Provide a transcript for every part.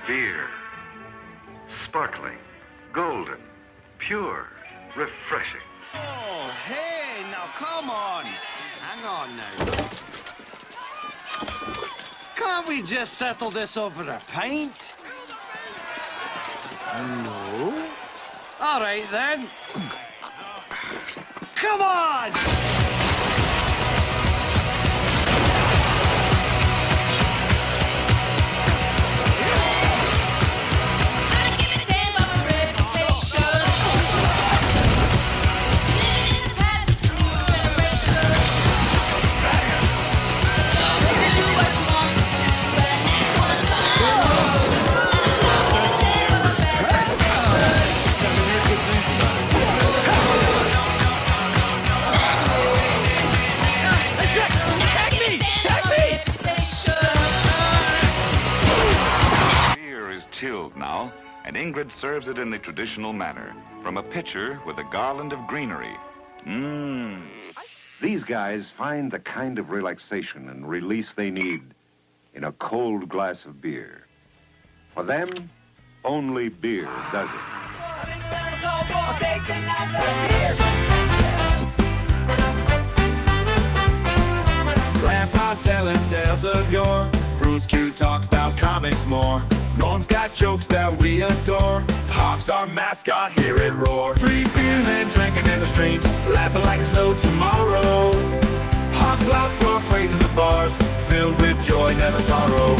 Beer. Sparkling, golden, pure, refreshing. Oh, hey, now come on. Hang on now. Can't we just settle this over a pint? No. All right, then. Come on! Chilled now, and Ingrid serves it in the traditional manner, from a pitcher with a garland of greenery. Mmm. These guys find the kind of relaxation and release they need in a cold glass of beer. For them, only beer does it. Grandpa's telling tales of yore. Bruce Q talks about comics more. Norm's got jokes that we adore. Hawk's our mascot, hear it roar. 3BeerMen drinking in the streets, laughing like there's no tomorrow. Hawk's loud score praising the bars, filled with joy, never sorrow.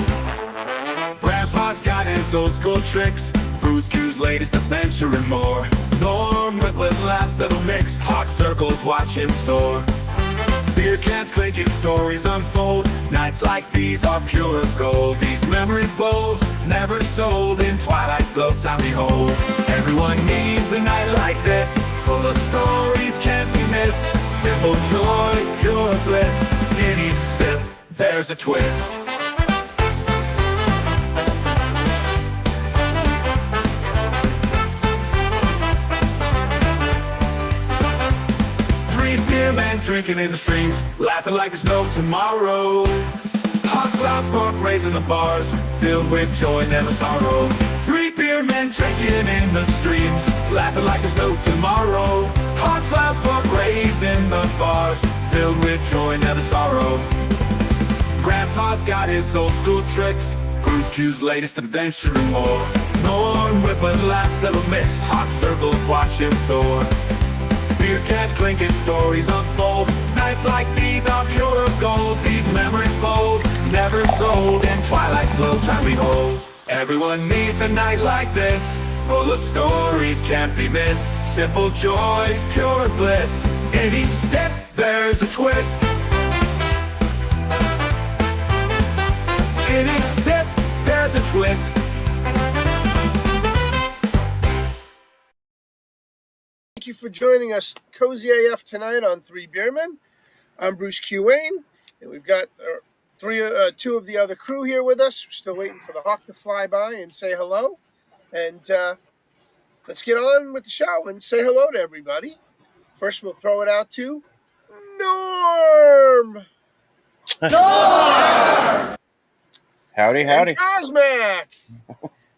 Grandpa's got his old school tricks, Bruce Q's latest adventure and more. Norm with laughs that'll mix, Hawk circles watch him soar. Beer cans clinking, stories unfold. Nights like these are pure gold. These memories bold, never sold. In Twilight's glow time behold. Everyone needs a night like this, full of stories can't be missed. Simple joys, pure bliss. In each sip, there's a twist. Men drinking in the streams, laughing like there's no tomorrow. Hawks loud spark raising the bars, filled with joy, never sorrow. 3BeerMen drinking in the streams, laughing like there's no tomorrow. Hawks loud spark raising the bars, filled with joy, never sorrow. Grandpa's got his old school tricks, Bruce Q's latest adventure and more. Norm with laughs that'll mix, Hawk circles watch him soar. Beer cans clinking, stories unfold. Nights like these are pure gold. These memories bold, never sold. In Twilight's glow time behold. Everyone needs a night like this, full of stories can't be missed. Simple joys, pure bliss. In each sip, there's a twist. In each sip, there's a twist. Thank you for joining us, Cozy AF, tonight on 3BeerMen. I'm Bruce Q. Wayne, and we've got two of the other crew here with us. We're still waiting for the Hawk to fly by and say hello. And let's get on with the show and say hello to everybody. First, we'll throw it out to Norm. Norm! Howdy, howdy. And Cosmac.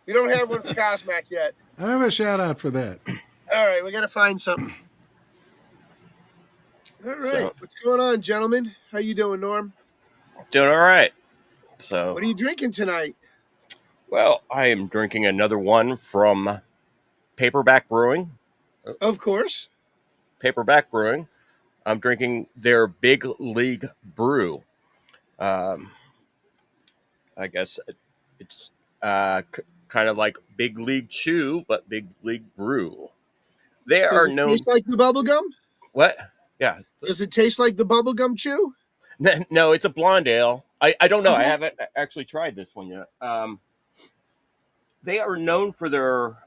We don't have one for Cosmac yet. I have a shout out for that. All right, we got to find something. All right, what's going on, gentlemen? How you doing, Norm? Doing all right. So, what are you drinking tonight? Well, I am drinking another one from Paperback Brewing. Of course. Paperback Brewing. I'm drinking their Big League Brew. I guess it's kind of like Big League Chew, but Big League Brew. They are known. Does it taste like the bubble gum? What? Yeah. Does it taste like the bubble gum chew? No, it's a blonde ale. I don't know. I haven't actually tried this one yet. They are known for their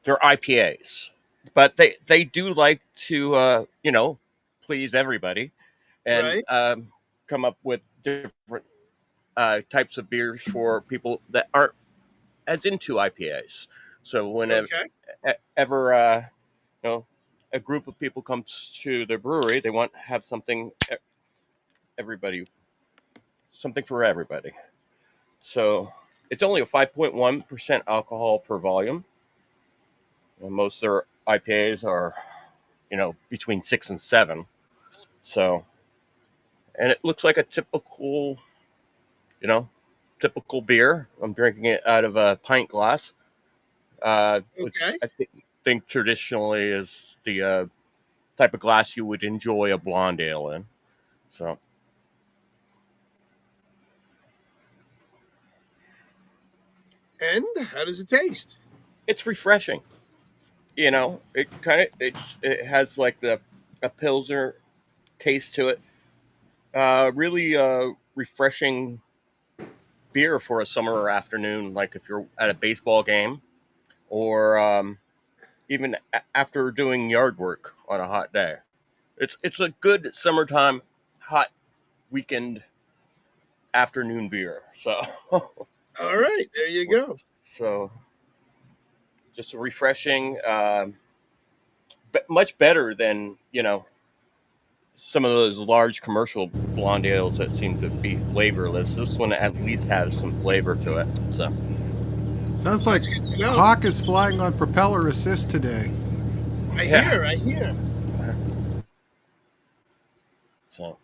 IPAs, but they do like to please everybody and come up with different types of beers for people that aren't as into IPAs. So whenever a group of people comes to the brewery, they want to have something for everybody. So It's only a 5.1% alcohol per volume. And most of their IPAs are, between 6 and 7. So, and it looks like a typical beer. I'm drinking it out of a pint glass, which Okay. I think traditionally is the type of glass you would enjoy a blonde ale in. So, And how does it taste? it's refreshing. It has like a Pilsner taste to it. Really refreshing beer for a summer afternoon, like if you're at a baseball game or even after doing yard work on a hot day. It's a good summertime hot weekend afternoon beer. So All right, there you go. so just a refreshing, but much better than some of those large commercial blonde ales that seem to be flavorless. This one at least has some flavor to it. So sounds like Hawk is flying on propeller assist today. I hear. So,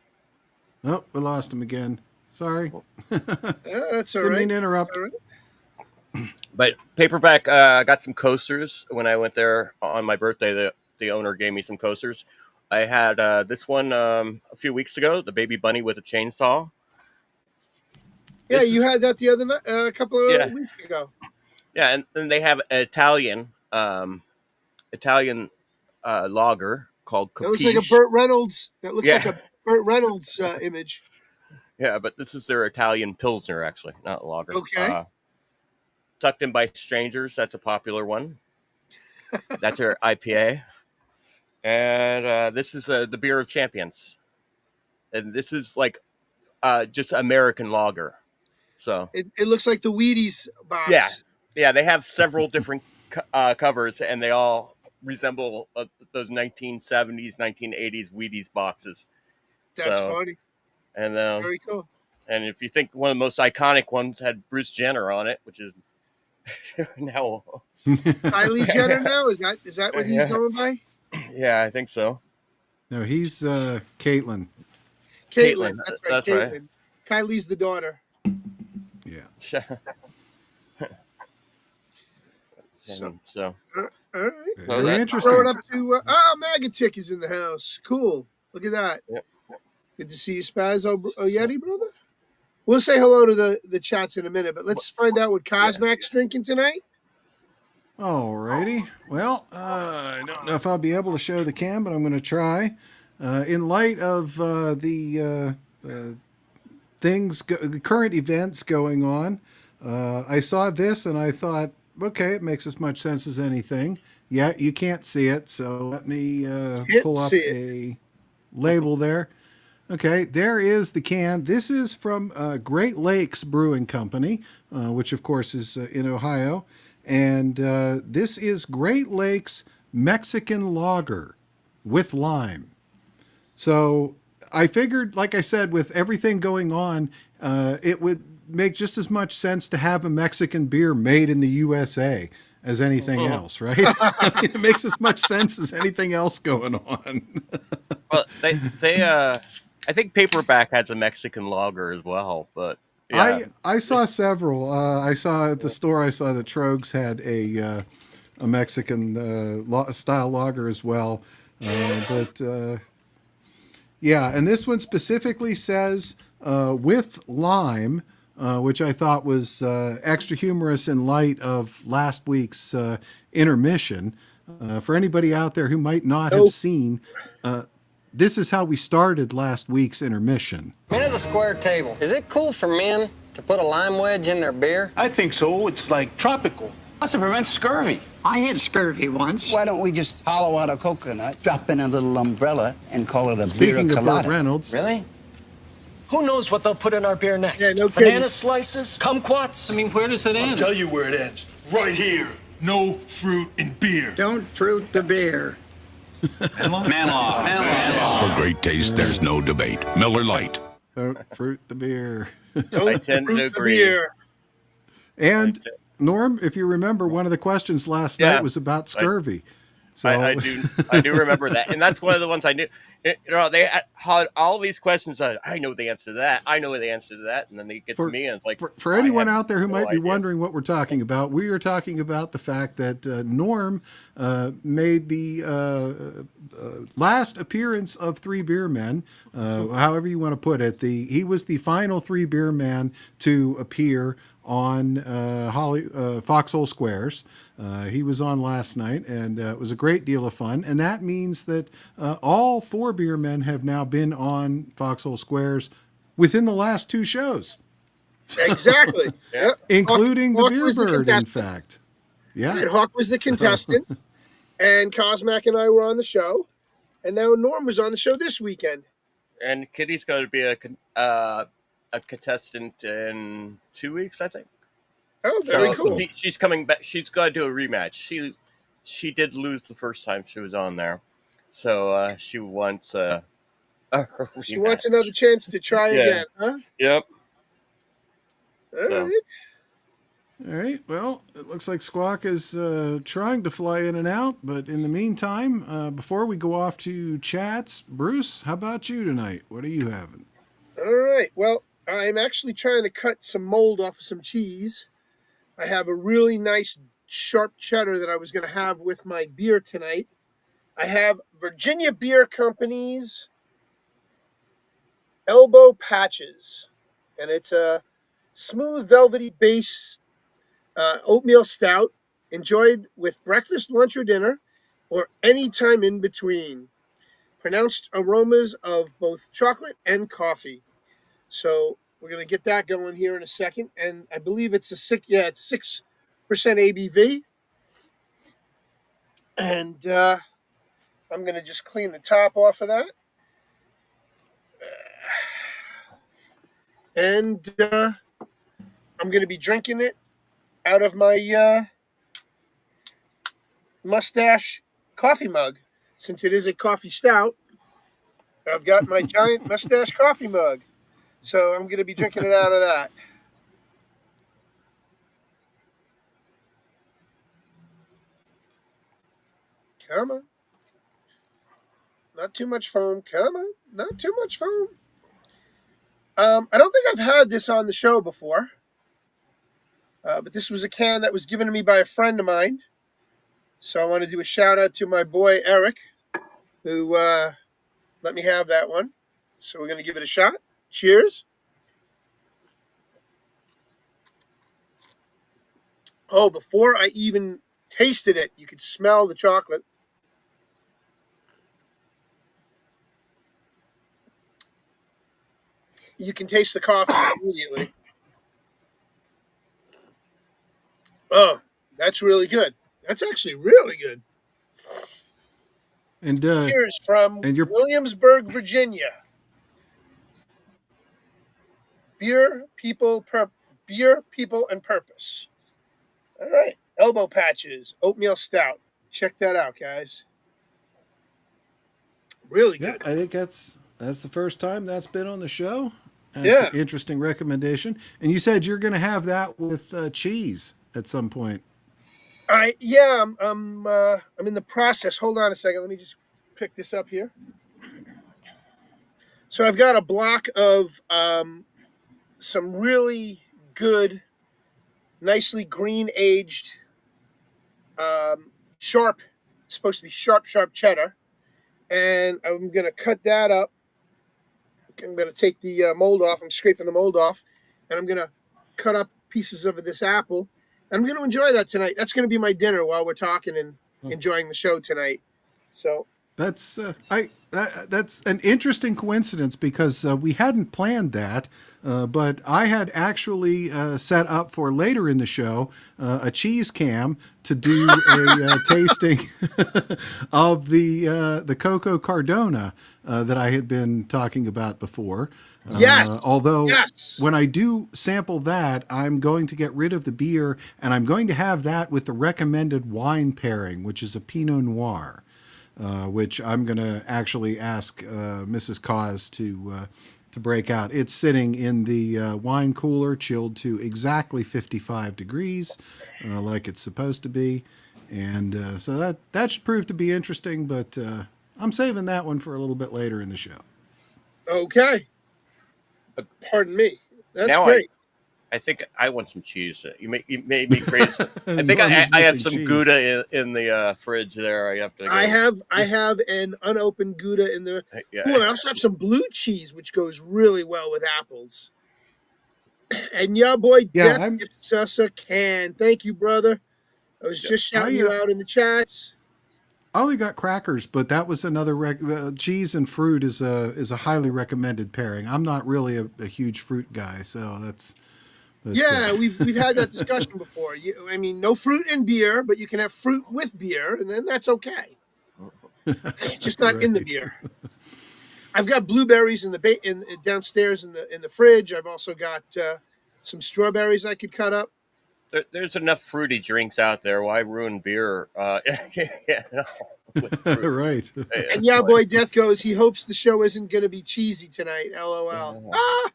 Oh, we lost him again. Sorry. That's all Didn't right. mean to interrupt. All right. but Paperback, I got some coasters when I went there on my birthday. The owner gave me some coasters. I had this one a few weeks ago, the baby bunny with a chainsaw. Yeah, you had that the other night, a couple of weeks ago. Yeah, and they have an Italian lager called Capiche. That looks like a Burt Reynolds. That looks like a Burt Reynolds image. Yeah, but this is their Italian Pilsner, actually, not lager. Okay. Tucked in by Strangers, that's a popular one. That's their IPA. And this is the Beer of Champions. And this is like just American lager. So it looks like the Wheaties box. Yeah, they have several different covers, and they all resemble those 1970s, 1980s Wheaties boxes. That's funny. And very cool. And if you think one of the most iconic ones had Bruce Jenner on it, which is now Kylie Jenner now, is that what he's going by? Yeah, I think so. No, he's Caitlin. Caitlin, that's right. Caitlin. Kylie's the daughter. Yeah. So all right. Very interesting. Throw it up to Magatic is in the house. Cool. Look at that. Yep. Good to see you, Spaz Yeti, brother. We'll say hello to the chats in a minute, but let's find out what Cosmac's drinking tonight. Alrighty. Well, I don't know if I'll be able to show the cam, but I'm going to try. In light of the current events going on, I saw this and I thought, okay, it makes as much sense as anything. Yeah, you can't see it, so let me pull up a label there. Okay, there is the can. This is from Great Lakes Brewing Company, which of course is in Ohio. And this is Great Lakes Mexican Lager with lime. So I figured, like I said, with everything going on, it would make just as much sense to have a Mexican beer made in the USA as anything else, right? I mean, it makes as much sense as anything else going on. Well, I think Paperback has a Mexican lager as well, but yeah. I saw several. I saw at the store. I saw that Trogs had a Mexican style lager as well, but yeah. And this one specifically says with lime, which I thought was extra humorous in light of last week's intermission. For anybody out there who might not have seen. This is how we started last week's intermission. Men of the square table. Is it cool for men to put a lime wedge in their beer? I think so. It's like tropical. Plus it prevents scurvy. I had scurvy once. Why don't we just hollow out a coconut, drop in a little umbrella, and call it a Speaking beer of colada? Burt Reynolds. Really? Who knows what they'll put in our beer next? Yeah, no Banana kidding. slices? Kumquats? I mean, where does it end? I'll tell you where it ends. Right here. No fruit in beer. Don't fruit the beer. Man law. For great taste, there's no debate. Miller Lite. Don't fruit the beer. Don't I tend to fruit the agree. beer. And Norm, if you remember, one of the questions last night was about scurvy. So I do remember that, and that's one of the ones I knew. They had all these questions. I know the answer to that. I know the answer to that, and then they get to me, and it's like for anyone out there who might be wondering what we're talking about, we are talking about the fact that Norm made the last appearance of 3BeerMen, however you want to put it. He was the final 3BeerMan to appear on Foxhole Squares. He was on last night, and it was a great deal of fun. And that means that all 4BeerMen have now been on Foxhole Squares within the last 2 shows. Exactly. Yep. Including the Beer Bird, in fact. Yeah. And Hawk was the contestant, and Cosmac and I were on the show, and now Norm was on the show this weekend. And Kitty's going to be a contestant in 2 weeks, I think. Oh, very cool. She's coming back. She's got to do a rematch. She did lose the first time she was on there, so she wants a rematch. She wants another chance to try again, huh? Yep. All right. All right. Well, it looks like Squawk is trying to fly in and out, but in the meantime, before we go off to chats, Bruce, how about you tonight? What are you having? All right. Well, I'm actually trying to cut some mold off of some cheese. I have a really nice sharp cheddar that I was going to have with my beer tonight. I have Virginia Beer Company's Elbow Patches, and it's a smooth, velvety base oatmeal stout, enjoyed with breakfast, lunch, or dinner, or any time in between. Pronounced aromas of both chocolate and coffee. So we're going to get that going here in a second, and I believe it's it's 6% ABV. And I'm going to just clean the top off of that. And I'm going to be drinking it out of my mustache coffee mug. Since it is a coffee stout, I've got my giant mustache coffee mug. So I'm going to be drinking it out of that. Come on. Not too much foam. Come on. Not too much foam. I don't think I've had this on the show before. But this was a can that was given to me by a friend of mine. So I want to do a shout out to my boy Eric, who let me have that one. So we're going to give it a shot. Cheers. Oh, before I even tasted it, you could smell the chocolate. You can taste the coffee immediately. Oh, that's really good. That's actually really good. And cheers from Williamsburg, Virginia. Beer, people, and purpose. All right, Elbow Patches, oatmeal stout. Check that out, guys. Really good. Yeah, I think that's the first time that's been on the show. That's an interesting recommendation. And you said you're going to have that with cheese at some point. I'm in the process. Hold on a second. Let me just pick this up here. So I've got a block of some really good, nicely green aged, sharp. It's supposed to be sharp cheddar, and I'm gonna cut that up. I'm going to take the mold off. I'm scraping the mold off, and I'm going to cut up pieces of this apple. And I'm going to enjoy that tonight. That's going to be my dinner while we're talking and enjoying the show tonight. So that's that's an interesting coincidence because we hadn't planned that, but I had actually set up for later in the show a cheese cam to do a tasting of the Coco Cardona that I had been talking about before. Although when I do sample that, I'm going to get rid of the beer and I'm going to have that with the recommended wine pairing, which is a Pinot Noir. Which I'm going to actually ask Mrs. Cause to to break out. It's sitting in the wine cooler, chilled to exactly 55 degrees, like it's supposed to be. And so that should prove to be interesting, but I'm saving that one for a little bit later in the show. Okay. Pardon me. That's now great. I think I want some cheese. You made me crazy. I think I have some cheese. Gouda in the fridge there. I have to. Go. I have an unopened Gouda in the. Yeah. Oh, I also have some blue cheese, which goes really well with apples. And yeah, boy, Death gifts us a can. Thank you, brother. I was just shouting you out in the chats. I only got crackers, but that was another cheese and fruit is a highly recommended pairing. I'm not really a huge fruit guy, so that's. Yeah, we've had that discussion before. I mean, no fruit in beer, but you can have fruit with beer, and then that's okay. Just not in the beer. I've got blueberries in downstairs in the fridge. I've also got some strawberries I could cut up. There's enough fruity drinks out there. Why ruin beer? Right. And yeah, boy, Death goes. He hopes the show isn't going to be cheesy tonight. LOL. Ah.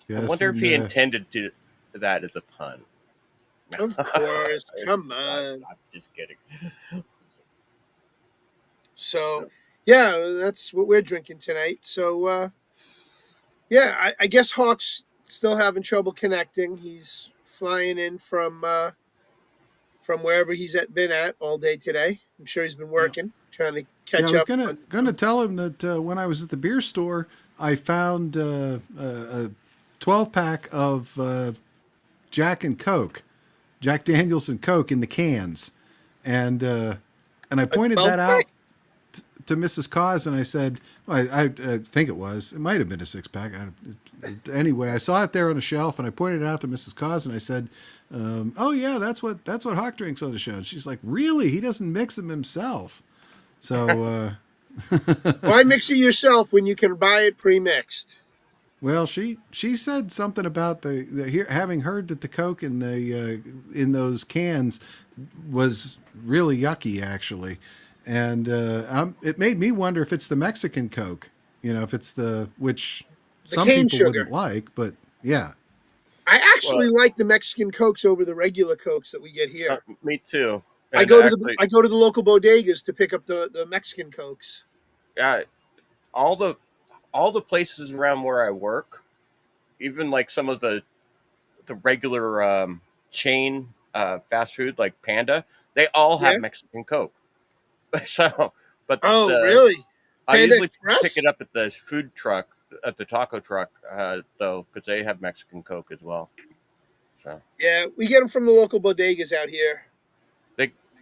Yes, I wonder if he intended to that as a pun. Of course. Come on. I'm just kidding. So, yeah, that's what we're drinking tonight. So, yeah, I guess Hawk's still having trouble connecting. He's flying in from wherever he's been at all day today. I'm sure he's been working, trying to catch up. I was gonna tell him that when I was at the beer store, I found a 12-pack of Jack Daniels and Coke in the cans, and I pointed that out to Mrs. Cause, and I said, well, I think it might have been a 6-pack. Anyway, I saw it there on a shelf, and I pointed it out to Mrs. Cause, and I said, "Oh yeah, that's what Hawk drinks on the show." And she's like, "Really? He doesn't mix them himself?" So why mix it yourself when you can buy it pre-mixed? Well, she said something about having heard that the Coke in in those cans was really yucky, actually, and it made me wonder if it's the Mexican Coke, if it's which some people wouldn't like, but yeah. I actually like the Mexican Cokes over the regular Cokes that we get here. Me too. I go to the local bodegas to pick up the Mexican Cokes. Yeah, all the places around where I work, even like some of the regular chain fast food like Panda, they all have Mexican Coke. So, but really? I usually pick it up at the food truck, at the taco truck, though, because they have Mexican Coke as well. So yeah, we get them from the local bodegas out here.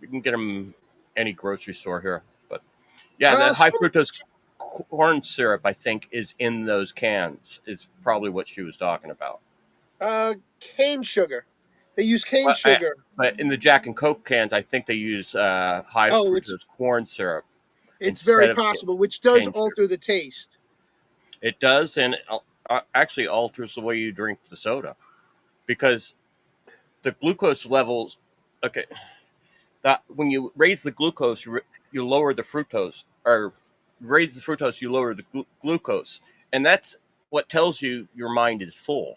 You can get them any grocery store here, but yeah, the high fructose corn syrup, I think, is in those cans. Is probably what she was talking about. Cane sugar. They use cane sugar. But in the Jack and Coke cans, I think they use high fructose corn syrup. It's very possible, which does alter the taste. It does, and actually alters the way you drink the soda, because the glucose levels. Okay, that when you raise the glucose, you lower the fructose, or raise the fructose, you lower the glucose, and that's what tells you your mind is full.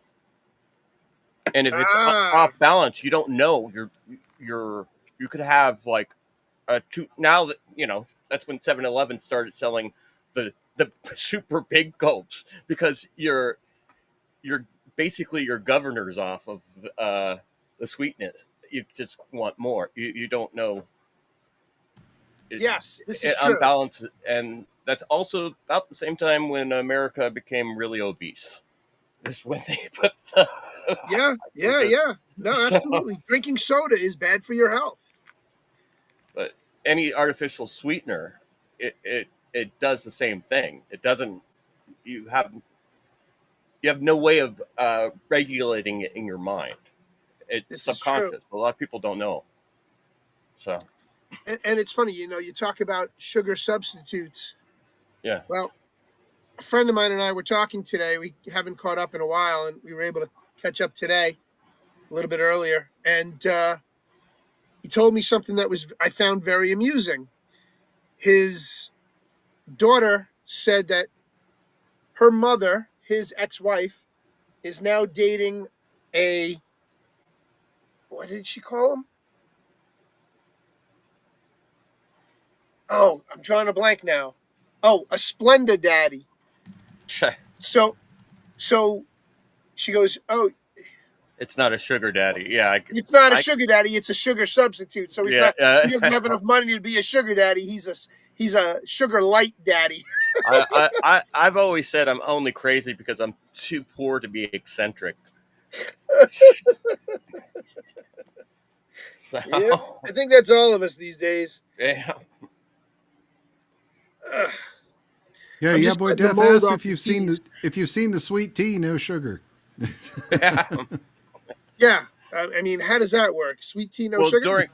And if it's off balance, you don't know. You could have like now that that's when 7-Eleven started selling the super big gulps, because you're basically your governor's off of the sweetness. You just want more. You don't know. Yes, this is true. Unbalanced, and that's also about the same time when America became really obese. Is when they put the yeah. No, absolutely. Drinking soda is bad for your health. But any artificial sweetener, it does the same thing. It doesn't. You have no way of regulating it in your mind. It's subconscious. A lot of people don't know. So. And it's funny, you talk about sugar substitutes. Yeah. Well, a friend of mine and I were talking today. We haven't caught up in a while, and we were able to catch up today a little bit earlier. And he told me something that I found very amusing. His daughter said that her mother, his ex-wife, is now dating a, what did she call him? Oh, I'm drawing a blank now. Oh, a Splenda daddy. So she goes, oh, it's not a sugar daddy. Yeah, it's not a sugar daddy. It's a sugar substitute. So he's yeah, not. He doesn't have enough money to be a sugar daddy. He's a sugar light daddy. I've always said I'm only crazy because I'm too poor to be eccentric. So, yeah, I think that's all of us these days. Yeah. Yeah, boy. Death asked if you've seen the sweet tea, no sugar. Yeah. Yeah. I mean, how does that work? Sweet tea, no sugar.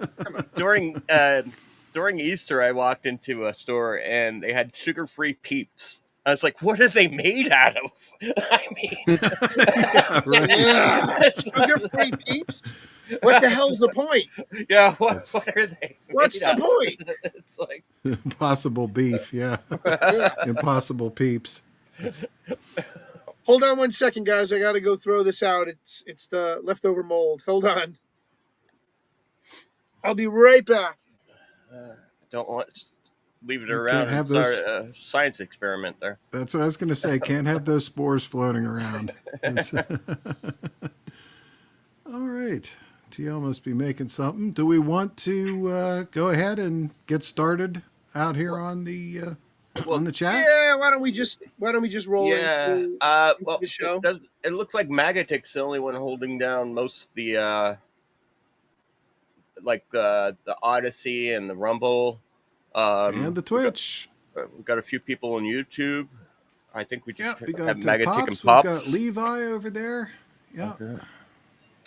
During Easter, I walked into a store and they had sugar-free Peeps. I was like, "What are they made out of?" I mean, sugar-free Peeps. What the hell's the point? Yeah, what are they? What's the point? It's like Impossible beef. Yeah, Impossible Peeps. Hold on 1 second, guys. I got to go throw this out. It's the leftover mold. Hold on. I'll be right back. Don't want to leave it around and start a science experiment there. That's what I was going to say. Can't have those spores floating around. All right. TL must be making something. Do we want to go ahead and get started out here on the chat? Yeah. Why don't we just roll into the show? It looks like Magatic's the only one holding down most of the the Odyssey and the Rumble. And the Twitch. We've got a few people on YouTube. I think we just we got have Magatic and Pops. Pops. We've got Levi over there. Yeah. Okay.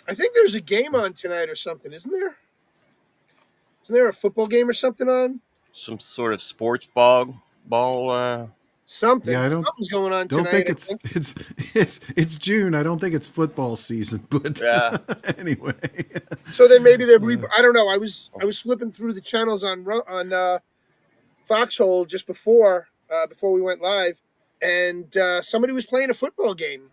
I think there's a game on tonight or something, isn't there? Isn't there a football game or something on? Some sort of sports ball. Something. Yeah, Something's going on don't tonight. Think it's June. I don't think it's football season, but yeah. Anyway. So then maybe they're I don't know. I was flipping through the channels on Foxhole just before we went live, and somebody was playing a football game.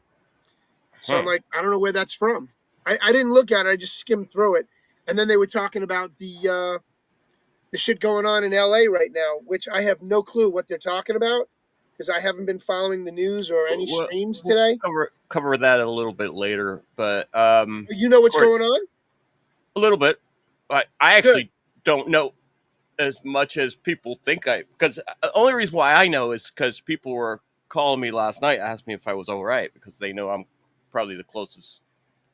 So I'm like, I don't know where that's from. I didn't look at it. I just skimmed through it, and then they were talking about the shit going on in LA right now, which I have no clue what they're talking about because I haven't been following the news or any streams today. Cover that a little bit later, but you know what's going on? A little bit. I actually don't know as much as people think because the only reason why I know is because people were calling me last night, asked me if I was all right because they know I'm probably the closest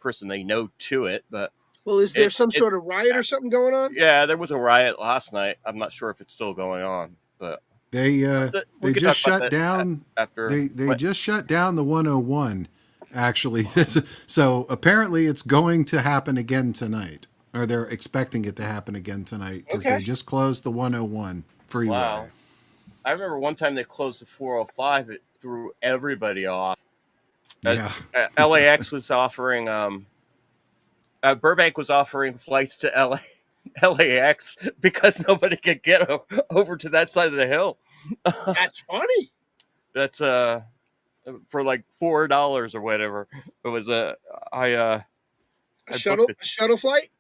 person they know to it. But well, is there some sort of riot or something going on? Yeah, there was a riot last night. I'm not sure if it's still going on, but they just shut down after they just shut down the 101 actually. So apparently it's going to happen again tonight, or they're expecting it to happen again tonight because they just closed the 101 freeway. Wow. I remember one time they closed the 405. It threw everybody off. Yeah. LAX was offering Burbank was offering flights to LAX because nobody could get over to that side of the hill. That's funny. That's for like $4 or whatever. It was a shuttle flight.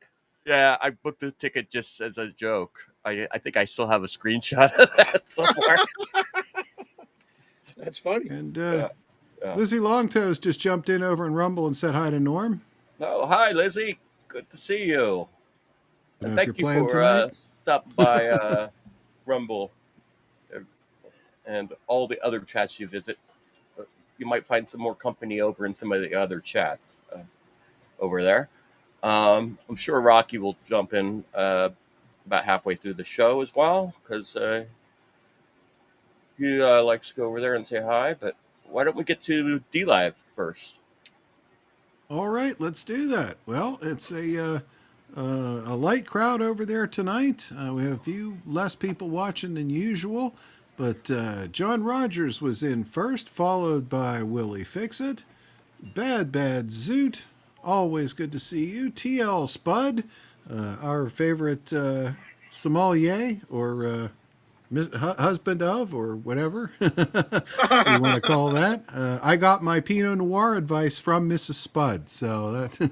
Yeah, I booked the ticket just as a joke. I think I still have a screenshot of that somewhere. That's funny. And Lizzie Longtoes just jumped in over in Rumble and said hi to Norm. Oh, hi, Lizzie. Good to see you. And thank you for tonight. stopping by Rumble and all the other chats you visit. You might find some more company over in some of the other chats over there. I'm sure Rocky will jump in about halfway through the show as well because he likes to go over there and say hi. But why don't we get to D-Live first? All right, let's do that. Well, it's a light crowd over there tonight. We have a few less people watching than usual, but John Rogers was in first, followed by Willie Fixit, Bad Zoot. Always good to see you. TL Spud, our favorite sommelier or husband of, or whatever you want to call that. I got my Pinot Noir advice from Mrs. Spud. So that.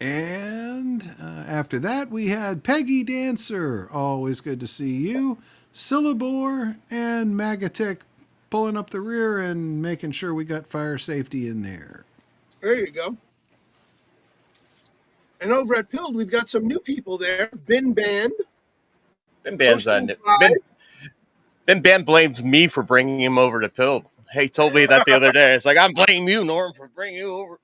And after that, we had Peggy Dancer. Always good to see you. Syllabore and Magatic pulling up the rear and making sure we got fire safety in there. There you go. And over at Pilled, we've got some new people there. Bin Band. Bin Band's on it. Bin Band blames me for bringing him over to Pilled. He told me that the other day. It's like, I'm blaming you, Norm, for bringing you over.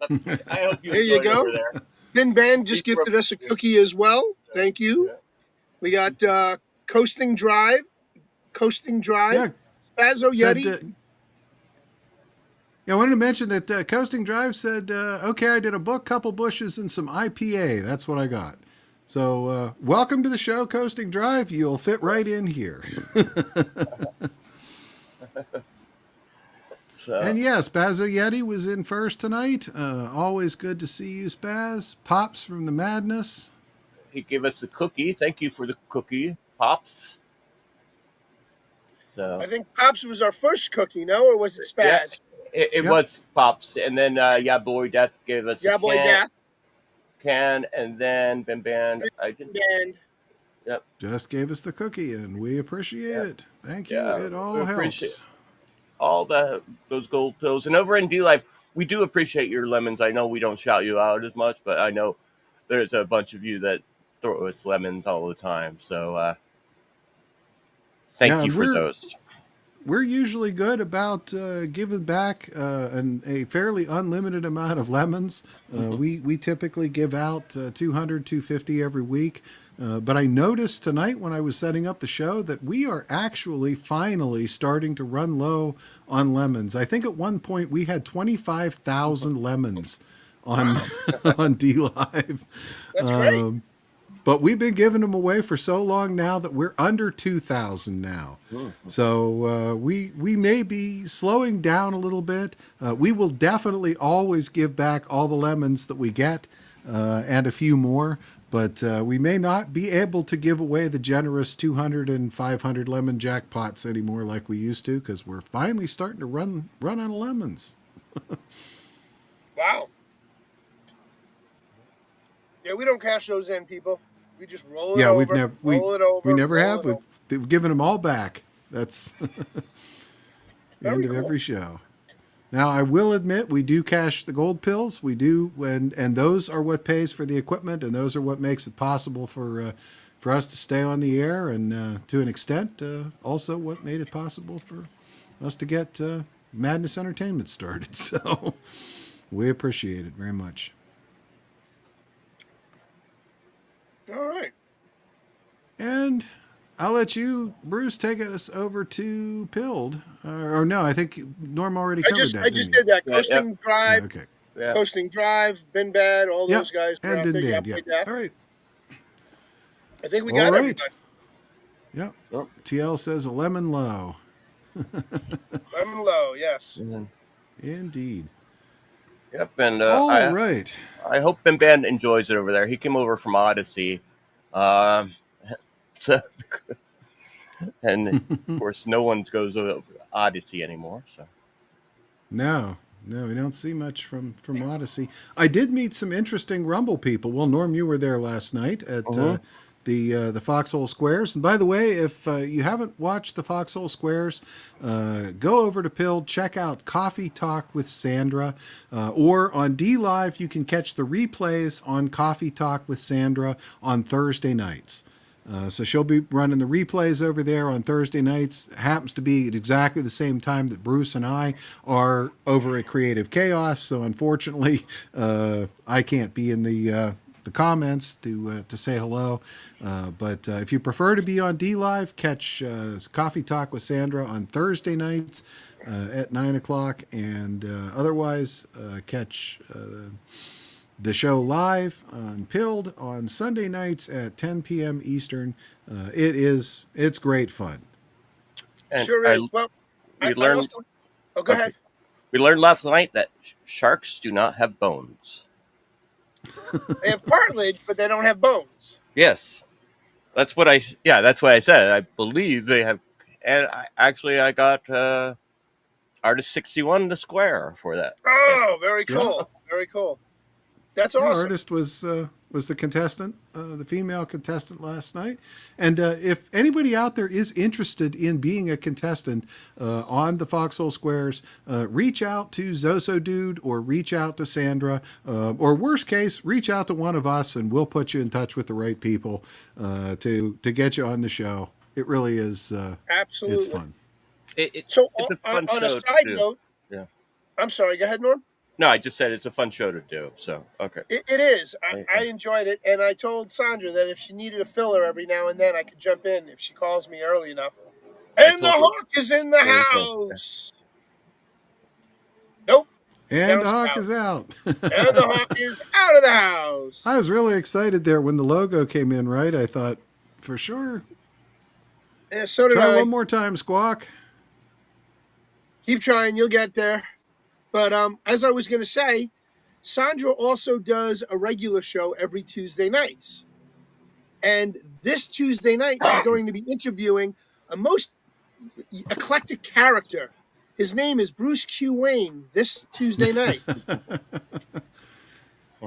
I hope you there you go. Over there. Bin Band just gifted us a cookie as well. Thank you. Yeah. We got Coasting Drive. Yeah. Spazzo Yeti. I wanted to mention that Coasting Drive said, okay, I did a book, couple bushes, and some IPA. That's what I got. So welcome to the show, Coasting Drive. You'll fit right in here. And yes, Spazzo Yeti was in first tonight. Always good to see you, Spaz. Pops from the Madness. He gave us a cookie. Thank you for the cookie, Pops. So I think Pops was our first cookie, no? Or was it Spaz? Yeah. It was Pops, and then Boy Death gave us a can, and then Bin Band. Yep. Just gave us the cookie, and we appreciate it. Thank you. It all helps. All those gold pills, and over in D Life, we do appreciate your lemons. I know we don't shout you out as much, but I know there's a bunch of you that throw us lemons all the time. So thank you for those. We're usually good about giving back a fairly unlimited amount of lemons. We typically give out 200, 250 every week. But I noticed tonight when I was setting up the show that we are actually finally starting to run low on lemons. I think at one point we had 25,000 lemons on on D Live. That's great. But we've been giving them away for so long now that we're under 2,000 now. So we may be slowing down a little bit. We will definitely always give back all the lemons that we get and a few more. But we may not be able to give away the generous 200 and 500 lemon jackpots anymore like we used to, because we're finally starting to run out of lemons. Wow. Yeah, we don't cash those in, people. We just roll it over. We never have. We've given them all back. That's the end of every show. Now, I will admit we do cash the gold pills. We do, and those are what pays for the equipment, and those are what makes it possible for us to stay on the air, and to an extent, also what made it possible for us to get Madness Entertainment started. So we appreciate it very much. All right. And I'll let you, Bruce, take us over to Pilled. Or no, I think Norm already covered that. I just did that. Coasting Drive. Okay. Yeah. Coasting Drive, Bin Bad, all those guys. And Bin Bad, All right. I think we got everybody. Yep. TL says a lemon low. Lemon low, yes. Mm-hmm. Indeed. Yep, and all right. I hope Bin Band enjoys it over there. He came over from Odyssey, and of course, no one goes over Odyssey anymore. So, no, we don't see much from Odyssey. I did meet some interesting Rumble people. Well, Norm, you were there last night at the Foxhole Squares. And by the way, if you haven't watched the Foxhole Squares, go over to Pilled, check out Coffee Talk with Sandra, or on D Live, you can catch the replays on Coffee Talk with Sandra on Thursday nights. So she'll be running the replays over there on Thursday nights. Happens to be at exactly the same time that Bruce and I are over at Creative Chaos. So unfortunately, I can't be in the comments to say hello. But if you prefer to be on D Live, catch Coffee Talk with Sandra on Thursday nights at 9 o'clock, and otherwise catch the show live on Pilled on Sunday nights at 10 p.m. Eastern. It's great fun. And sure is. Well, go ahead. We learned last night that sharks do not have bones. They have cartilage, but they don't have bones. Yes. That's what that's what I said. I believe they have, and I got Artist 61 the square for that. Oh, very Yeah. cool. Very cool. That's Yeah, awesome. Artist was the contestant, the female contestant last night. And if anybody out there is interested in being a contestant on the Foxhole Squares, reach out to Zoso Dude or reach out to Sandra, or worst case, reach out to one of us, and we'll put you in touch with the right people to get you on the show. It really is. Absolutely, it's fun. So it's a fun on a show side to do. note, Yeah. I'm sorry. Go ahead, Norm. No, I just said it's a fun show to do. So okay. It is. I enjoyed it, and I told Sandra that if she needed a filler every now and then, I could jump in if she calls me early enough. And the Hawk is in the house. Nope. And the Hawk is out. And the Hawk is out of the house. I was really excited there when the logo came in, right? I thought, for sure. Yeah, so did Try I. one more time, Squawk. Keep trying. You'll get there. But as I was going to say, Sandra also does a regular show every Tuesday nights. And this Tuesday night, she's going to be interviewing a most eclectic character. His name is Bruce Q. Wayne this Tuesday night.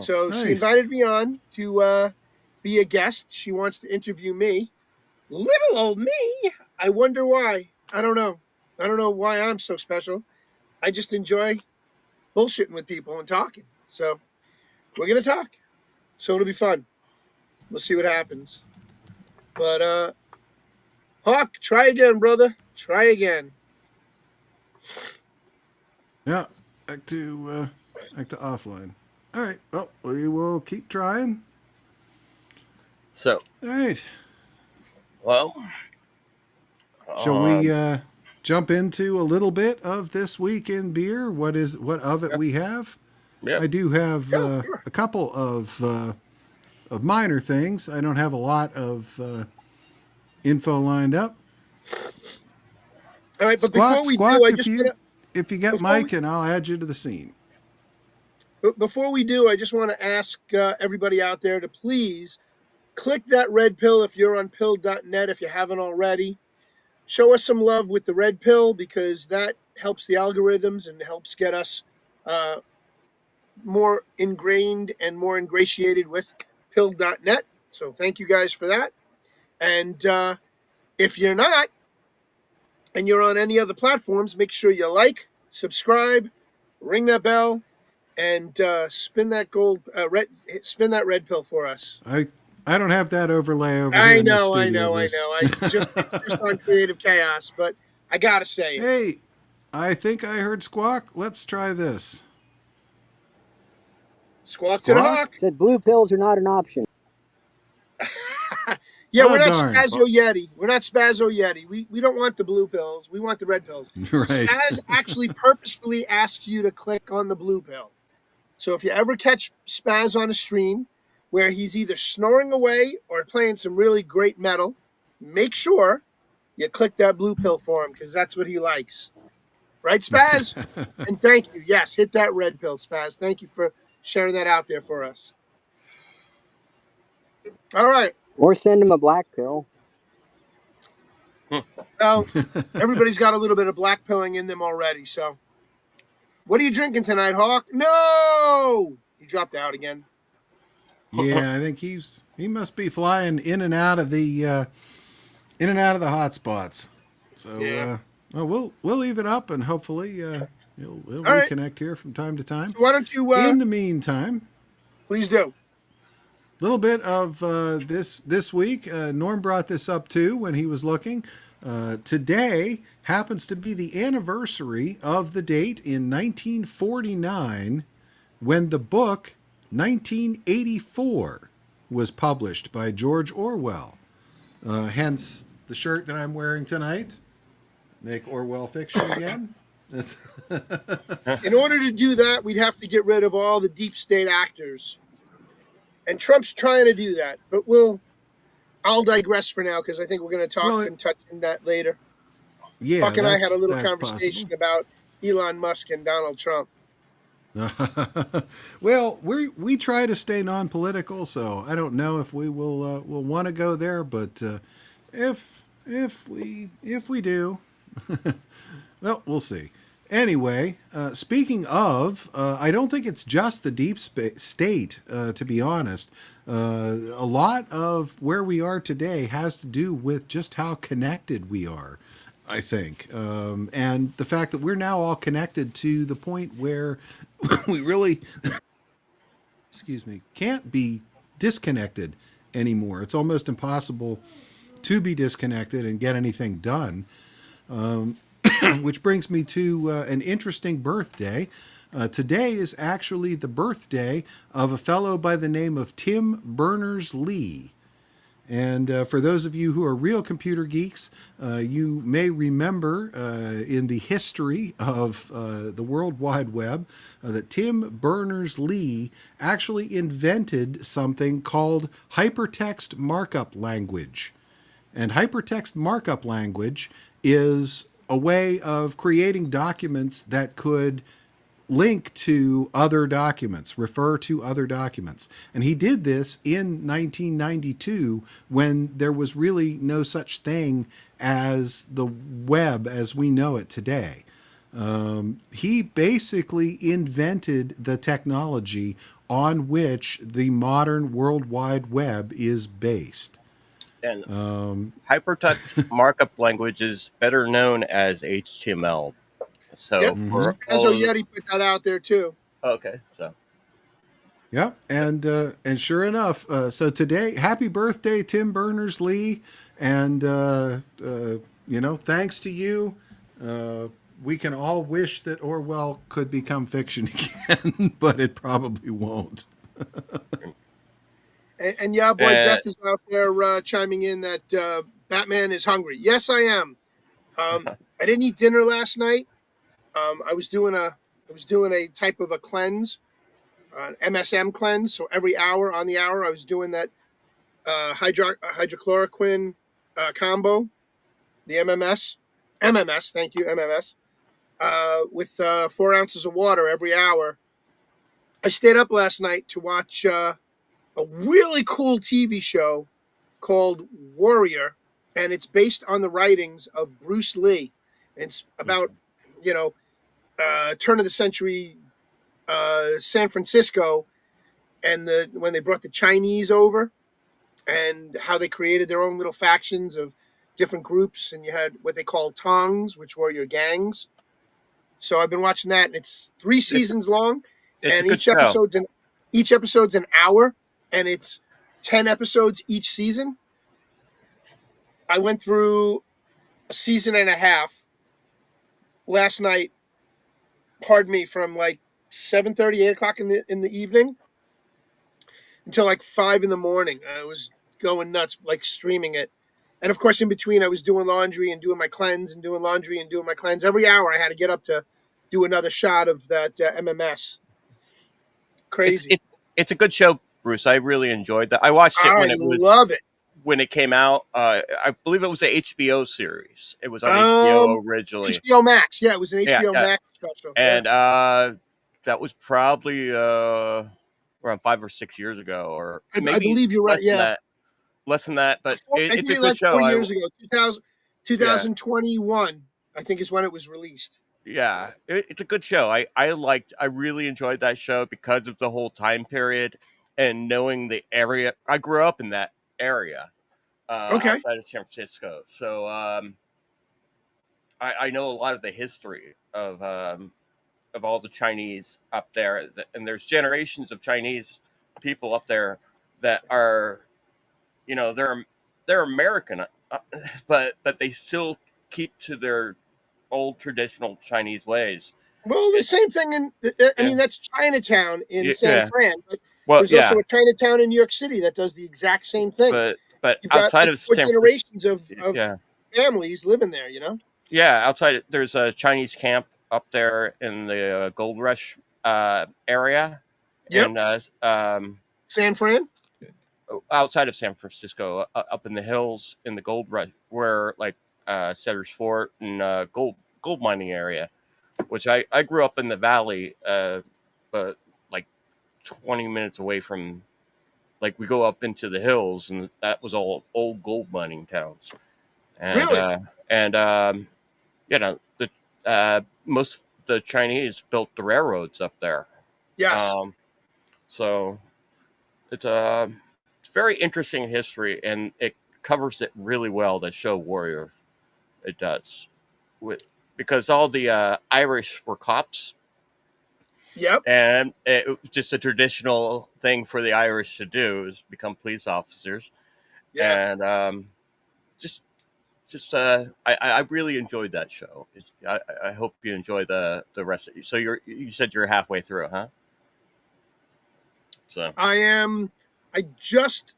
So Nice. she invited me on to be a guest. She wants to interview me. Little old me. I wonder why. I don't know. I don't know why I'm so special. I just enjoy bullshitting with people and talking. So we're going to talk. So it'll be fun. We'll see what happens. But Hawk, try again, brother. Try again. Yeah, back to offline. All right. Well, we will keep trying. So, all right. Well, shall we jump into a little bit of this week in beer? What of it we have? Yeah. I do have a couple of minor things. I don't have a lot of info lined up. All right, but Squawk, before we Squawk, do, I just want to... If you get Mike, and I'll add you to the scene. But before we do, I just want to ask everybody out there to please click that red pill if you're on pill.net, if you haven't already. Show us some love with the red pill, because that helps the algorithms and helps get us more ingrained and more ingratiated with pill.net. So thank you guys for that. And if you're not, and you're on any other platforms, make sure you like, subscribe, ring that bell, and spin that red pill for us. I don't have that overlay over here. I know. It's just on Creative Chaos, but I gotta say it. Hey, I think I heard Squawk. Let's try this. Squawk to the Hawk. Said blue pills are not an option. Yeah, we're not darn. Spazzo Yeti. We're not Spazzo Yeti. We don't want the blue pills. We want the red pills. Right. Spaz actually purposefully asks you to click on the blue pill. So if you ever catch Spaz on a stream where he's either snoring away or playing some really great metal, make sure you click that blue pill for him, because that's what he likes. Right, Spaz? And thank you. Yes, hit that red pill, Spaz. Thank you for sharing that out there for us. All right. Or send him a black pill. Well, everybody's got a little bit of black pilling in them already, so. What are you drinking tonight, Hawk? No! He dropped out again. Yeah, I think he must be flying in and out of the hot spots. So yeah. We'll leave it up, and hopefully he'll reconnect here from time to time. So why don't you in the meantime, please do. A little bit of this week. Norm brought this up too when he was looking. Today happens to be the anniversary of the date in 1949 when the book 1984 was published by George Orwell. Hence the shirt that I'm wearing tonight. Make Orwell fiction again. In order to do that, we'd have to get rid of all the deep state actors. And Trump's trying to do that, but I'll digress for now, because I think we're going to talk and touch on that later. Yeah, Buck and I had a little conversation possible about Elon Musk and Donald Trump. Well, we try to stay non-political, so I don't know if we will want to go there, but if we do, well, we'll see. Anyway, speaking of, I don't think it's just the deep state, to be honest. A lot of where we are today has to do with just how connected we are, I think. And the fact that we're now all connected to the point where we really, excuse me, can't be disconnected anymore. It's almost impossible to be disconnected and get anything done. Which brings me to an interesting birthday. Today is actually the birthday of a fellow by the name of Tim Berners-Lee. And for those of you who are real computer geeks, you may remember in the history of the World Wide Web that Tim Berners-Lee actually invented something called hypertext markup language. And hypertext markup language is a way of creating documents that could link to other documents, refer to other documents. And he did this in 1992 when there was really no such thing as the web as we know it today. He basically invented the technology on which the modern World Wide Web is based. And hypertext markup language is better known as HTML. So yep. for Ezzo Yeti put that out there too. Okay, so yep, and sure enough, so today, happy birthday, Tim Berners-Lee, and thanks to you, we can all wish that Orwell could become fiction again, but it probably won't. And yeah, boy, Death is out there chiming in that Batman is hungry. Yes, I am. I didn't eat dinner last night. I was doing a type of a cleanse, an MSM cleanse. So every hour on the hour, I was doing that hydrochloroquine combo, the MMS. Thank you, MMS. With 4 ounces of water every hour. I stayed up last night to watch a really cool TV show called Warrior, and it's based on the writings of Bruce Lee. It's about, turn of the century San Francisco, and when they brought the Chinese over, and how they created their own little factions of different groups, and you had what they called tongs, which were your gangs. So I've been watching that, and it's 3 seasons long, and each episode's an hour, and it's 10 episodes each season. I went through a season and a half last night. Pardon me, from like 7:30, 8 o'clock in the evening until like 5 in the morning. I was going nuts, like streaming it. And of course, in between, I was doing laundry and doing my cleanse and doing laundry and doing my cleanse. Every hour, I had to get up to do another shot of that MMS. Crazy. It's a good show, Bruce. I really enjoyed that. I watched it when it came out. I believe it was an HBO series. It was on HBO originally. HBO Max. Yeah, it was an HBO Max special. And that was probably around 5 or 6 years ago, or maybe I believe you're right. Yeah, less than that. But it's a good like show. 4 years ago, 2021, I think is when it was released. Yeah, it's a good show. I really enjoyed that show because of the whole time period and knowing the area. I grew up in that area, outside of San Francisco, so I know a lot of the history of all the Chinese up there, and there's generations of Chinese people up there that are, they're American, but they still keep to their old traditional Chinese ways. Well, the same thing I mean, that's Chinatown in San Fran, but there's also a Chinatown in New York City that does the exact same thing. But you've outside got, of 4 generations of families living there, Yeah, outside there's a Chinese camp up there in the Gold Rush area. Yep. And San Fran? Outside of San Francisco, up in the hills in the Gold Rush, where like Setter's Fort and gold mining area, which I grew up in the valley, like 20 minutes away from, like, we go up into the hills, and that was all old gold mining towns. And, Really? most of the Chinese built the railroads up there. Yes. So it's a very interesting history, and it covers it really well. The show Warrior, it does, because all the Irish were cops. Yep. And it was just a traditional thing for the Irish to do, is become police officers. Yeah. And I really enjoyed that show. I hope you enjoy the rest of it. So you said you're halfway through, huh? So I am. I just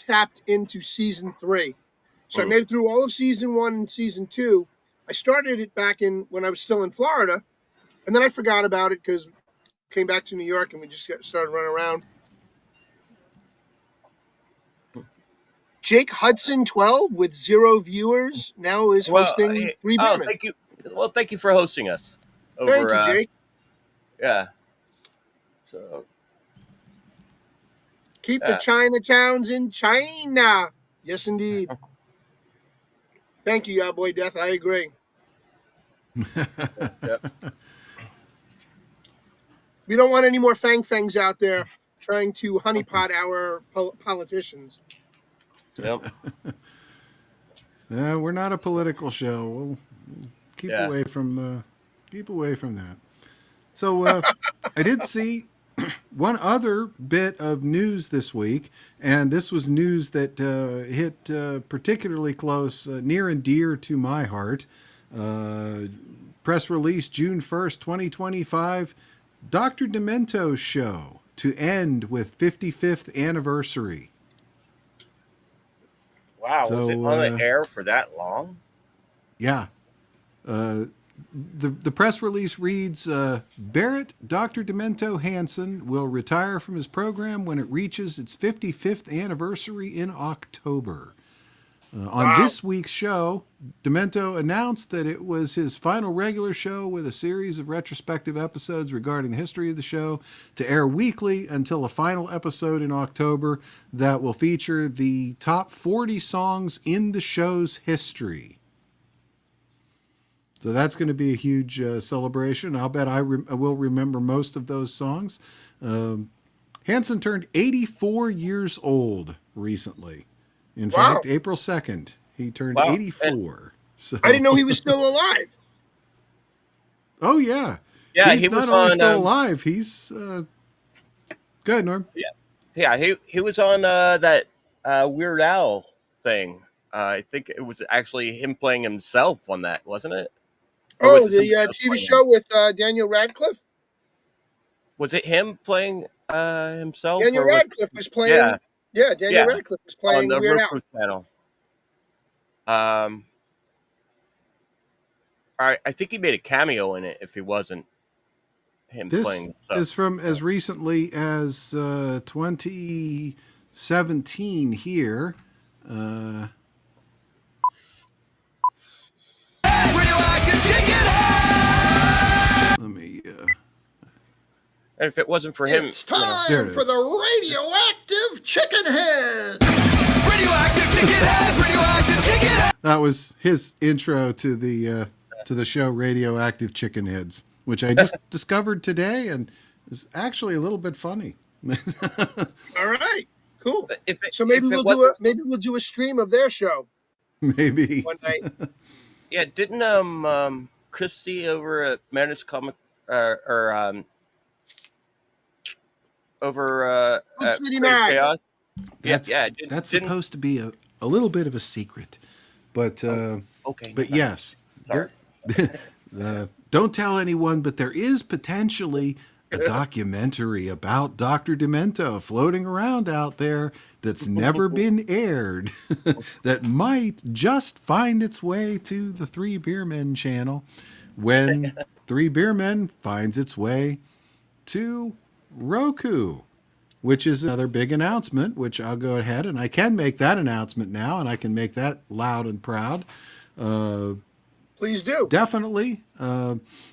tapped into season 3, so I made it through all of season 1 and season 2. I started it back when I was still in Florida, and then I forgot about it because came back to New York and we just started running around. Jake Hudson 12 with 0 viewers now is hosting 3BeerMen. Thank you. Well, thank you for hosting us. Thank you, Jake. Yeah. So keep the Chinatowns in China. Yes, indeed. Thank you, Boy Death. I agree. Yep. We don't want any more fangs out there trying to honeypot our politicians. Yep. We're not a political show. We'll keep away from that. So I did see one other bit of news this week, and this was news that hit particularly close, near and dear to my heart. Press release June 1st, 2025, Dr. Demento's show to end with 55th anniversary. Wow, so, was it on the air for that long? Yeah. The press release reads, Barrett Dr. Demento Hansen will retire from his program when it reaches its 55th anniversary in October. On this week's show, Demento announced that it was his final regular show with a series of retrospective episodes regarding the history of the show to air weekly until a final episode in October that will feature the top 40 songs in the show's history. So that's going to be a huge celebration. I'll bet I will remember most of those songs. Hansen turned 84 years old recently. In fact, April 2nd, he turned 84. So I didn't know he was still alive. Oh, yeah. Yeah, he was not only still alive, he's... Go ahead, Norm. Yeah, he was on that Weird Al thing. I think it was actually him playing himself on that, wasn't it? Oh, the TV show with Daniel Radcliffe? Was it him playing himself? Daniel Radcliffe was playing... Yeah, Daniel Radcliffe was playing on the Weird Roku Al. channel. I think he made a cameo in it if he wasn't him playing. This is from as recently as 2017 here. Let me... And if it wasn't for him... It's time for the radioactive chicken head! Radioactive chicken head! Radioactive chicken head! That was his intro to the show Radioactive Chicken Heads, which I just discovered today and is actually a little bit funny. All right, cool. So maybe we'll do a stream of their show. Maybe one night. Yeah, didn't Christy over at Madness Comic over City Mag. That's supposed to be a little bit of a secret, but okay. But yes, don't tell anyone. But there is potentially a documentary about Dr. Demento floating around out there that's never been aired that might just find its way to the 3BeerMen channel when 3BeerMen finds its way to Roku, which is another big announcement, which I'll go ahead and I can make that announcement now, and I can make that loud and proud. Please do. Definitely.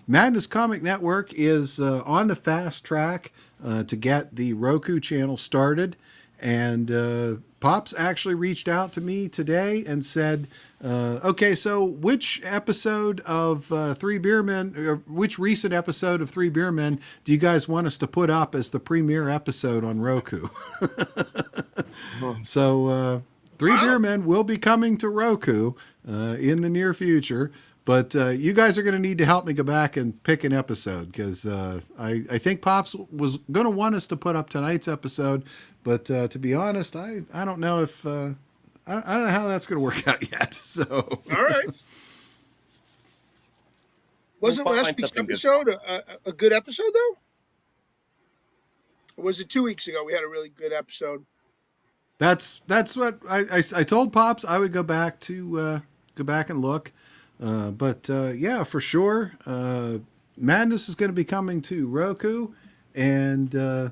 Madness Comic Network is on the fast track to get the Roku channel started. And Pops actually reached out to me today and said, okay, so which episode of 3BeerMen, or which recent episode of 3BeerMen do you guys want us to put up as the premiere episode on Roku? So 3BeerMen will be coming to Roku in the near future. But you guys are going to need to help me go back and pick an episode, because I think Pops was going to want us to put up tonight's episode. But to be honest, I don't know if I don't know how that's going to work out yet. So all right. Wasn't last week's episode a good episode though? Or was it 2 weeks ago we had a really good episode? That's what I told Pops I would go back and look. But yeah, for sure, Madness is going to be coming to Roku, and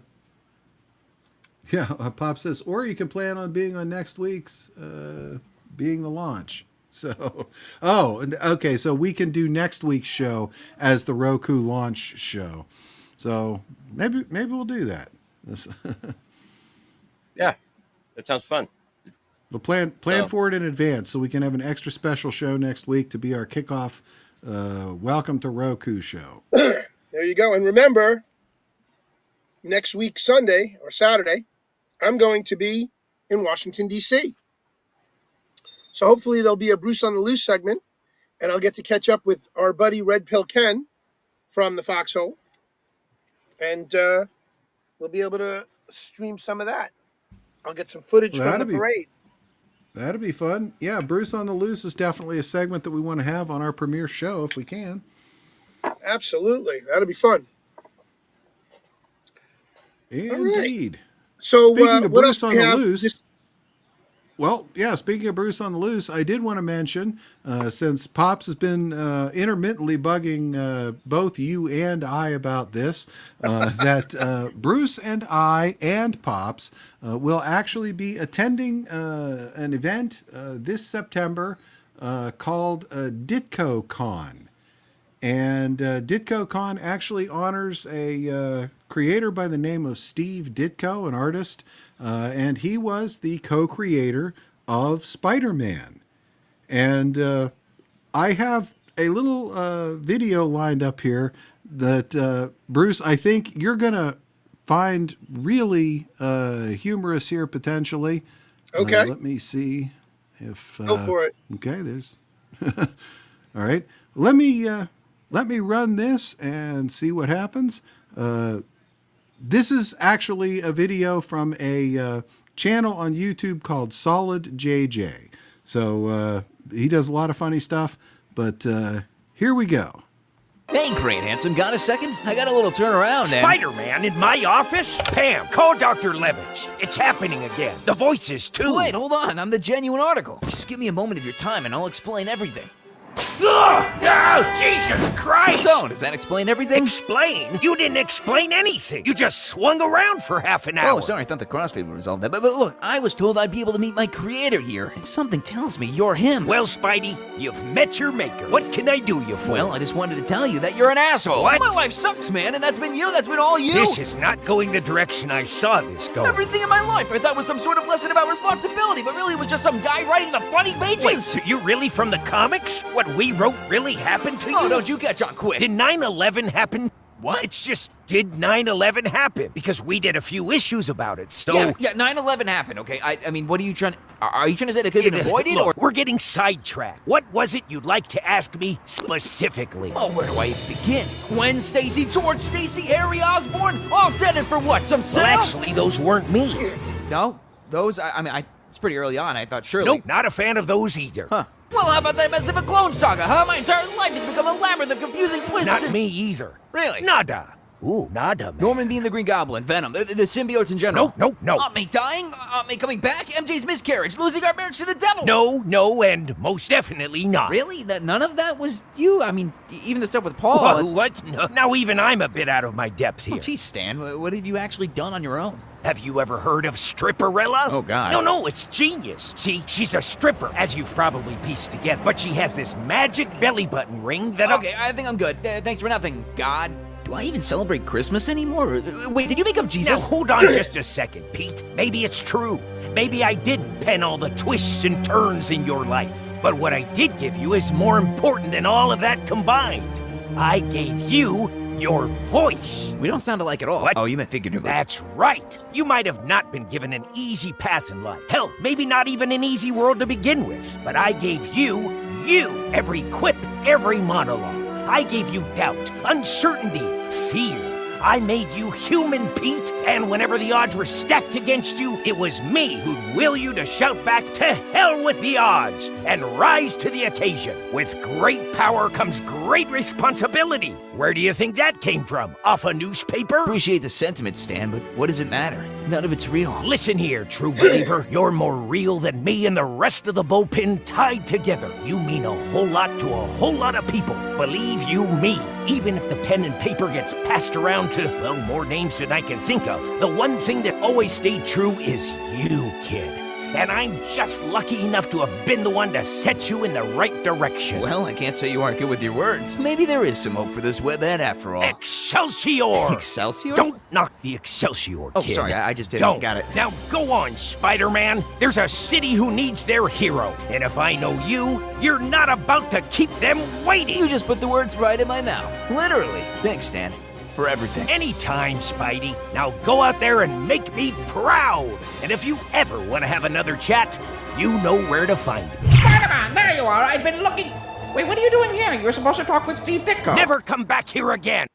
yeah, Pop says, or you can plan on being on next week's, being the launch. So, okay, so we can do next week's show as the Roku launch show. So maybe we'll do that. Yeah, that sounds fun. But plan for it in advance so we can have an extra special show next week to be our kickoff Welcome to Roku show. There you go. And remember, next week, Sunday or Saturday, I'm going to be in Washington, D.C. So hopefully there'll be a Bruce on the Loose segment, and I'll get to catch up with our buddy Red Pill Ken from the Foxhole. And we'll be able to stream some of that. I'll get some footage from the parade. That'd be fun. Yeah, Bruce on the Loose is definitely a segment that we want to have on our premiere show if we can. Absolutely. That'd be fun. Indeed. Right. So, speaking of what Bruce else on do we the have? Loose, well, yeah, speaking of Bruce on the Loose, I did want to mention, since Pops has been intermittently bugging both you and I about this, that Bruce and I and Pops will actually be attending an event this September called Ditko Con. And Ditko Con actually honors a creator by the name of Steve Ditko, an artist, and he was the co-creator of Spider-Man. And I have a little video lined up here that, Bruce, I think you're going to find really humorous here potentially. Okay. Let me see if... Go for it. Okay, there's... All right. Let me run this and see what happens. This is actually a video from a channel on YouTube called Solid JJ. So he does a lot of funny stuff, but here we go. Hey, Great Handsome, got a second? I got a little turnaround. Spider-Man in my office? Pam, call Dr. Levitz. It's happening again. The voices, too. Wait, hold on. I'm the genuine article. Just give me a moment of your time and I'll explain everything. Ugh! Oh, Jesus Christ! So, does that explain everything? Explain? You didn't explain anything. You just swung around for half an hour. Oh, sorry, I thought the crossfade would resolve that. But look, I was told I'd be able to meet my creator here, and something tells me you're him. Well, Spidey, you've met your maker. What can I do you for? Well, I just wanted to tell you that you're an asshole. What? My life sucks, man, and that's been you. That's been all you. This is not going the direction I saw this going. Everything in my life I thought was some sort of lesson about responsibility, but really it was just some guy writing the funny pages. Wait, so you're really from the comics? What we wrote really happened to you? Oh, don't you catch on quick. Did 9/11 happen? What? It's just, did 9/11 happen? Because we did a few issues about it, so... Yeah, 9/11 happened, okay? I mean, what are you trying... Are you trying to say it could have been avoided, look, or... We're getting sidetracked. What was it you'd like to ask me specifically? Oh, where do I even begin? Gwen Stacy, George Stacy, Harry Osborn? All dead and for what? Some Well, actually, those weren't me. No? Those? I mean, it's pretty early on. I thought surely... Nope, not a fan of those either. Huh. Well, how about that mess of a clone saga, huh? My entire life has become a labyrinth of confusing twists. Not me either. Really? Nada. Ooh, nada, man. Norman being the Green Goblin, Venom, the symbiotes in general. No. Aunt May dying, Aunt May coming back, MJ's miscarriage, losing our marriage to the devil. No, and most definitely not. Really? None of that was you? I mean, even the stuff with Paul. What? No. Now even I'm a bit out of my depth here. Oh, geez, Stan, what have you actually done on your own? Have you ever heard of Stripperella? Oh, God. No, it's genius. See, she's a stripper, as you've probably pieced together. But she has this magic belly button ring that... Okay, I think I'm good. Thanks for nothing, God. Do I even celebrate Christmas anymore? Wait, did you make up Jesus? Now, hold on just a second, Pete. Maybe it's true. Maybe I didn't pen all the twists and turns in your life. But what I did give you is more important than all of that combined. I gave you your voice. We don't sound alike at all. What? Oh, you meant figuratively. That's right. You might have not been given an easy path in life. Hell, maybe not even an easy world to begin with. But I gave you, every quip, every monologue. I gave you doubt, uncertainty, fear. I made you human, Pete, and whenever the odds were stacked against you, it was me who'd will you to shout back, to hell with the odds, and rise to the occasion. With great power comes great responsibility. Where do you think that came from? Off a newspaper? Appreciate the sentiment, Stan, but what does it matter? None of it's real. Listen here, true believer. You're more real than me and the rest of the bullpen tied together. You mean a whole lot to a whole lot of people. Believe you me, even if the pen and paper gets passed around to, well, more names than I can think of, the one thing that always stayed true is you, kid. And I'm just lucky enough to have been the one to set you in the right direction. Well, I can't say you aren't good with your words. Maybe there is some hope for this webhead after all. Excelsior! Excelsior? Don't knock the Excelsior, kid. Oh, sorry, I just didn't. Don't. Got it. Now go on, Spider-Man. There's a city who needs their hero. And if I know you, you're not about to keep them waiting. You just put the words right in my mouth. Literally. Thanks, Stan. For everything. Anytime, Spidey. Now go out there and make me proud. And if you ever want to have another chat, you know where to find me. Spider-Man, there you are. I've been looking. Wait, what are you doing here? You were supposed to talk with Steve Ditko. Never come back here again.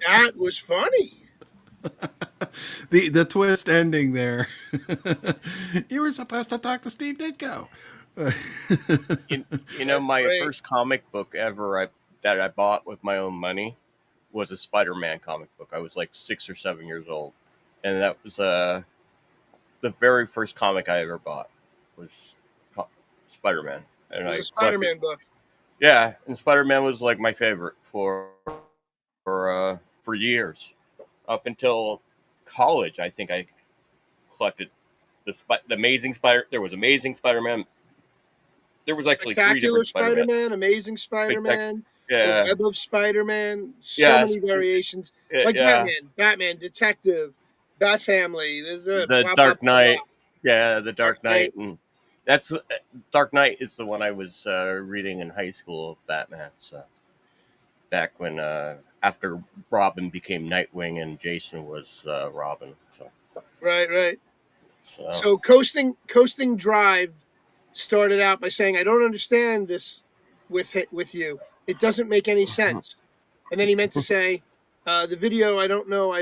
That was funny. The twist ending there. You were supposed to talk to Steve Ditko. You know, my first comic book ever that I bought with my own money was a Spider-Man comic book. I was like 6 or 7 years old, and that was the very first comic I ever bought was Spider-Man. And it was a Spider-Man book. Yeah, and Spider-Man was like my favorite for years, up until college. I think I collected the Amazing Spider. There was Amazing Spider-Man. There was actually Spectacular 3 different Spider-Man, Amazing Spider-Man, yeah. The Web of Spider-Man, many variations. Like Batman, Detective, Bat Family. There's the Dark Knight. Yeah, the Dark Knight. And that's Dark Knight is the one I was reading in high school, Batman. So back when after Robin became Nightwing and Jason was Robin. So. Right. So Coasting Drive started out by saying, I don't understand this with you. It doesn't make any sense. And then he meant to say, the video, I don't know.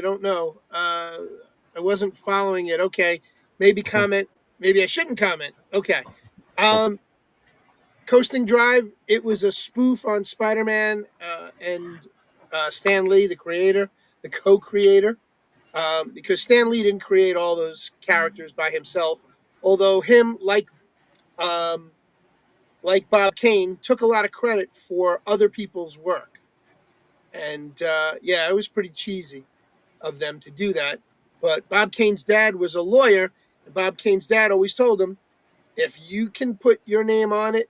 I wasn't following it. Okay. Maybe comment. Maybe I shouldn't comment. Okay. Coasting Drive, it was a spoof on Spider-Man and Stan Lee, the creator, the co-creator, because Stan Lee didn't create all those characters by himself, although him, like Bob Kane, took a lot of credit for other people's work. And it was pretty cheesy of them to do that. But Bob Kane's dad was a lawyer, and Bob Kane's dad always told him, if you can put your name on it,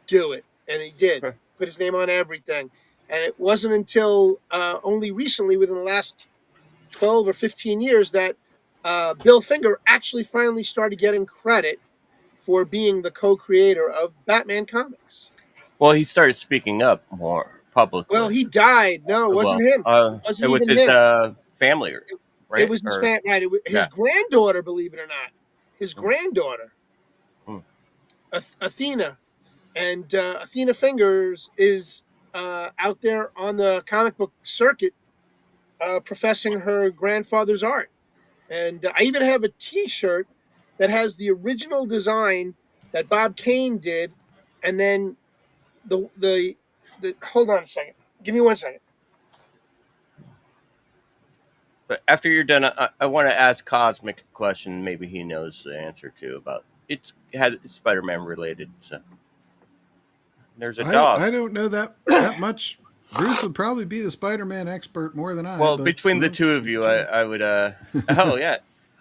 do it. And he did. Put his name on everything. And it wasn't until only recently, within the last 12 or 15 years, that Bill Finger actually finally started getting credit for being the co-creator of Batman comics. Well, he started speaking up more publicly. Well, he died. No, it wasn't him. It was his family, right? It was his family. Right. His granddaughter, believe it or not. His granddaughter, Athena. And Athena Fingers is out there on the comic book circuit professing her grandfather's art. And I even have a T-shirt that has the original design that Bob Kane did, and then the hold on a second. Give me 1 second. But after you're done, I want to ask Cosmic a question. Maybe he knows the answer to about it's Spider-Man related. So there's a dog. I don't know that much. Bruce would probably be the Spider-Man expert more than I. Well, but, between the two of you, I would. Oh yeah.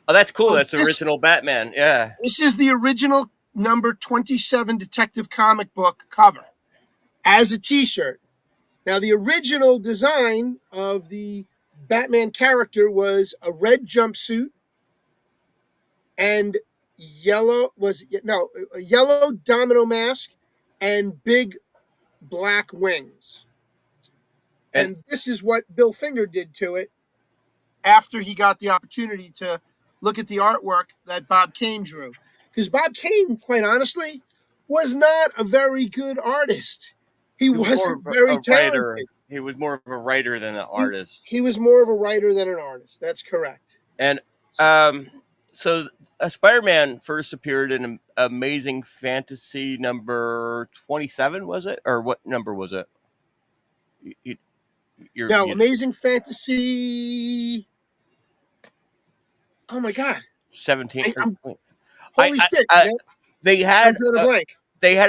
Oh, that's cool. That's the original Batman. Yeah. This is the original number 27 Detective comic book cover as a T-shirt. Now, the original design of the Batman character was a red jumpsuit and a yellow domino mask and big black wings. And this is what Bill Finger did to it after he got the opportunity to look at the artwork that Bob Kane drew. Because Bob Kane, quite honestly, was not a very good artist. He wasn't very talented. He was more of a writer than an artist. He was more of a writer than an artist. That's correct. And so Spider-Man first appeared in Amazing Fantasy number 27, was it? Or what number was it? Amazing Fantasy. Oh my God. 17. Holy shit! They had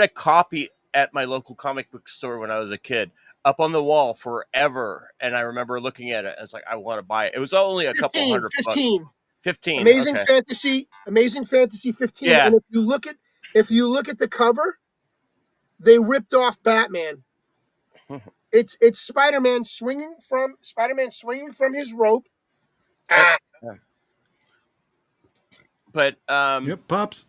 a copy at my local comic book store when I was a kid, up on the wall forever, and I remember looking at it. It's like I want to buy it. It was only a couple $100. 15. Amazing Fantasy 15. Yeah. And if you look at the cover, they ripped off Batman. It's Spider-Man swinging from his rope. But yep, Pops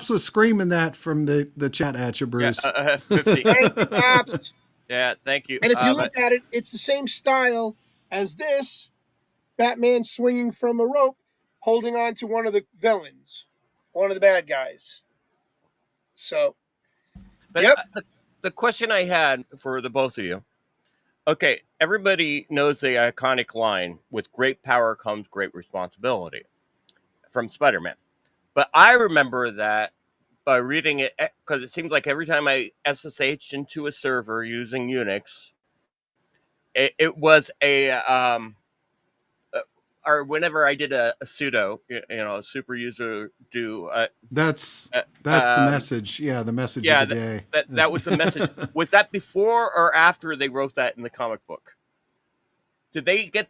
was screaming that from the chat at you, Bruce. 50. Thank you, Pops. Yeah, thank you. And if you look at it, it's the same style as this. Batman swinging from a rope, holding on to one of the villains, one of the bad guys. So, but the question I had for the both of you. Okay, everybody knows the iconic line, with great power comes great responsibility, from Spider-Man. But I remember that by reading it, because it seems like every time I SSH into a server using Unix, it was or whenever I did a sudo, a super user do. That's the message. Yeah, the message of the day. That was the message. Was that before or after they wrote that in the comic book? Did the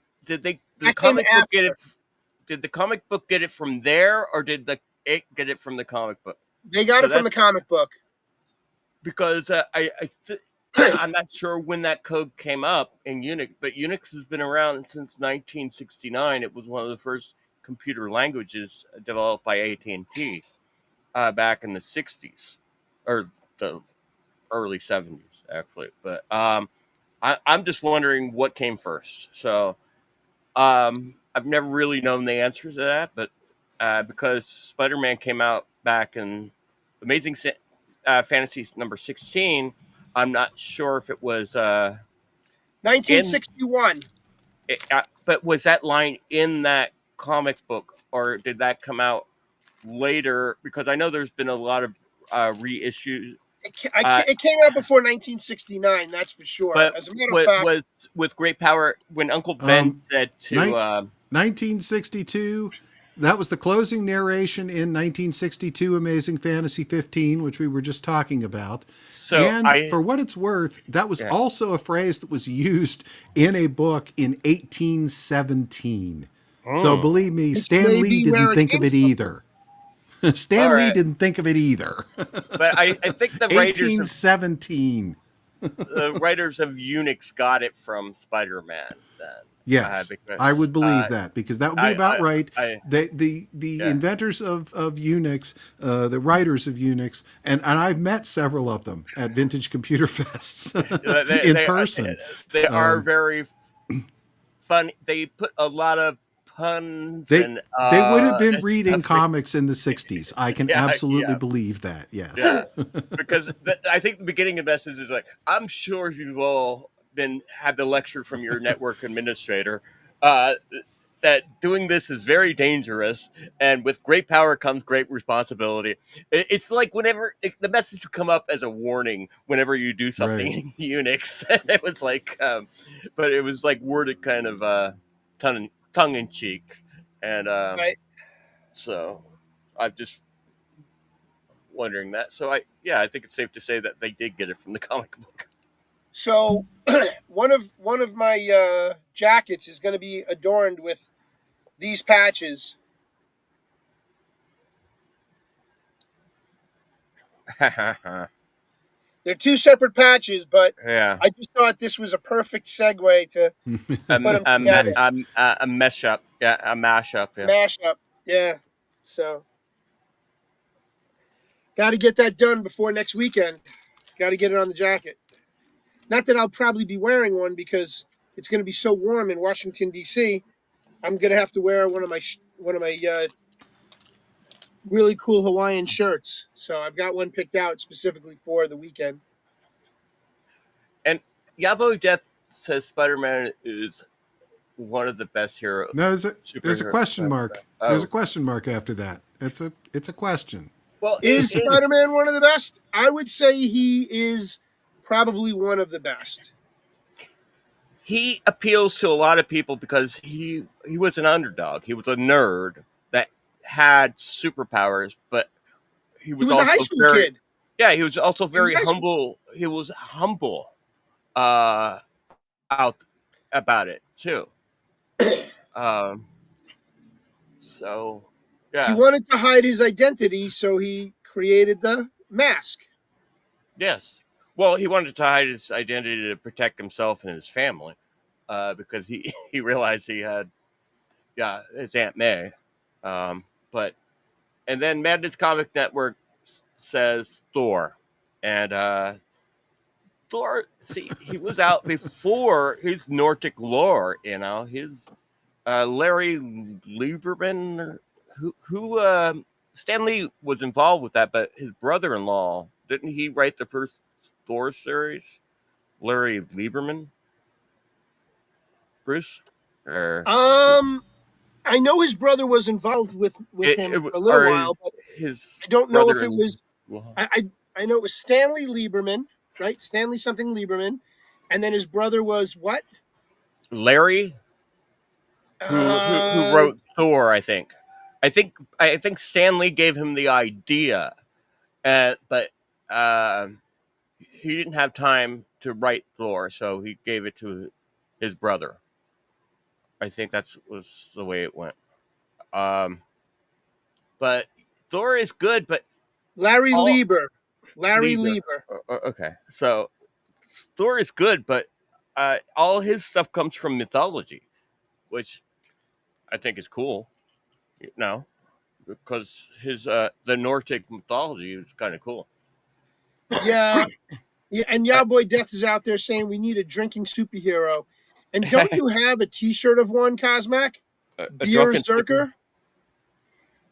comic book get it? Did the comic book get it from there, or did it get it from the comic book? They got it from the comic book. Because I'm not sure when that code came up in Unix, but Unix has been around since 1969. It was one of the first computer languages developed by AT&T back in the 60s, or the early 70s, actually. But I'm just wondering what came first. So I've never really known the answers to that, but because Spider-Man came out back in Amazing Fantasy number 16, I'm not sure if it was 1961. But was that line in that comic book, or did that come out later? Because I know there's been a lot of reissues. It came out before 1969, that's for sure. But as a matter of fact, was with great power when Uncle Ben said to 1962. That was the closing narration in 1962 Amazing Fantasy 15, which we were just talking about. So for what it's worth, that was also a phrase that was used in a book in 1817. So believe me, Stan Lee didn't think of it either. Stan Lee didn't think of it either. But I think the writers 1817. The writers of Unix got it from Spider-Man then. Yes, because, I would believe that, because that would be about right. The inventors of Unix, the writers of Unix, and I've met several of them at Vintage Computer Fests in person. They are very fun. They put a lot of puns. They would have been reading comics in the 60s. I can absolutely believe that. Yes. Yeah. Because I think the beginning of this is like, I'm sure you've all had the lecture from your network administrator that doing this is very dangerous, and with great power comes great responsibility. It's like whenever the message would come up as a warning whenever you do something Right. in Unix. It was like, but it was like worded kind of tongue in cheek, and Right. so I'm just wondering that. So I think it's safe to say that they did get it from the comic book. So one of my jackets is going to be adorned with these patches. They're two separate patches, but Yeah, I just thought this was a perfect segue to put them together. a mesh up, a mashup, yeah. Mashup, yeah. So got to get that done before next weekend. Got to get it on the jacket. Not that I'll probably be wearing one because it's going to be so warm in Washington D.C. I'm going to have to wear one of my really cool Hawaiian shirts. So I've got one picked out specifically for the weekend. And Yabo Death says Spider-Man is one of the best heroes. No, there's a question mark. Oh. There's a question mark after that. It's a question. Well, is Spider-Man one of the best? I would say he is probably one of the best. He appeals to a lot of people because he was an underdog. He was a nerd that had superpowers, but he was also a high school kid. Yeah, he was also very humble. He was humble out about it too. So yeah, he wanted to hide his identity, so he created the mask. Yes. Well, he wanted to hide his identity to protect himself and his family, because he realized he had, his Aunt May. But and then Madness Comic Network says Thor, and Thor. See, he was out before his Nordic lore. His Larry Lieberman, who Stan Lee was involved with that, but his brother-in-law, didn't he write the first Thor series? Larry Lieberman, Bruce, I know his brother was involved with him for a little while, but I don't know if it was. I know it was Stanley Lieberman, right? Stanley something Lieberman, and then his brother was what? Larry, who wrote Thor. I think Stan Lee gave him the idea, but he didn't have time to write Thor, so he gave it to his brother. I think that was the way it went. But Thor is good, but Larry Lieber. Okay, so Thor is good, but all his stuff comes from mythology, which I think is cool. Because his the Nordic mythology is kind of cool. Yeah, and Yahboy Death is out there saying we need a drinking superhero. And don't you have a T-shirt of one, Cosmac? Beerzerker?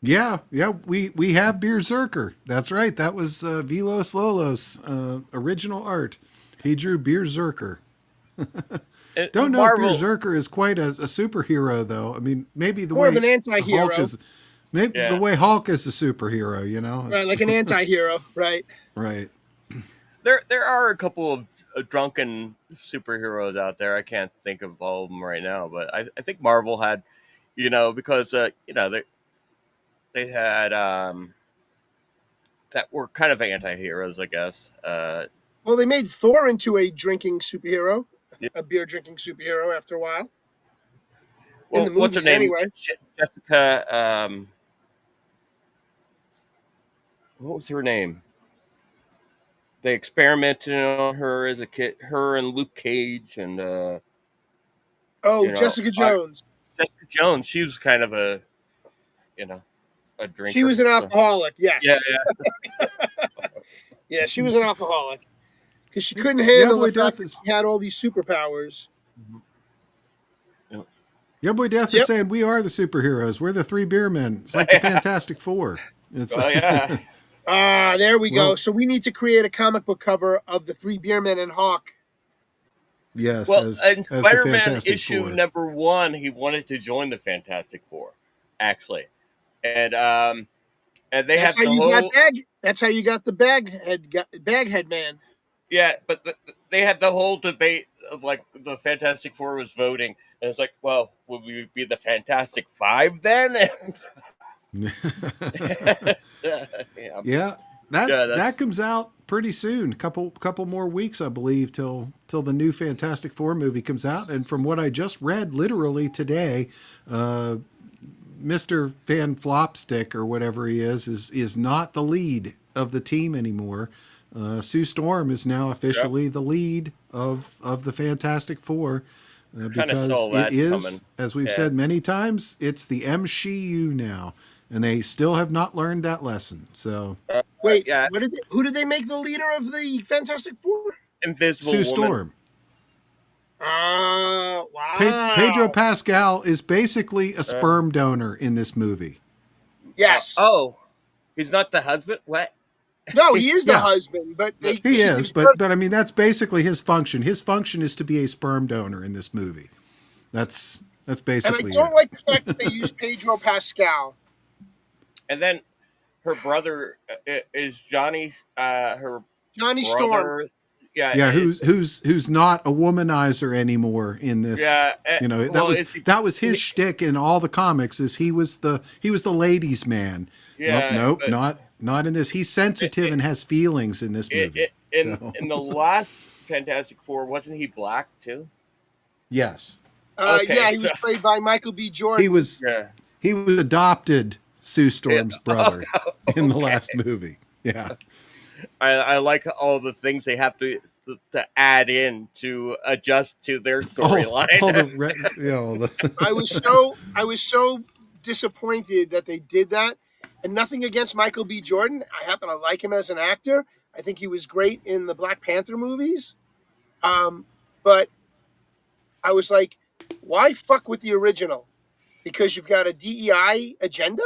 Yeah, we have Beerzerker. That's right. That was Vilos Lolos original art. He drew Beerzerker. Don't know Marvel, if Beerzerker is quite a superhero, though. I mean, maybe the more way of an anti-hero. Hulk is, maybe the way Hulk is a superhero. Right, like an anti-hero, right? Right. There are a couple of drunken superheroes out there. I can't think of all of them right now, but I think Marvel had, because they had that were kind of anti-heroes, I guess. Well, they made Thor into a drinking superhero, a beer drinking superhero after a while. Well, in the movies, what's her name? anyway. Jessica. What was her name? They experimented on her as a kid. Her and Luke Cage and. Jessica Jones. Jessica Jones. She was kind of a drinker. She was an alcoholic. Yes. Yeah. Yeah, she was an alcoholic because she couldn't handle the fact that she had all these superpowers. Yeah, Boy Death is saying we are the superheroes. We're the 3BeerMen. It's like the Fantastic Four. There we go. So we need to create a comic book cover of the 3BeerMen and Hawk. Yes, Well, in as the Spider-Man Fantastic issue Four. #1, he wanted to join the Fantastic Four, actually, and they That's had how the you got whole bag. That's how you got the baghead man. yeah, but they had the whole debate of like the Fantastic Four was voting, and it's like, well, would we be the Fantastic Five then? yeah, Yeah, yeah, that that's comes out pretty soon. Couple more weeks, I believe, till the new Fantastic Four movie comes out. And from what I just read, literally today, Mr. Van Flopstick or whatever he is not the lead of the team anymore. Sue Storm is now yep. officially the lead of the Fantastic Four. Kind of Because saw it that is, coming. as we've Yeah. said many times, it's the MCU now, and they still have not learned that lesson. So, Wait, yeah, who did they make the leader of the Fantastic Four? Invisible Sue Woman. Storm. Wow. Pedro Pascal is basically a sperm donor in this movie. Yes. Oh, he's not the husband. What? No, he is the Yeah. husband, but He is, but I mean that's basically his function. His function is to be a sperm donor in this movie. That's and I basically don't it. like the fact that they use Pedro Pascal. And then her brother is Johnny's her Johnny brother. Storm. Yeah, who's not a womanizer anymore in this. Yeah, You know, that well, was his shtick in all the comics. Is he was the ladies' man. Yeah, nope, but not in this. He's sensitive and has feelings in this movie. In the last Fantastic Four, wasn't he black too? Yes. Okay, Yeah, he was played by Michael B. Jordan. He was adopted Sue Storm's brother in the okay. last movie. Yeah. I like all the things they have to add in to adjust to their storyline. I was so disappointed that they did that, and nothing against Michael B. Jordan. I happen to like him as an actor. I think he was great in the Black Panther movies. But I was like, why fuck with the original? Because you've got a DEI agenda?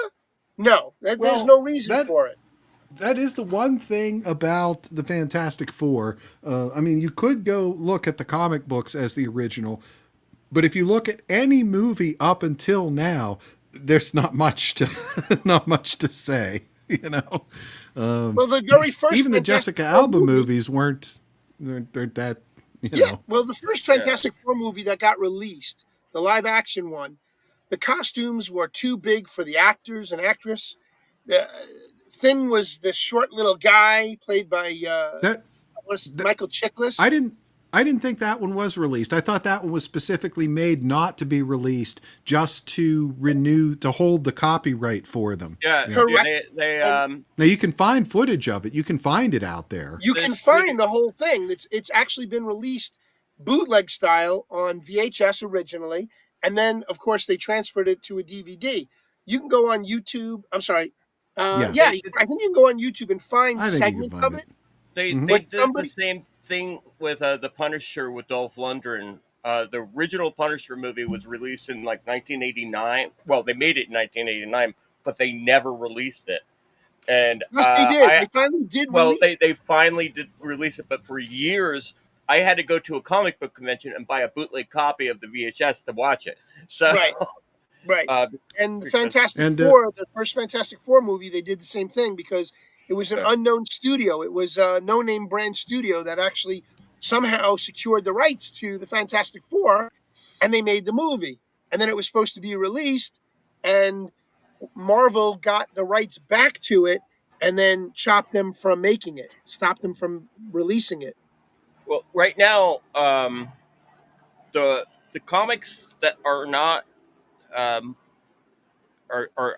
No, there's no reason for it. That is the one thing about the Fantastic Four. I mean, you could go look at the comic books as the original, but if you look at any movie up until now, there's not much to say. You know. Well, the very first even the Jessica Alba movies weren't that. You know. Well, the first Fantastic Four movie that got released, the live action one, the costumes were too big for the actors and actress. The Thing was this short little guy played by Michael Chiklis. I didn't think that one was released. I thought that one was specifically made not to be released, just to hold the copyright for them. Yeah, correct. Now you can find footage of it. You can find it out there. You can find the whole thing. It's actually been released bootleg style on VHS originally, and then of course they transferred it to a DVD. You can go on YouTube. I'm sorry. I think you can go on YouTube and find segments of it. They did the same thing with the Punisher with Dolph Lundgren. The original Punisher movie was released in like 1989. Well, they made it in 1989, but they never released it. And yes, they did. They finally did. Well, they finally did release it, but for years I had to go to a comic book convention and buy a bootleg copy of the VHS to watch it. So. Right. And the Fantastic Four, the first Fantastic Four movie, they did the same thing because it was an unknown studio. It was a no-name brand studio that actually somehow secured the rights to the Fantastic Four, and they made the movie. And then it was supposed to be released, and Marvel got the rights back to it and then chopped them from making it, stopped them from releasing it. Well, right now, the comics that are not are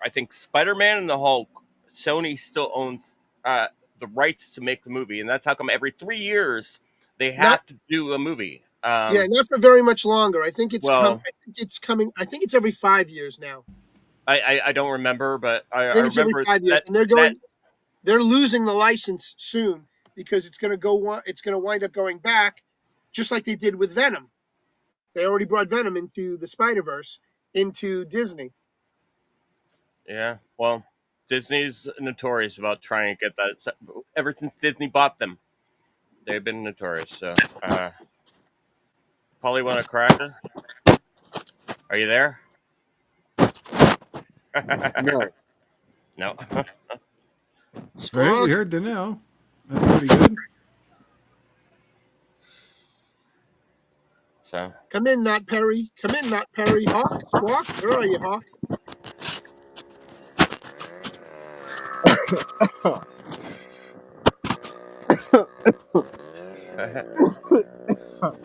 I think Spider-Man and the Hulk, Sony still owns the rights to make the movie, and that's how come every 3 years they have to do a movie. Not for very much longer. I think it's coming. I think it's every 5 years now. I don't remember, but I think it's remember every 5 years, and they're losing the license soon because it's going to wind up going back, just like they did with Venom. They already brought Venom into the Spider-Verse, into Disney. Yeah, well, Disney's notorious about trying to get that. Ever since Disney bought them, they've been notorious. So, Polly want a cracker? Are you there? No. No. All right, we heard the no. That's pretty good. So. Come in, not Perry. Come in, not Perry. Hawk, Squawk, where are you, Hawk?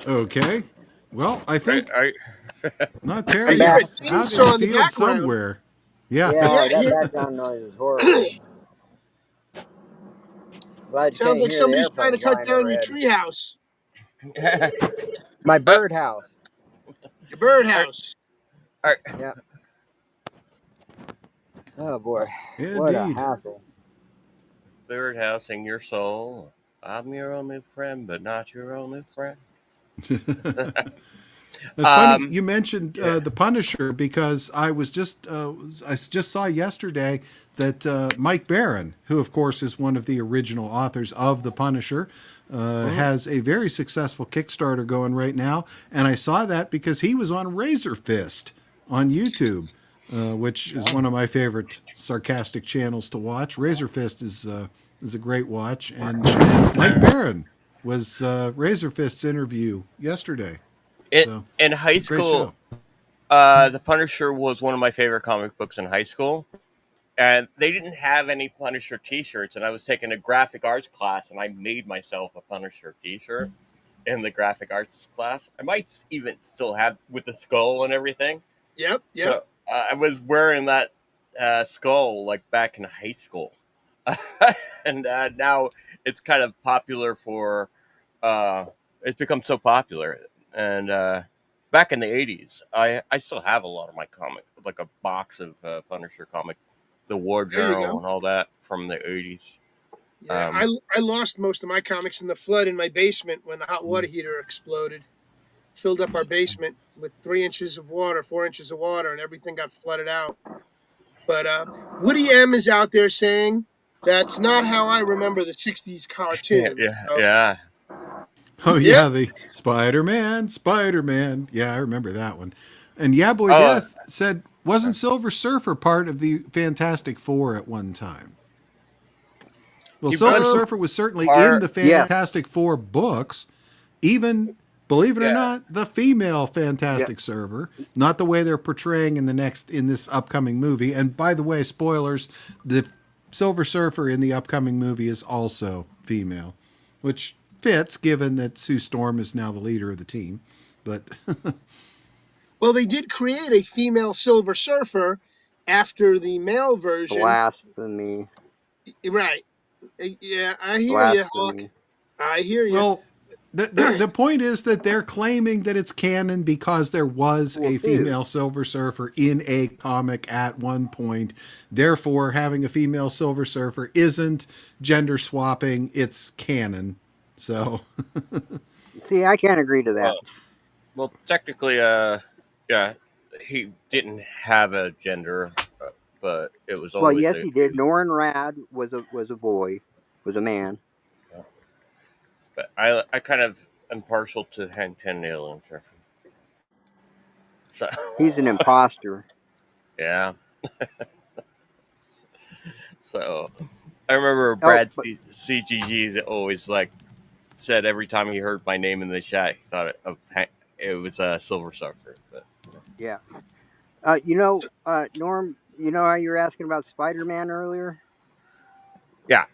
Okay. Well, I think not I Perry hear a is out in the chainsaw in the field background. somewhere. Yeah. Yeah, I that hear. background noise is horrible. Glad you Sounds can't like hear the somebody's trying to airplane cut flying down your overhead. treehouse. My birdhouse. Your birdhouse. Yeah. Oh boy. What a Indeed. hassle. Birdhousing your soul. I'm your only friend, but not your only friend. It's funny you mentioned the Punisher because I just saw yesterday that Mike Barron, who of course is one of the original authors of the Punisher, has a very successful Kickstarter going right now, and I saw that because he was on Razor Fist on YouTube, which is one of my favorite sarcastic channels to watch. Razor Fist is a great watch, and Mike Barron was Razor Fist's interview yesterday. In high Great school, show. The Punisher was one of my favorite comic books in high school. And they didn't have any Punisher T-shirts, and I was taking a graphic arts class, and I made myself a Punisher T-shirt in the graphic arts class. I might even still have with the skull and everything. Yep. So I was wearing that skull like back in high school, and now it's kind of popular for. It's become so popular, and back in the '80s, I still have a lot of my comic, like a box of Punisher comic, the War Journal and all that from the '80s. Yeah, I lost most of my comics in the flood in my basement when the hot water heater exploded. Filled up our basement with 3 inches of water, 4 inches of water, and everything got flooded out. But Woody M is out there saying that's not how I remember the '60s cartoon. Yeah. Oh yeah, the Spider-Man. Yeah, I remember that one. And Yeah Boy Death said, wasn't Silver Surfer part of the Fantastic Four at one time? Well, Silver Surfer was certainly in the Fantastic Four books. Even, believe it or not, the female Fantastic Surfer, not the way they're portraying in this upcoming movie. And by the way, spoilers, the Silver Surfer in the upcoming movie is also female, which fits given that Sue Storm is now the leader of the team. But well, they did create a female Silver Surfer after the male version. Blasphemy. Right. Yeah, I hear you, Hawk. I hear you. Well, the point is that they're claiming that it's canon because there was a female Silver Surfer in a comic at one point. Therefore, having a female Silver Surfer isn't gender swapping, it's canon. So, see, I can't agree to that. Well, technically, he didn't have a gender, but it was always. Well, yes, he did. Norrin Rad was a boy, was a man. But I kind of am partial to Hank Tenniel. So he's an imposter. Yeah. So I remember Brad CGG always said every time he heard my name in the chat, he thought it was a Silver Surfer. But yeah, Norm, you know how you were asking about Spider-Man earlier? Yeah.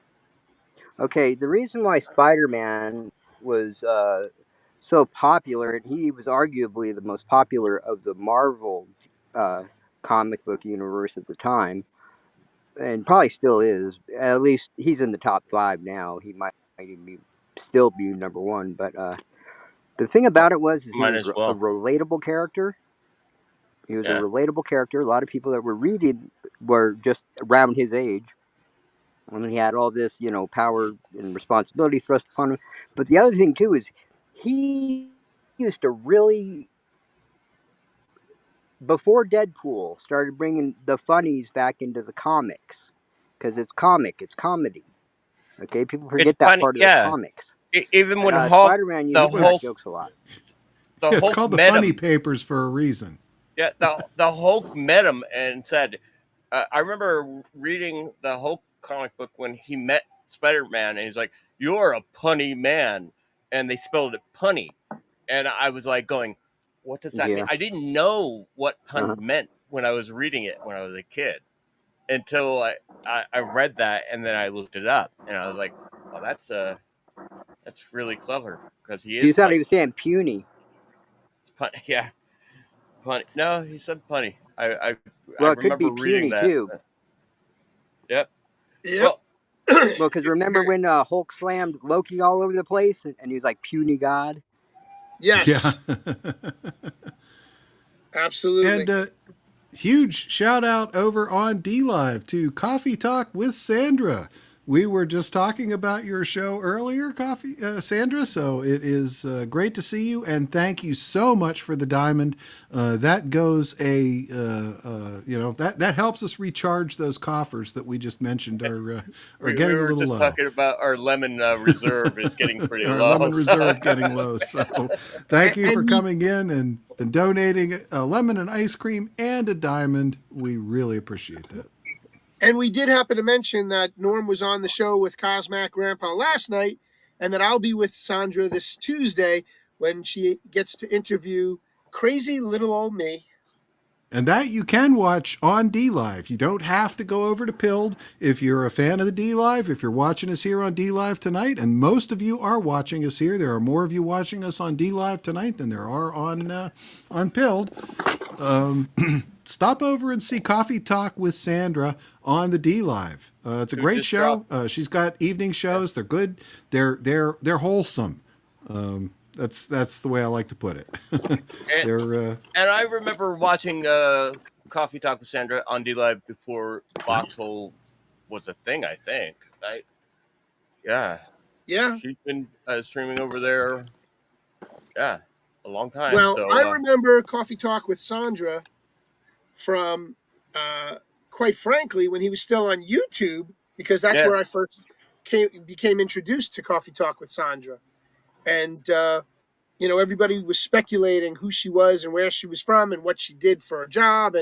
Okay, the reason why Spider-Man was so popular, and he was arguably the most popular of the Marvel comic book universe at the time, and probably still is. At least he's in the top 5 now. He might even still be number 1. But the thing about it was he was a relatable character. He was a relatable character. A lot of people that were reading were just around his age. And he had all this, power and responsibility thrust upon him. But the other thing, too, is he used to really, before Deadpool started bringing the funnies back into the comics, because it's comedy. Okay, people forget that part of the comics. Even when Hulk, Spider-Man used to crack jokes a lot. the It's Hulk called the met Funny him. Papers for a reason. Yeah, the Hulk met him and said, I remember reading the Hulk comic book when he met Spider-Man, and he's like, "You're a punny man," and they spelled it punny, and I was like going, "What does that mean?" Yeah. I didn't know what pun Uh-huh. meant when I was reading it when I was a kid, until I read that, and then I looked it up, and I was like, "Oh, that's really clever because he You is thought he like was saying puny. pun." Yeah, punny. No, he said punny. I Well, it could remember be reading puny that. too. Yep. Yep. Well, Well, because remember when Hulk slammed Loki all over the place, and he was like puny god. Yes. Yeah. Absolutely. And huge shout out over on D Live to Coffee Talk with Sandra. We were just talking about your show earlier, Sandra. So it is great to see you, and thank you so much for the diamond. That goes that helps us recharge those coffers that we just mentioned are we getting a were little just low. talking about our lemon reserve is getting pretty Our low. lemon reserve getting low. So thank you for coming in and donating a lemon and ice cream and a diamond. We really appreciate that. And we did happen to mention that Norm was on the show with Cosmac Grandpa last night, and that I'll be with Sandra this Tuesday when she gets to interview crazy little old me. And that you can watch on D Live. You don't have to go over to Pilled if you're a fan of the D Live. If you're watching us here on D Live tonight, and most of you are watching us here, there are more of you watching us on D Live tonight than there are on Pilled. Stop over and see Coffee Talk with Sandra on the D Live. It's a great show. She's got evening shows. They're good. They're wholesome. That's the way I like to put it. And I remember watching Coffee Talk with Sandra on D Live before Foxhole was a thing. I think. Yeah. She's been streaming over there. Yeah, a long time. Well, so I remember Coffee Talk with Sandra from, quite frankly, when he was still on YouTube, because that's where I first became introduced to Coffee Talk with Sandra. And, everybody was speculating who she was and where she was from and what she did for a job.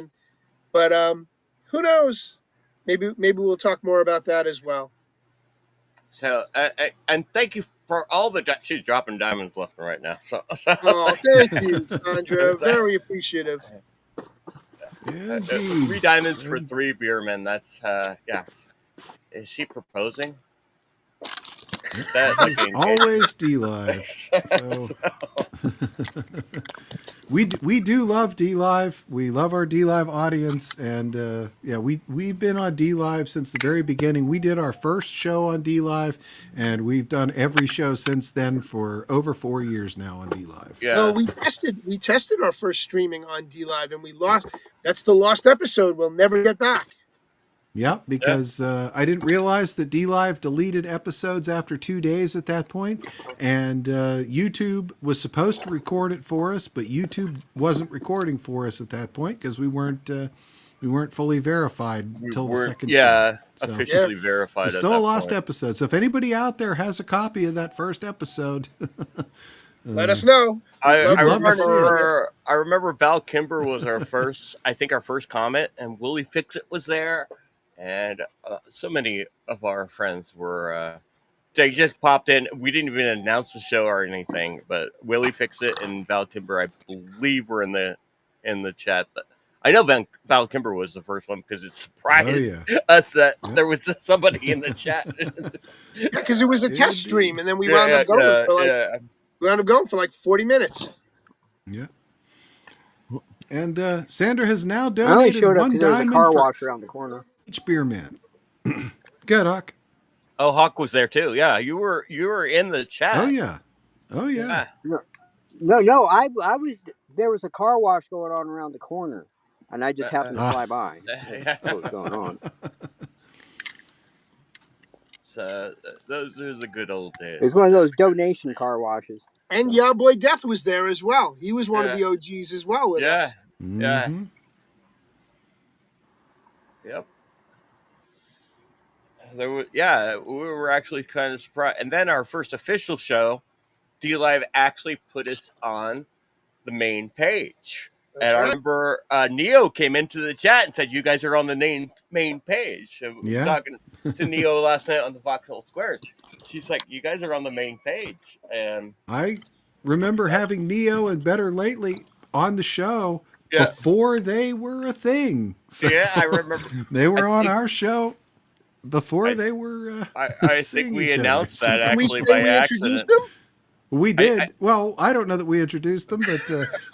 But who knows? Maybe we'll talk more about that as well. So, and thank you for all the she's dropping diamonds left and right now. So oh, thank you, Sandra. Very appreciative. 3 diamonds for 3BeerMen. That's yeah. Is she proposing? That's always D Live. So. We do love D Live. We love our D Live audience, and we've been on D Live since the very beginning. We did our first show on D Live, and we've done every show since then for over 4 years now on D Live. Yeah. No, we tested our first streaming on D Live, and we lost. That's the lost episode. We'll never get back. Yep, because I didn't realize that D Live deleted episodes after 2 days at that point, and YouTube was supposed to record it for us, but YouTube wasn't recording for us at that point because we weren't fully verified until the second show. Yeah, officially verified. It's still a lost episode. So if anybody out there has a copy of that first episode, let us know. I remember Val Kimber was our first. I think our first comment, and Willie Fixit was there. And so many of our friends were, they just popped in. We didn't even announce the show or anything, but Willie Fixit and Val Kimber, I believe, were in the chat. I know Val Kimber was the first one because it surprised us that there was somebody in the chat. Yeah, because it was a test stream, and then we wound up going for like 40 minutes. Yeah. And Sandra has now donated $1 diamond there was a car wash around the corner. 3BeerMen. Good, Huck. Oh, Huck was there too. Yeah, you were in the chat. Oh yeah. No. I was. There was a car wash going on around the corner, and I just happened to fly by. What was going on? So those are the good old days. It's one of those donation car washes. And Yeah Boy Death was there as well. He was one of the OGs as well with us. Yeah. Yep. We were actually kind of surprised. And then our first official show, D Live actually put us on the main page. That's And I right. remember Neo came into the chat and said, "You guys are on the main page." And we were Yeah. talking to Neo last night on the Vauxhall Squares. She's like, "You guys are on the main page," and I remember having Neo and Better Lately on the show yeah, before they were a thing. So yeah, I remember. they were I on think, our show before I, they were I think seeing we each other. announced that Can we actually say by we introduced accident. them? We I, did. Well, I don't know that we introduced them, but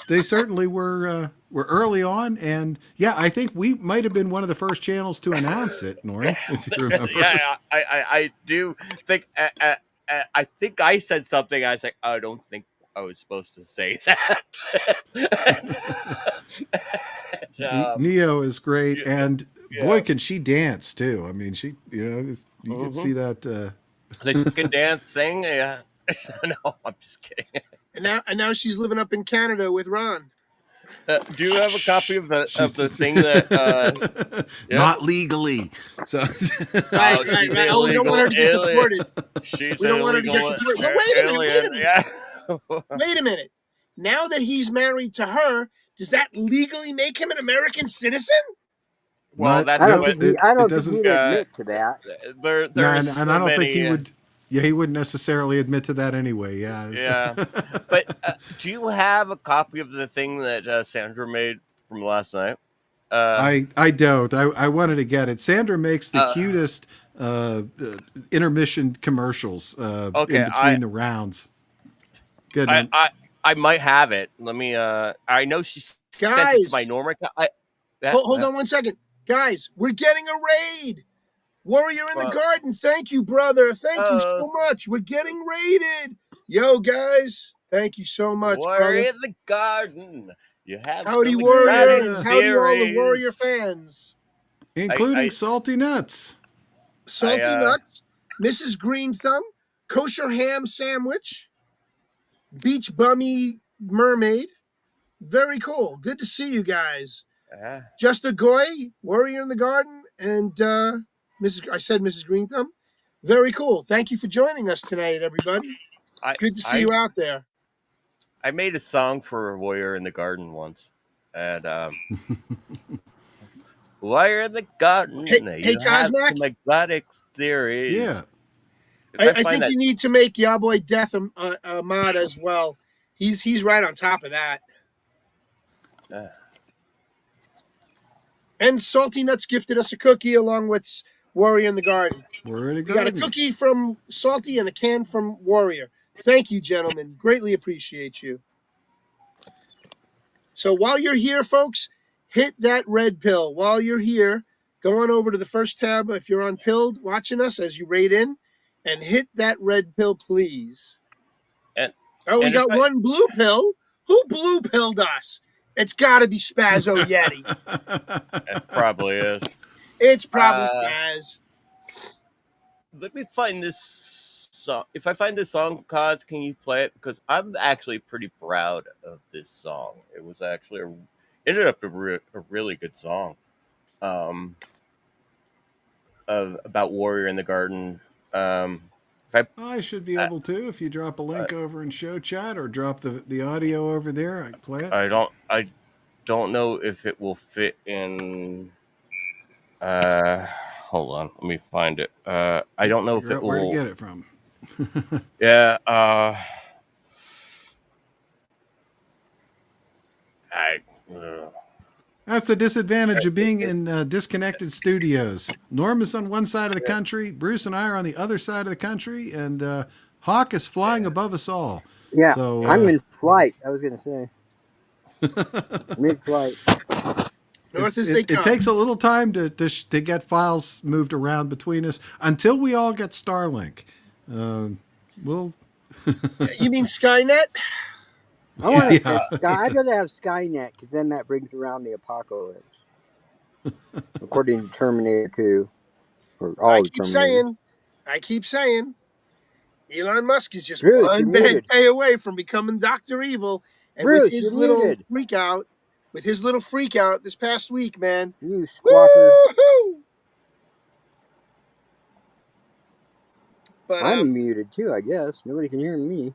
they certainly were early on. And yeah, I think we might have been one of the first channels to announce it, Norm, if you remember. yeah, I do think. I think I said something. I was like, I don't think I was supposed to say that. Neo is great, and yeah. boy, can she dance too. I mean, you can see that. The chicken dance thing. Yeah. No, I'm just kidding. And now she's living up in Canada with Ron. Do you have a copy of the thing that? Yeah. Not legally. So right. Oh, we don't want her to get deported. We don't want her to get deported. Well, wait a minute. Yeah. Wait a minute. Now that he's married to her, does that legally make him an American citizen? Well, that's I don't think he'd admit to that. There's and I don't think he would. Yeah, he wouldn't necessarily admit to that anyway. Yeah. Yeah. But do you have a copy of the thing that Sandra made from last night? I don't. I wanted to get it. Sandra makes the cutest intermission commercials in between the rounds. Good. I might have it. Let me. I know she sent it to my Norma. Hold on 1 second, guys. We're getting a raid. Warrior in the Garden. Thank you, brother. Thank you so much. We're getting raided. Yo, guys. Thank you so much, Warrior brother. in the Garden. You have howdy, Warrior. Howdy, all the Warrior fans, including Salty Nuts. Salty Nuts, Mrs. Green Thumb, Kosher Ham Sandwich, Beach Bummy Mermaid. Very cool. Good to see you guys. Just a Goy, Warrior in the Garden, and Mrs. Green Thumb. Very cool. Thank you for joining us tonight, everybody. Good to see you out there. I made a song for Warrior in the Garden once, and Warrior in the Garden. Hey, Cosmac. Some exotic theories. Yeah. I think you need to make Yaboy Death a mod as well. He's right on top of that. And Salty Nuts gifted us a cookie along with Warrior in the Garden. Warrior in the Garden. We got a cookie from Salty and a can from Warrior. Thank you, gentlemen. Greatly appreciate you. So while you're here, folks, hit that red pill. While you're here, go on over to the first tab if you're on Pilled watching us as you raid in, and hit that red pill, please. We got one blue pill. Who blue pilled us? It's got to be Spazzo Yeti. It probably is. It's probably Spaz. Let me find this song. If I find this song, Kaz, can you play it? Because I'm actually pretty proud of this song. It was actually ended up a really good song. About Warrior in the Garden. I should be able to if you drop a link over in show chat or drop the audio over there. I can play it. I don't know if it will fit in. Hold on, let me find it. I don't know if it will. Where to get it from? Yeah. That's the disadvantage of being in disconnected studios. Norm is on one side of the country, Bruce and I are on the other side of the country, and Hawk is flying above us all. Yeah, so, I'm in flight. I was going to say. Mid-flight. North as they come. It takes a little time to get files moved around between us until we all get Starlink. We'll. You mean Skynet? I'd rather have Skynet because then that brings around the apocalypse. According to Terminator 2. I keep saying. Elon Musk is just one bad day away from becoming Dr. Evil. And Bruce, with his little freak out this past week, man. You squawker. But I'm muted too, I guess. Nobody can hear me.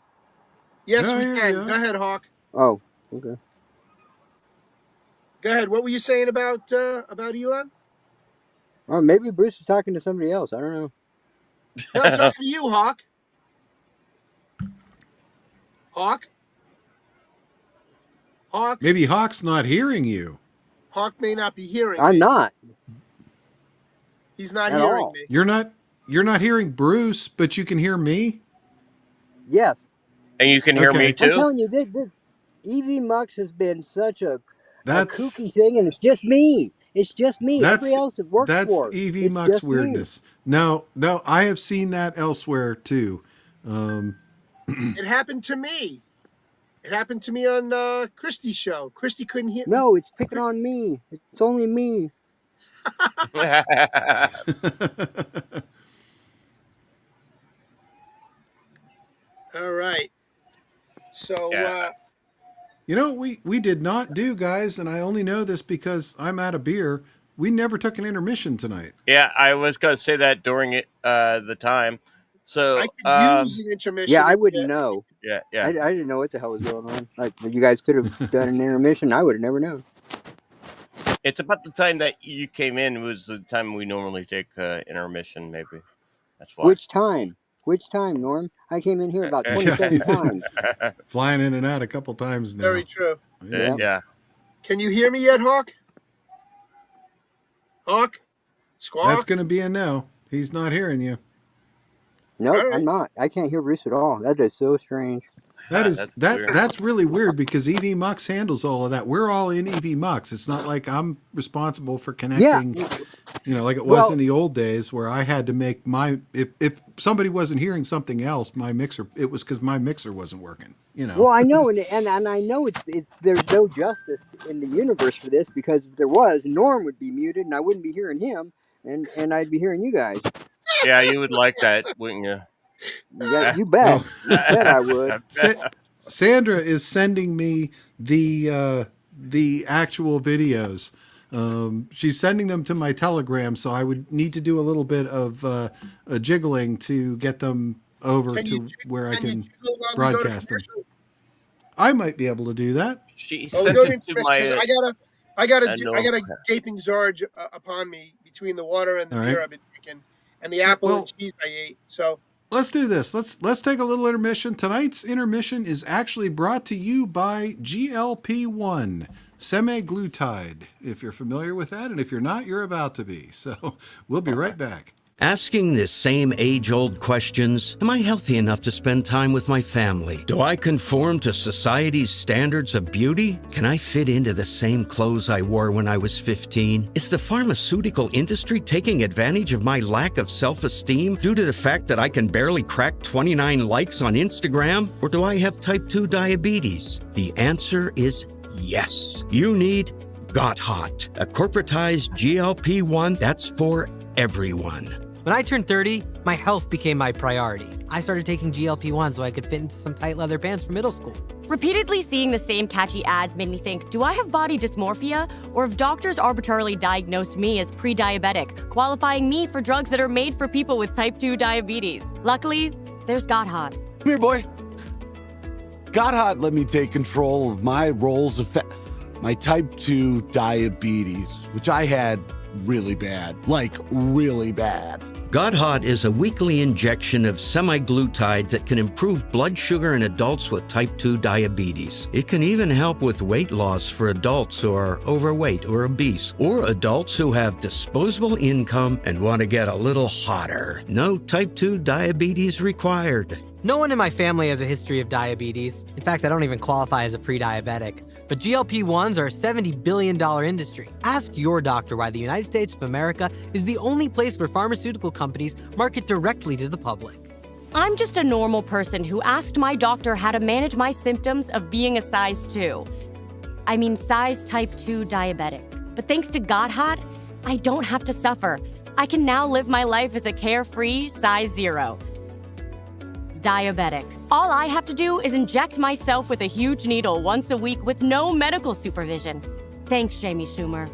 Yes, we can. Go ahead, Hawk. Oh. Okay. Go ahead. What were you saying about Elon? Or maybe Bruce was talking to somebody else. I don't know. No, I'm talking to you, Hawk. Hawk? Hawk? Maybe Hawk's not hearing you. Hawk may not be hearing I'm me. not. He's not At hearing all. me. You're not hearing Bruce, but you can hear me? Yes. And you can hear me I'm too? telling you, this EV Mux has been such a That's kooky thing, and it's just me. It's just me. that's Everybody else it works that's for. the EV It's Mux just me. weirdness. No, I have seen that elsewhere too. It happened to me. It happened to me on Christie's show. Christy couldn't hear. No, it's picking on me. It's only me. All right. So, you know, we did not do, guys, and I only know this because I'm out of beer. We never took an intermission tonight. Yeah, I was going to say that during it, the time. So I could use an intermission. Yeah, I wouldn't know. Yeah. I didn't know what the hell was going on. Like, you guys could have done an intermission. I would have never known. It's about the time that you came in was the time we normally take intermission, maybe. That's why. Which time? Which time, Norm? I came in here about 27 times. Flying in and out a couple times now. Very true. Yeah. Can you hear me yet, Hawk? Hawk? Squawk? That's going to be a no. He's not hearing you. No, I'm not. I can't hear Bruce at all. That is so strange. That's really weird because EV Mux handles all of that. We're all in EV Mux. It's not like I'm responsible for connecting, like it was in the old days where I had to make if somebody wasn't hearing something else, my mixer, it was because my mixer wasn't working, Well, I know, and I know it's there's no justice in the universe for this, because if there was, Norm would be muted and I wouldn't be hearing him, and I'd be hearing you guys. Yeah, you would like that, wouldn't you? Yeah, you bet. You bet I would. Sandra is sending me the actual videos. She's sending them to my Telegram, so I would need to do a little bit of a jiggling to get them over to where I can broadcast them. I might be able to do that. She sent it to my. I got a gaping Zarge upon me between the water and the beer I've been drinking, and the apple and cheese I ate. So let's do this. Let's take a little intermission. Tonight's intermission is actually brought to you by GLP-1 semaglutide. If you're familiar with that, and if you're not, you're about to be. So we'll be right back. Asking the same age-old questions. Am I healthy enough to spend time with my family? Do I conform to society's standards of beauty? Can I fit into the same clothes I wore when I was 15? Is the pharmaceutical industry taking advantage of my lack of self-esteem due to the fact that I can barely crack 29 likes on Instagram? Or do I have type 2 diabetes? The answer is yes. You need Got Hot, a corporatized GLP-1 that's for everyone. When I turned 30, my health became my priority. I started taking GLP-1 so I could fit into some tight leather pants from middle school. Repeatedly seeing the same catchy ads made me think, do I have body dysmorphia? Or have doctors arbitrarily diagnosed me as pre-diabetic, qualifying me for drugs that are made for people with type 2 diabetes? Luckily, there's Got Hot. Come here, boy. Got Hot let me take control of my roles of my type 2 diabetes, which I had really bad, like really bad. Got Hot is a weekly injection of semaglutide that can improve blood sugar in adults with type 2 diabetes. It can even help with weight loss for adults who are overweight or obese, or adults who have disposable income and want to get a little hotter. No type 2 diabetes required. No one in my family has a history of diabetes. In fact, I don't even qualify as a pre-diabetic. But GLP-1s are a $70 billion industry. Ask your doctor why the United States of America is the only place where pharmaceutical companies market directly to the public. I'm just a normal person who asked my doctor how to manage my symptoms of being a size 2. I mean size type 2 diabetic. But thanks to Got Hot, I don't have to suffer. I can now live my life as a carefree size 0. Diabetic. All I have to do is inject myself with a huge needle once a week with no medical supervision. Thanks, Jamie Schumer.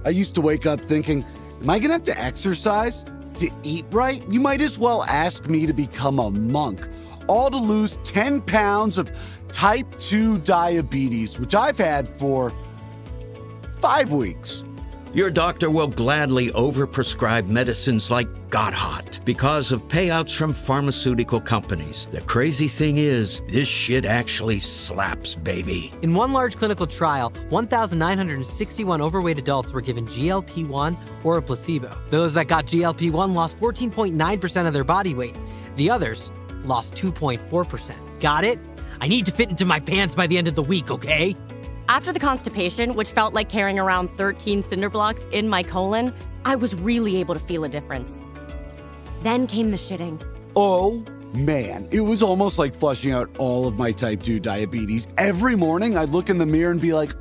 I used to wake up thinking, am I gonna have to exercise to eat right? You might as well ask me to become a monk. all to lose 10 pounds of type 2 diabetes, which I've had for 5 weeks. Your doctor will gladly overprescribe medicines like Godhot because of payouts from pharmaceutical companies. The crazy thing is, this shit actually slaps, baby. In one large clinical trial, 1,961 overweight adults were given GLP-1 or a placebo. Those that got GLP-1 lost 14.9% of their body weight. The others lost 2.4%. Got it? I need to fit into my pants by the end of the week, okay? After the constipation, which felt like carrying around 13 cinder blocks in my colon, I was really able to feel a difference. Then came the shitting. Oh man, it was almost like flushing out all of my type 2 diabetes. Every morning I'd look in the mirror and be like,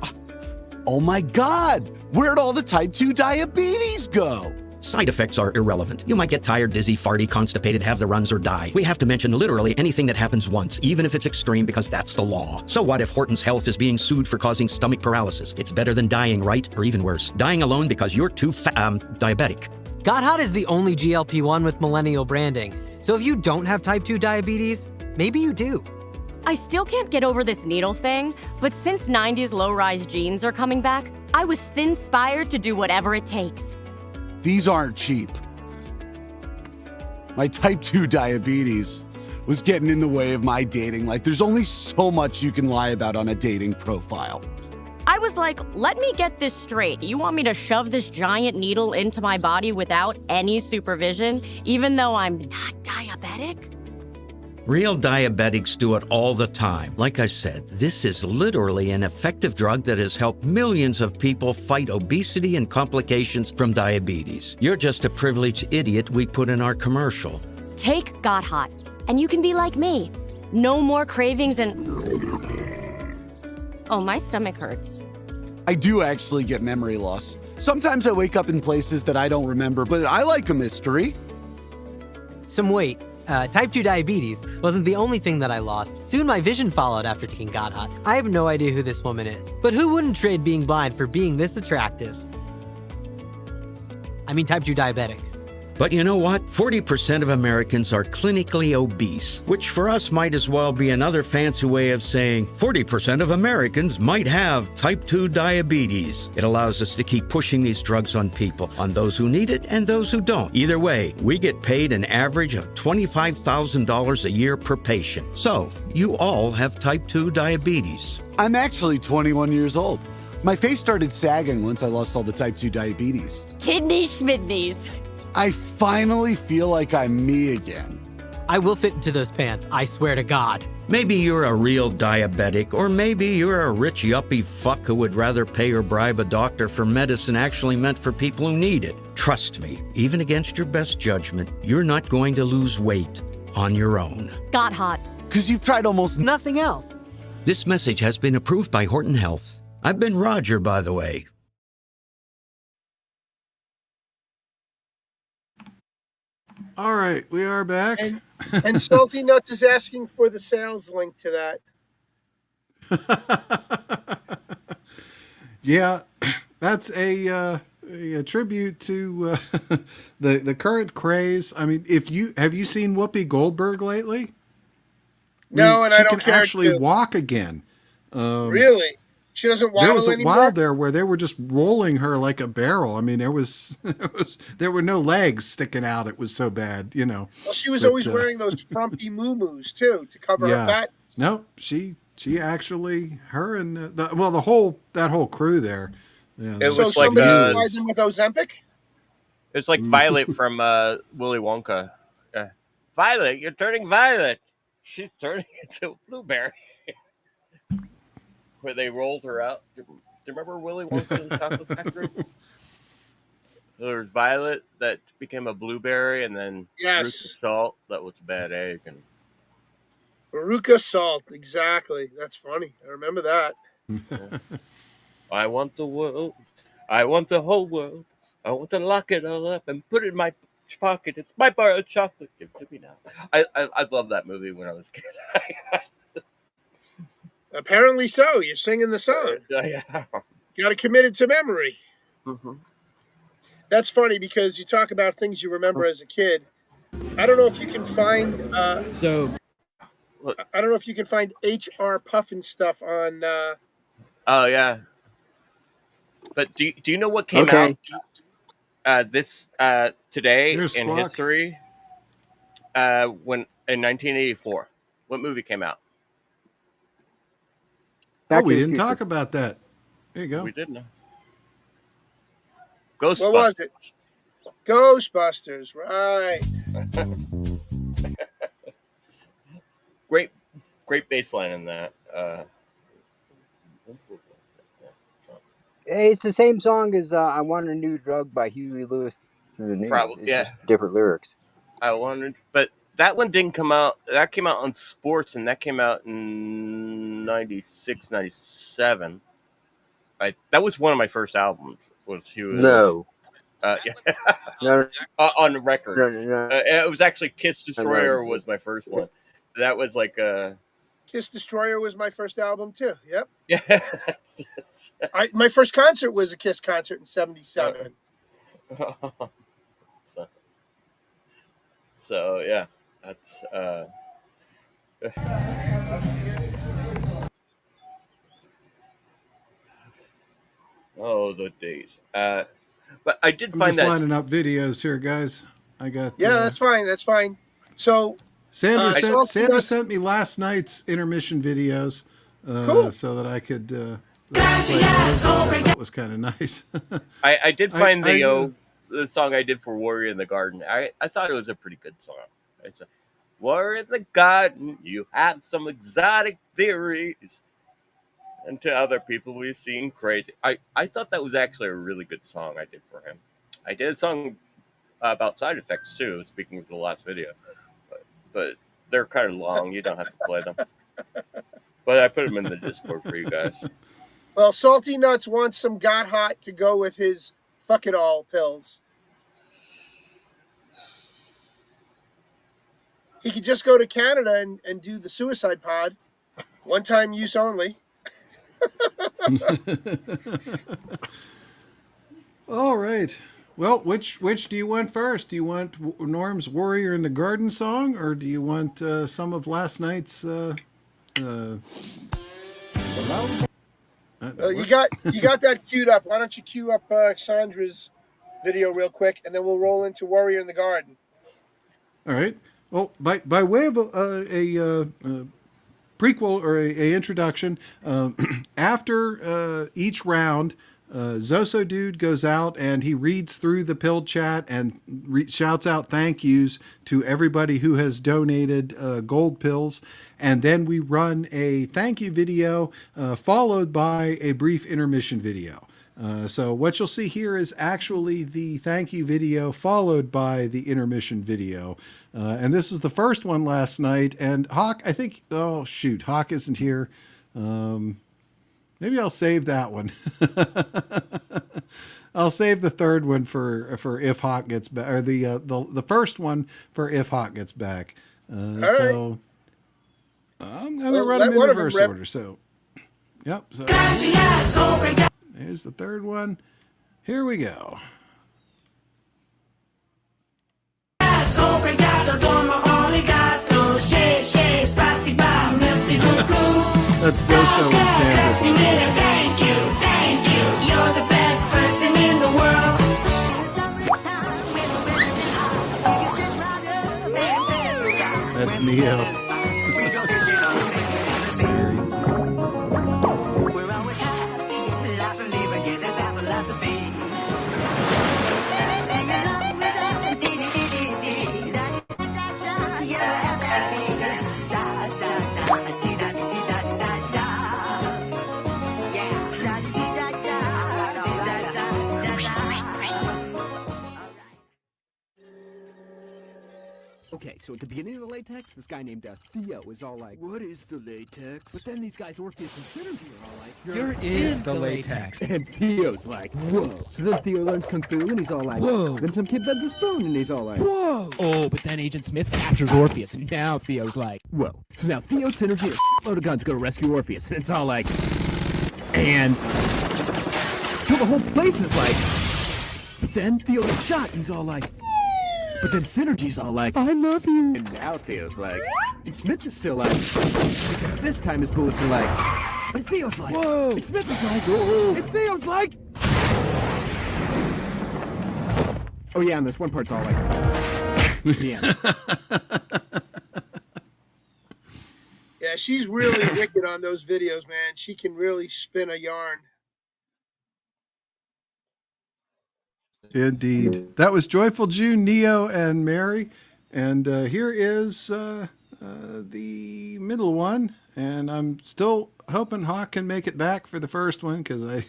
oh my God, where'd all the type 2 diabetes go? Side effects are irrelevant. You might get tired, dizzy, farty, constipated, have the runs, or die. We have to mention literally anything that happens once, even if it's extreme, because that's the law. So what if Horton's Health is being sued for causing stomach paralysis? It's better than dying, right? Or even worse, dying alone because you're too diabetic. Godhot is the only GLP-1 with millennial branding. So if you don't have type 2 diabetes, maybe you do. I still can't get over this needle thing, but since 90s low-rise jeans are coming back, I was thin-spired to do whatever it takes. These aren't cheap. My type 2 diabetes was getting in the way of my dating life. There's only so much you can lie about on a dating profile. I was like, let me get this straight. You want me to shove this giant needle into my body without any supervision, even though I'm not diabetic? Real diabetics do it all the time. Like I said, this is literally an effective drug that has helped millions of people fight obesity and complications from diabetes. You're just a privileged idiot we put in our commercial. Take Godhot, and you can be like me. No more cravings and... Oh, my stomach hurts. I do actually get memory loss. Sometimes I wake up in places that I don't remember, but I like a mystery. Some weight. Type 2 diabetes wasn't the only thing that I lost. Soon my vision followed after taking Godhot. I have no idea who this woman is, but who wouldn't trade being blind for being this attractive? I mean type 2 diabetic. But you know what? 40% of Americans are clinically obese, which for us might as well be another fancy way of saying 40% of Americans might have type 2 diabetes. It allows us to keep pushing these drugs on people, on those who need it and those who don't. Either way, we get paid an average of $25,000 a year per patient. So, you all have type 2 diabetes. I'm actually 21 years old. My face started sagging once I lost all the type 2 diabetes. Kidney schmidneys. I finally feel like I'm me again. I will fit into those pants, I swear to God. Maybe you're a real diabetic, or maybe you're a rich yuppie fuck who would rather pay or bribe a doctor for medicine actually meant for people who need it. Trust me, even against your best judgment, you're not going to lose weight on your own. Godhot. Because you've tried almost nothing else. This message has been approved by Horton Health. I've been Roger, by the way. All right, we are back. And Salty Nuts is asking for the sales link to that. Yeah, that's a tribute to the current craze. I mean, have you seen Whoopi Goldberg lately? No, and I don't care. She can actually walk again. Really? She doesn't waddle anymore? There was a while there where they were just rolling her like a barrel. I mean, there were no legs sticking out. It was so bad, you know. Well, she was always wearing those frumpy moo-moos, too, to cover her fat. No, she actually, her and that whole crew there. Yeah, it so was like somebody supplied them with Ozempic? It's like Violet from Willy Wonka. Violet, you're turning violet. She's turning into a blueberry. Where they rolled her out. Do you remember Willy Wonka and the Chocolate Factory? There was Violet that became a blueberry, and then Veruca Salt that was a bad egg. And Veruca Salt, exactly. That's funny. I remember that. Yeah. I want the world. I want the whole world. I want to lock it all up and put it in my pocket. It's my bar of chocolate. Give it to me now. I loved that movie when I was a kid. Apparently so. You're singing the song. Yeah. Got to commit it to memory. Mm-hmm. That's funny because you talk about things you remember as a kid. I don't know if you can find. I don't know if you can find HR Puffin stuff on. Oh yeah. But do you know what came out this today Here's in Squawk. history? When in 1984, what movie came out? Oh, we didn't talk about that. There you go. We didn't. Ghostbusters. What was it? Ghostbusters, right? Great bass line in that. It's the same song as "I Want a New Drug" by Huey Lewis and the News. Probably, it's yeah. just different lyrics. I wondered, but that one didn't come out. That came out on Sports, and that came out in 96, 97. That was one of my first albums. Was Huey Lewis. Yeah. No. On the record. No. It was actually Kiss Destroyer was my first one. That was like Kiss Destroyer was my first album too. Yep. Yeah. My first concert was a Kiss concert in '77. So yeah, that's oh, the days. But I did find that lining up videos here, guys. I got. Yeah, that's fine. That's fine. So Sandra sent me last night's intermission videos, cool. so that I could. That was kind of nice. I did find the song I did for Warrior in the Garden. I thought it was a pretty good song. It's a, Warrior in the Garden, you have some exotic theories. And to other people, we've seen crazy. I thought that was actually a really good song I did for him. I did a song about side effects too, speaking of the last video. But they're kind of long. You don't have to play them. But I put them in the Discord for you guys. Well, Salty Nuts wants some Got Hot to go with his Fuck It All pills. He could just go to Canada and do the suicide pod. One-time use only. All right. Well, which do you want first? Do you want Norm's Warrior in the Garden song, or do you want some of last night's? You got that queued up. Why don't you queue up Sandra's video real quick, and then we'll roll into Warrior in the Garden. All right. Well, by way of a prequel or a introduction, after each round, Zoso Dude goes out and he reads through the pill chat and shouts out thank yous to everybody who has donated gold pills. And then we run a thank you video followed by a brief intermission video. So what you'll see here is actually the thank you video followed by the intermission video. And this is the first one last night. And Hawk, I think, oh shoot, Hawk isn't here. Maybe I'll save that one. I'll save the third one for if Hawk gets back, or the first one for if Hawk gets back. So I'm gonna run them in reverse order. So, yep. So there's the third one. Here we go. That's Zoso and Sandra. Thank you. You're the best person in the world. That's Neo. We're always happy, laughing, leaving, get that's our philosophy. Sing along with us, yeah, we're happy. Okay, so at the beginning of the latex, this guy named Theo is all like, "What is the latex?" But then these guys, Orpheus and Synergy, are all like, "You're in the latex." And Theo's like, "Whoa." So then Theo learns Kung Fu, and he's all like, "Whoa." Then some kid bends a spoon, and he's all like, "Whoa." Oh, but then Agent Smith captures Orpheus, and now Theo's like, "Whoa." So now Theo, Synergy, and a load of guns go to rescue Orpheus, and it's all like, and so the whole place is like, but then Theo gets shot, and he's all like, but then Synergy's all like, "I love you." And now Theo's like, And Smits is still like, except this time his bullets are like, but Theo's like, whoa! And Smits is like, whoa! And Theo's like, oh yeah, and this one part's all like, yeah. Yeah, she's really wicked on those videos, man. She can really spin a yarn. Indeed. That was Joyful June, Neo, and Mary. And here is the middle one. And I'm still hoping Hawk can make it back for the first one because I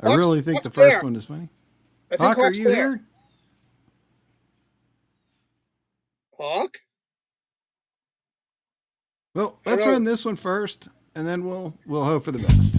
really think the first one is funny. Hawk, are you here? Hawk? Well, let's run this one first, and then we'll hope for the best.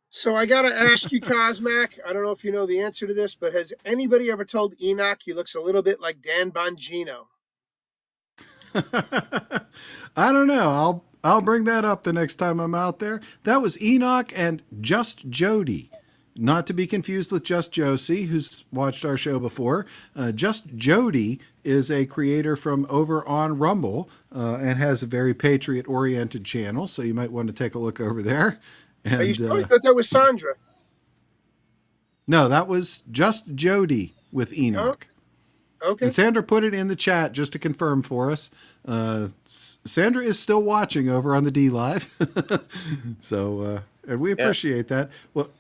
So I got to ask you, Cosmac, I don't know if you know the answer to this, but has anybody ever told Enoch he looks a little bit like Dan Bongino? I don't know. I'll bring that up the next time I'm out there. That was Enoch and Just Jody. Not to be confused with Just Josie, who's watched our show before. Just Jody is a creator from over on Rumble and has a very Patriot-oriented channel, so you might want to take a look over there. And, Are you sure? I thought that was Sandra. No, that was Just Jody with Enoch. Oh, okay. And Sandra put it in the chat just to confirm for us. Sandra is still watching over on the D Live. So, and we appreciate that. Well,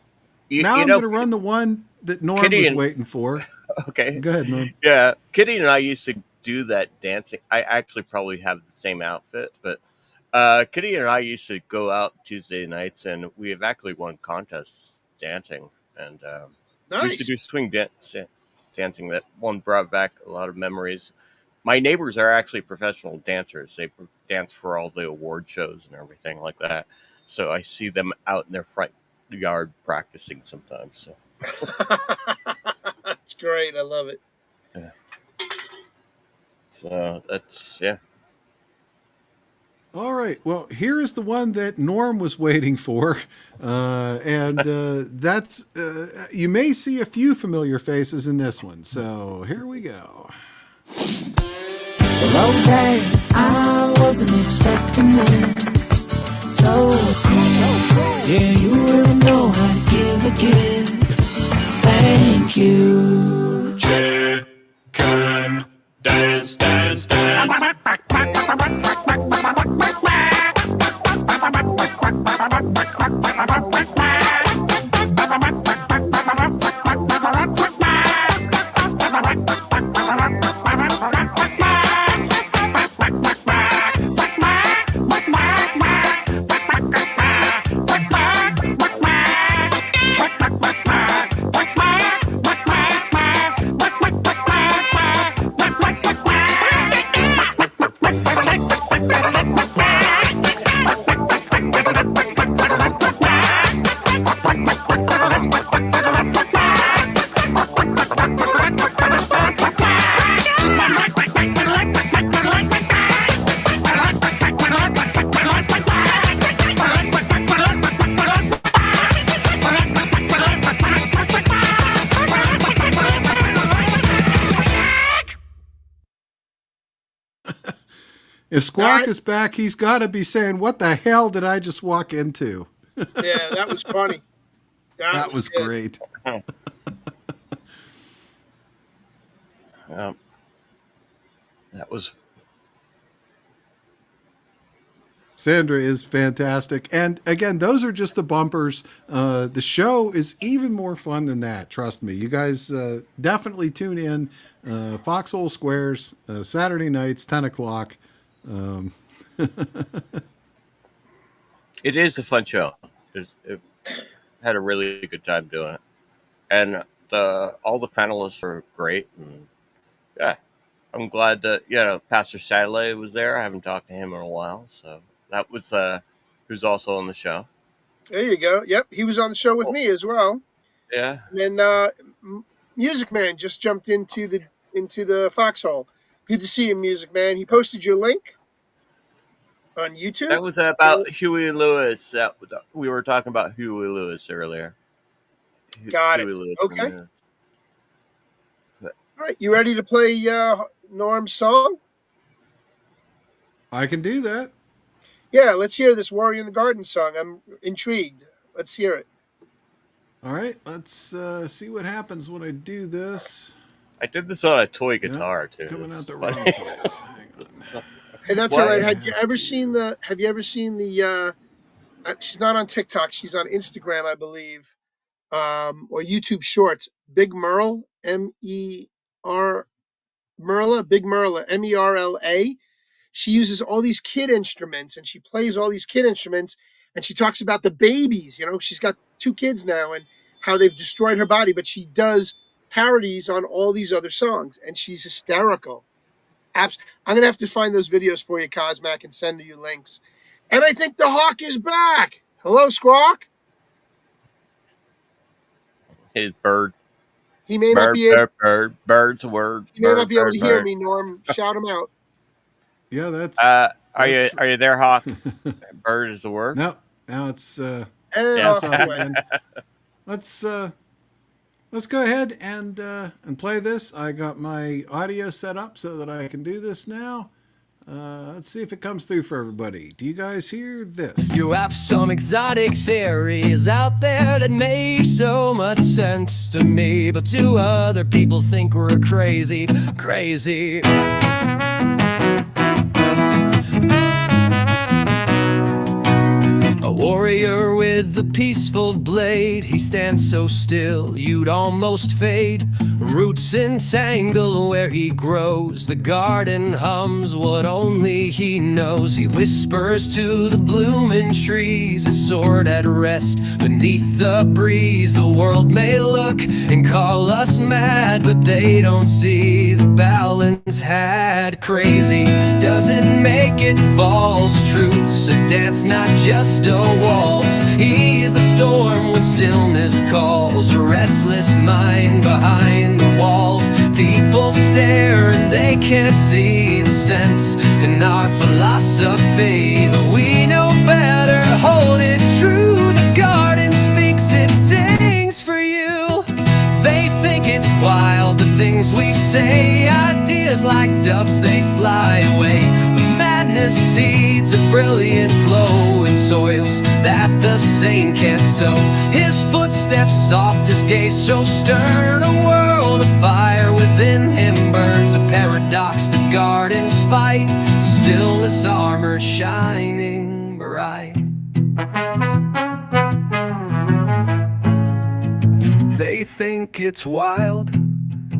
now I'm going to run the one that Norm was waiting for. Okay. Go ahead, Norm. Yeah. Kitty and I used to do that dancing. I actually probably have the same outfit, but Kitty and I used to go out Tuesday nights, and we have actually won contests dancing. And we used to do swing dancing. That one brought back a lot of memories. My neighbors are actually professional dancers. They dance for all the award shows and everything like that. So I see them out in their front yard practicing sometimes. So. That's great. I love it. Yeah. So that's, yeah. All right. Well, here is the one that Norm was waiting for. That's, you may see a few familiar faces in this one. So here we go. Well, okay, I wasn't expecting this. So, yeah, you really know how to give a gift. Thank you. Chicken dance, dance, dance. If Squawk is back, he's got to be saying, "What the hell did I just walk into?" Yeah, that was funny. That was good. great. That was. Sandra is fantastic. And again, those are just the bumpers. The show is even more fun than that. Trust me. You guys definitely tune in. Foxhole Squares, Saturday nights, 10 o'clock. It is a fun show. It had a really good time doing it. And all the panelists are great. And yeah, I'm glad that, Pastor Sadley was there. I haven't talked to him in a while. So that was, who's also on the show. There you go. Yep. He was on the show with me as well. Yeah. And then Music Man just jumped into the foxhole. Good to see you, Music Man. He posted your link on YouTube. That was about Huey Lewis. We were talking about Huey Lewis earlier. Got it. Okay. All right. You ready to play Norm's song? I can do that. Yeah, let's hear this Warrior in the Garden song. I'm intrigued. Let's hear it. All right, let's see what happens when I do this. I did this on a toy guitar too. Coming out the wrong place. Hey, that's all right. Have you ever seen the? She's not on TikTok. She's on Instagram, I believe, or YouTube Shorts. Big Merle, M-E-R, Merla, Big Merla, M-E-R-L-A. She uses all these kid instruments and she plays all these kid instruments and she talks about the babies. She's got 2 kids now and how they've destroyed her body, but she does parodies on all these other songs and she's hysterical. I'm going to have to find those videos for you, Cosmac, and send you links. And I think the Hawk is back. Hello, Squawk. His bird. He may not be able. Bird's a word. He may not be able to hear me, Norm. Shout him out. Yeah, that's. Are you there, Hawk? Bird is the word. No, now it's. Let's go ahead and play this. I got my audio set up so that I can do this now. Let's see if it comes through for everybody. Do you guys hear this? You have some exotic theories out there that make so much sense to me, but to other people think we're crazy. A warrior with a peaceful blade, he stands so still you'd almost fade. Roots entangle where he grows, the garden hums what only he knows. He whispers to the blooming trees, his sword at rest beneath the breeze. The world may look and call us mad, but they don't see the balance had. Crazy doesn't make it false, truth's a dance, not just a waltz. He's the storm when stillness calls, a restless mind behind the walls. People stare and they can't see the sense in our philosophy, but we know better. Hold it true, the garden speaks, it sings for you. They think it's wild, the things we say, ideas like doves, they fly away. Madness seeds a brilliant glow in soils that the sane can't sow. His footsteps soft, his gaze so stern, a world of fire within him burns. A paradox, the gardens fight, stillness armor shining bright. They think it's wild,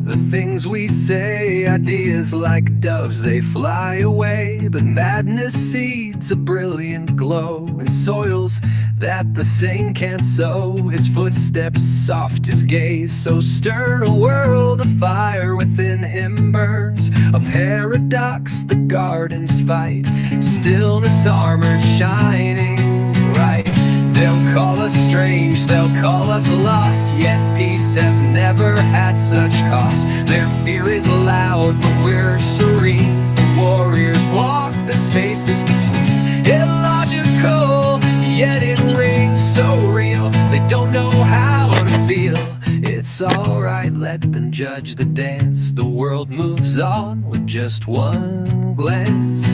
the things we say, ideas like doves, they fly away. But madness seeds a brilliant glow in soils that the sane can't sow. His footsteps soft, his gaze so stern, a world of fire within him burns. A paradox, the gardens fight, stillness armored shining bright. They'll call us strange, they'll call us lost, yet peace has never had such cost. Their fear is loud, but we're serene, for warriors walk the spaces between. Illogical, yet it rings so real, they don't know how to feel. It's alright, let them judge the dance, the world moves on with just one glance.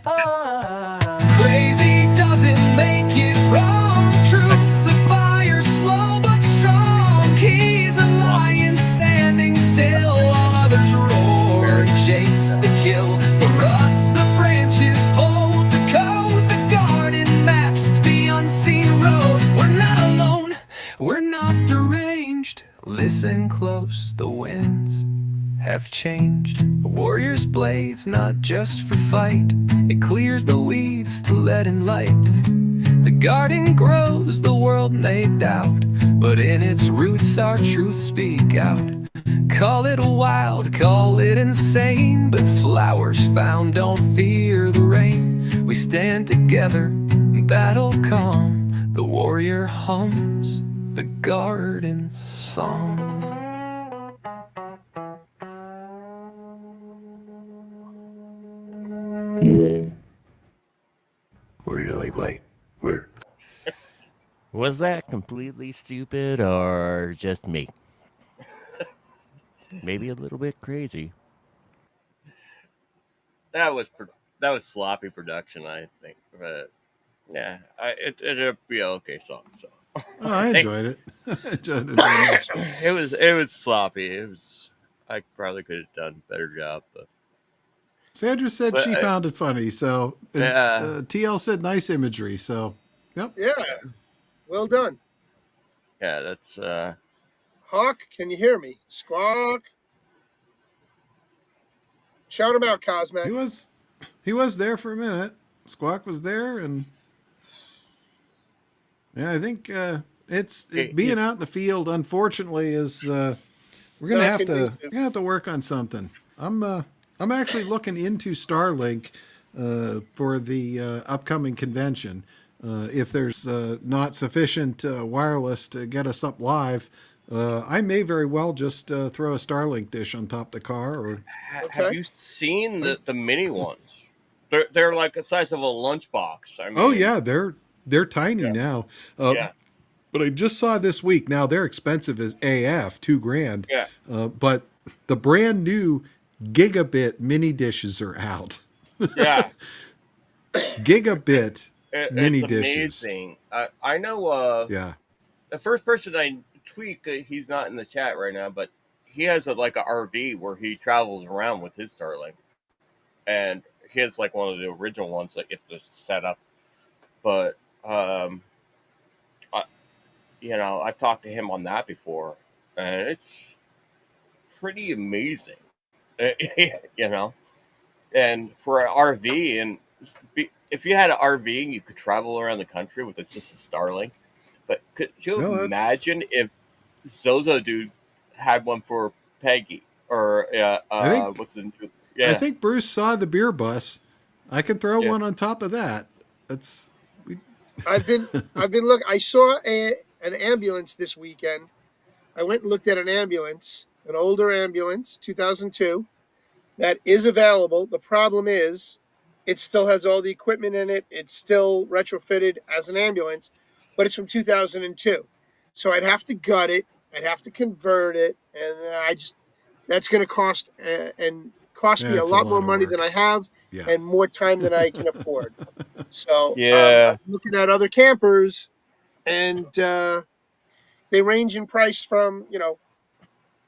Crazy doesn't make it wrong. Truth's a fire, slow but strong. He's a lion standing still while others roar, chase the kill. For us, the branches hold the code, the garden maps, the unseen road. We're not alone, we're not deranged. Listen close, the winds have changed. A warrior's blade's not just for fight, it clears the weeds to let in light. The garden grows, the world may doubt, but in its roots our truth speak out. Call it wild, call it insane, but flowers found don't fear the rain. We stand together, battle calm, the warrior hums the garden's song. We're really late. Was that completely stupid or just me? Maybe a little bit crazy. That was sloppy production, I think. But yeah, it'll be an okay song. So I enjoyed it. I enjoyed it very much. It was sloppy. I probably could have done a better job, but. Sandra said she found it funny, so TL said nice imagery, so yep. Yeah, well done. Yeah, that's Hawk, can you hear me? Squawk. Shout him out, Cosmac. He was there for a minute. Squawk was there, and yeah, I think being out in the field, unfortunately, is we're gonna have to work on something. I'm actually looking into Starlink for the upcoming convention. If there's not sufficient wireless to get us up live, I may very well just throw a Starlink dish on top of the car. Or have you seen the mini ones? They're like the size of a lunchbox. I mean, oh yeah, they're tiny now. Yeah. But I just saw this week. Now they're expensive as AF, $2,000. Yeah. But the brand new gigabit mini dishes are out. Yeah. Gigabit mini it's dishes. Amazing. I know. Yeah. The first person I tweaked, he's not in the chat right now, but he has like a RV where he travels around with his Starlink, and he has like one of the original ones that you have to set up. But I've talked to him on that before, and it's pretty amazing. And for an RV, and if you had an RV and you could travel around the country with just a Starlink, but could you imagine if Zozo dude had one for Peggy or what's his name? Yeah. I think Bruce saw the beer bus. I can throw one on top of that. I've been looking. I saw an ambulance this weekend. I went and looked at an ambulance, an older ambulance, 2002, that is available. The problem is, it still has all the equipment in it. It's still retrofitted as an ambulance, but it's from 2002. So I'd have to gut it. I'd have to convert it, and that's going to cost me a lot more money than I have, and more time than I can afford. So I'm looking at other campers, and they range in price from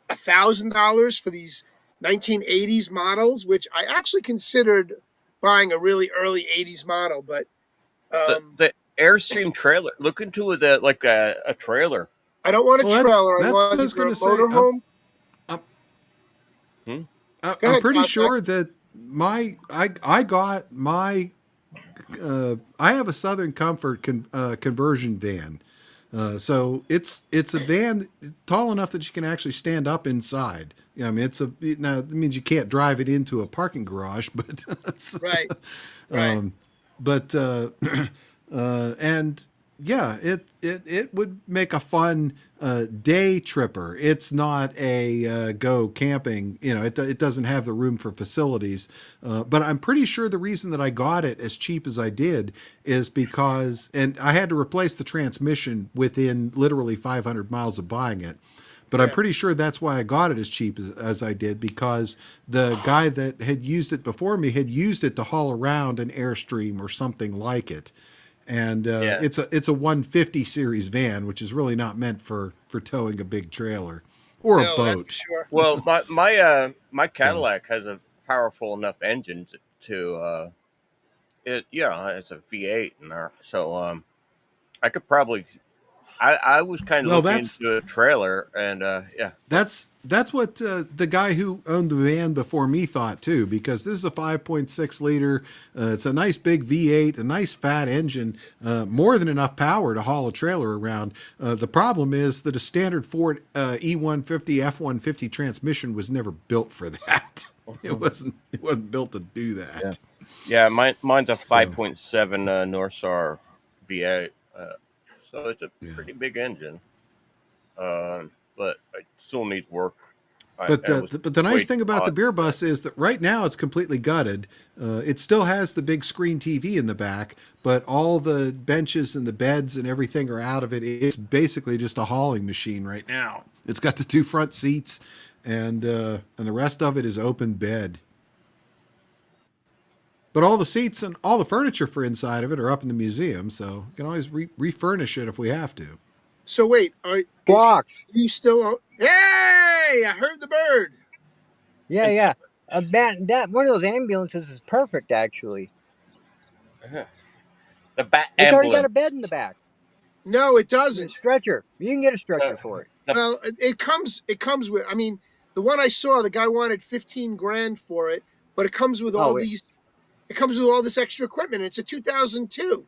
$1,000 for these 1980s models, which I actually considered buying a really early 80s model, but the Airstream trailer. Look into it like a trailer. I don't want a trailer. I want a motorhome. I'm pretty sure that I have a Southern Comfort conversion van. So it's a van tall enough that you can actually stand up inside. I mean, now it means you can't drive it into a parking garage, but right. And yeah, it would make a fun day tripper. It's not a go camping. It doesn't have the room for facilities. But I'm pretty sure the reason that I got it as cheap as I did is because, and I had to replace the transmission within literally 500 miles of buying it. But I'm pretty sure that's why I got it as cheap as I did, because the guy that had used it before me had used it to haul around an Airstream or something like it. And it's a 150 series van, which is really not meant for towing a big trailer or a boat. Sure. Well, my Cadillac has a powerful enough engine to it's a V8 in there, so I could probably. I was kind of Well, looking into a trailer, and yeah, that's what the guy who owned the van before me thought too, because this is a 5.6 liter. It's a nice big V8, a nice fat engine, more than enough power to haul a trailer around. The problem is that a standard Ford E150 F150 transmission was never built for that. It wasn't built to do that. yeah. Mine's a 5.7 Northstar V8, so it's a pretty big engine. But it still needs work. But the nice thing about the beer bus is that right now it's completely gutted. It still has the big screen TV in the back, but all the benches and the beds and everything are out of it. It's basically just a hauling machine right now. It's got the 2 front seats, and the rest of it is open bed. But all the seats and all the furniture for inside of it are up in the museum, so we can always refurnish it if we have to. So wait, are you still on? Hey, I heard the bird. Yeah. That one of those ambulances is perfect, actually. The bat It's ambulance. already got a bed in the back. No, it doesn't. A stretcher. You can get a stretcher for it. Well, it comes with. I mean, the one I saw, the guy wanted 15 grand for it, but it comes with all these. It comes with all this extra equipment. It's a 2002.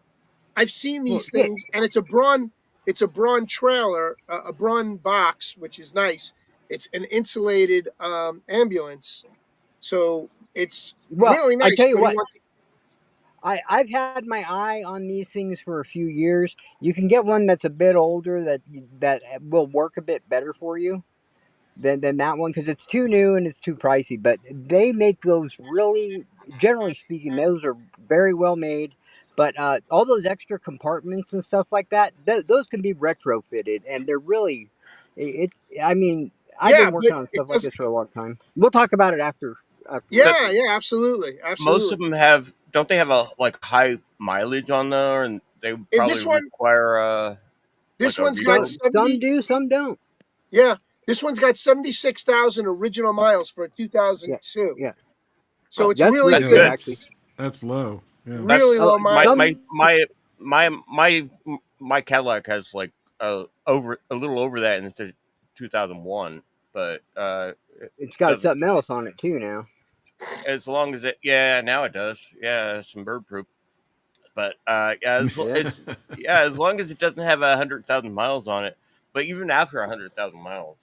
I've seen these things, and it's a Braun. It's a Braun trailer, a Braun box, which is nice. It's an insulated ambulance, so it's really nice. I tell you what, I've had my eye on these things for a few years. You can get one that's a bit older that will work a bit better for you than that one, because it's too new and it's too pricey. But they make those really, generally speaking, those are very well made. But all those extra compartments and stuff like that, those can be retrofitted, and they're really, I mean, I've been working on stuff like this for a long time. We'll talk about it after. Yeah, absolutely. Most of them have. Don't they have a high mileage on there, and they probably require This one's got 70, some do, some don't. Yeah, this one's got 76,000 original miles for a 2002. Yeah. So it's really good. Actually. That's low. Yeah. Really low mileage. My Cadillac has a little over that, and it's a 2001. But it's got something else on it too now. As long as now it does. Yeah, some bird poop. But as long as it doesn't have 100,000 miles on it. But even after 100,000 miles.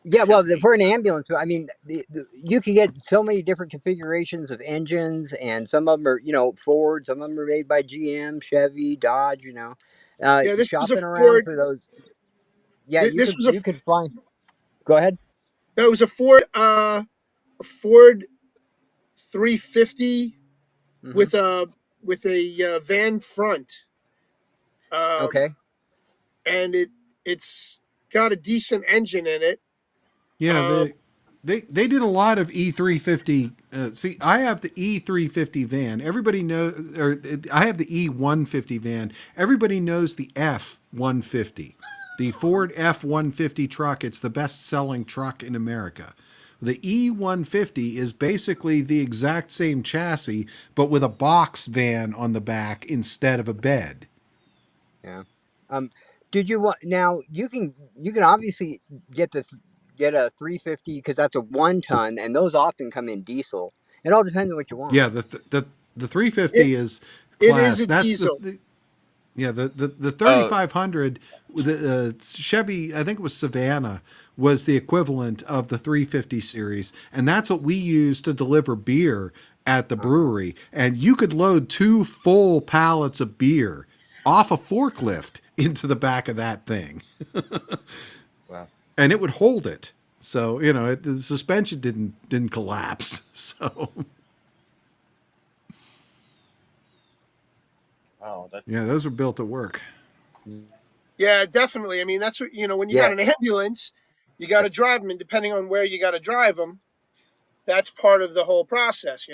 Yeah, well, for an ambulance, I mean, you can get so many different configurations of engines, and some of them are, Ford, some of them are made by GM, Chevy, Dodge, this was a shopping Ford. Around for those. Yeah, you could find. Go ahead. That was a Ford, Ford 350 with a van front. Okay. And it's got a decent engine in it. Yeah, they did a lot of E350. See, I have the E350 van. Everybody knows, or I have the E150 van. Everybody knows the F150, the Ford F150 truck. It's the best-selling truck in America. The E150 is basically the exact same chassis, but with a box van on the back instead of a bed. Yeah. Did you want now? You can obviously get a 350 because that's a 1 ton, and those often come in diesel. It all depends on what you want. Yeah, the 350 is class. It is a diesel. The 3500 the Chevy, I think it was Savannah, was the equivalent of the 350 series, and that's what we use to deliver beer at the brewery. And you could load 2 full pallets of beer off a forklift into the back of that thing. Wow. And it would hold it. So, the suspension didn't collapse. So wow, yeah, those were built to work. Yeah, definitely. I mean, that's what, when you got an ambulance, you got to drive them, and depending on where you got to drive them, that's part of the whole process,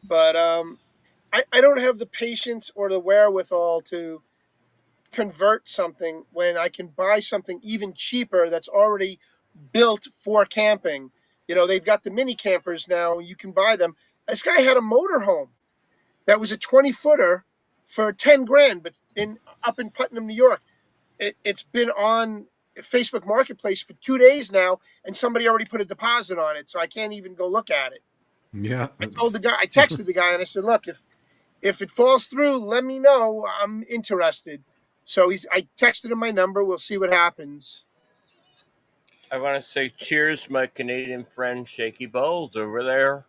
But I don't have the patience or the wherewithal to convert something when I can buy something even cheaper that's already built for camping. They've got the mini campers now. You can buy them. This guy had a motorhome that was a 20-footer for 10 grand, but up in Putnam, New York. It's been on Facebook Marketplace for 2 days now, and somebody already put a deposit on it, so I can't even go look at it. Yeah. I texted the guy, and I said, "Look, if it falls through, let me know. I'm interested." So I texted him my number. We'll see what happens. I want to say cheers to my Canadian friend Shaky Bowles over there,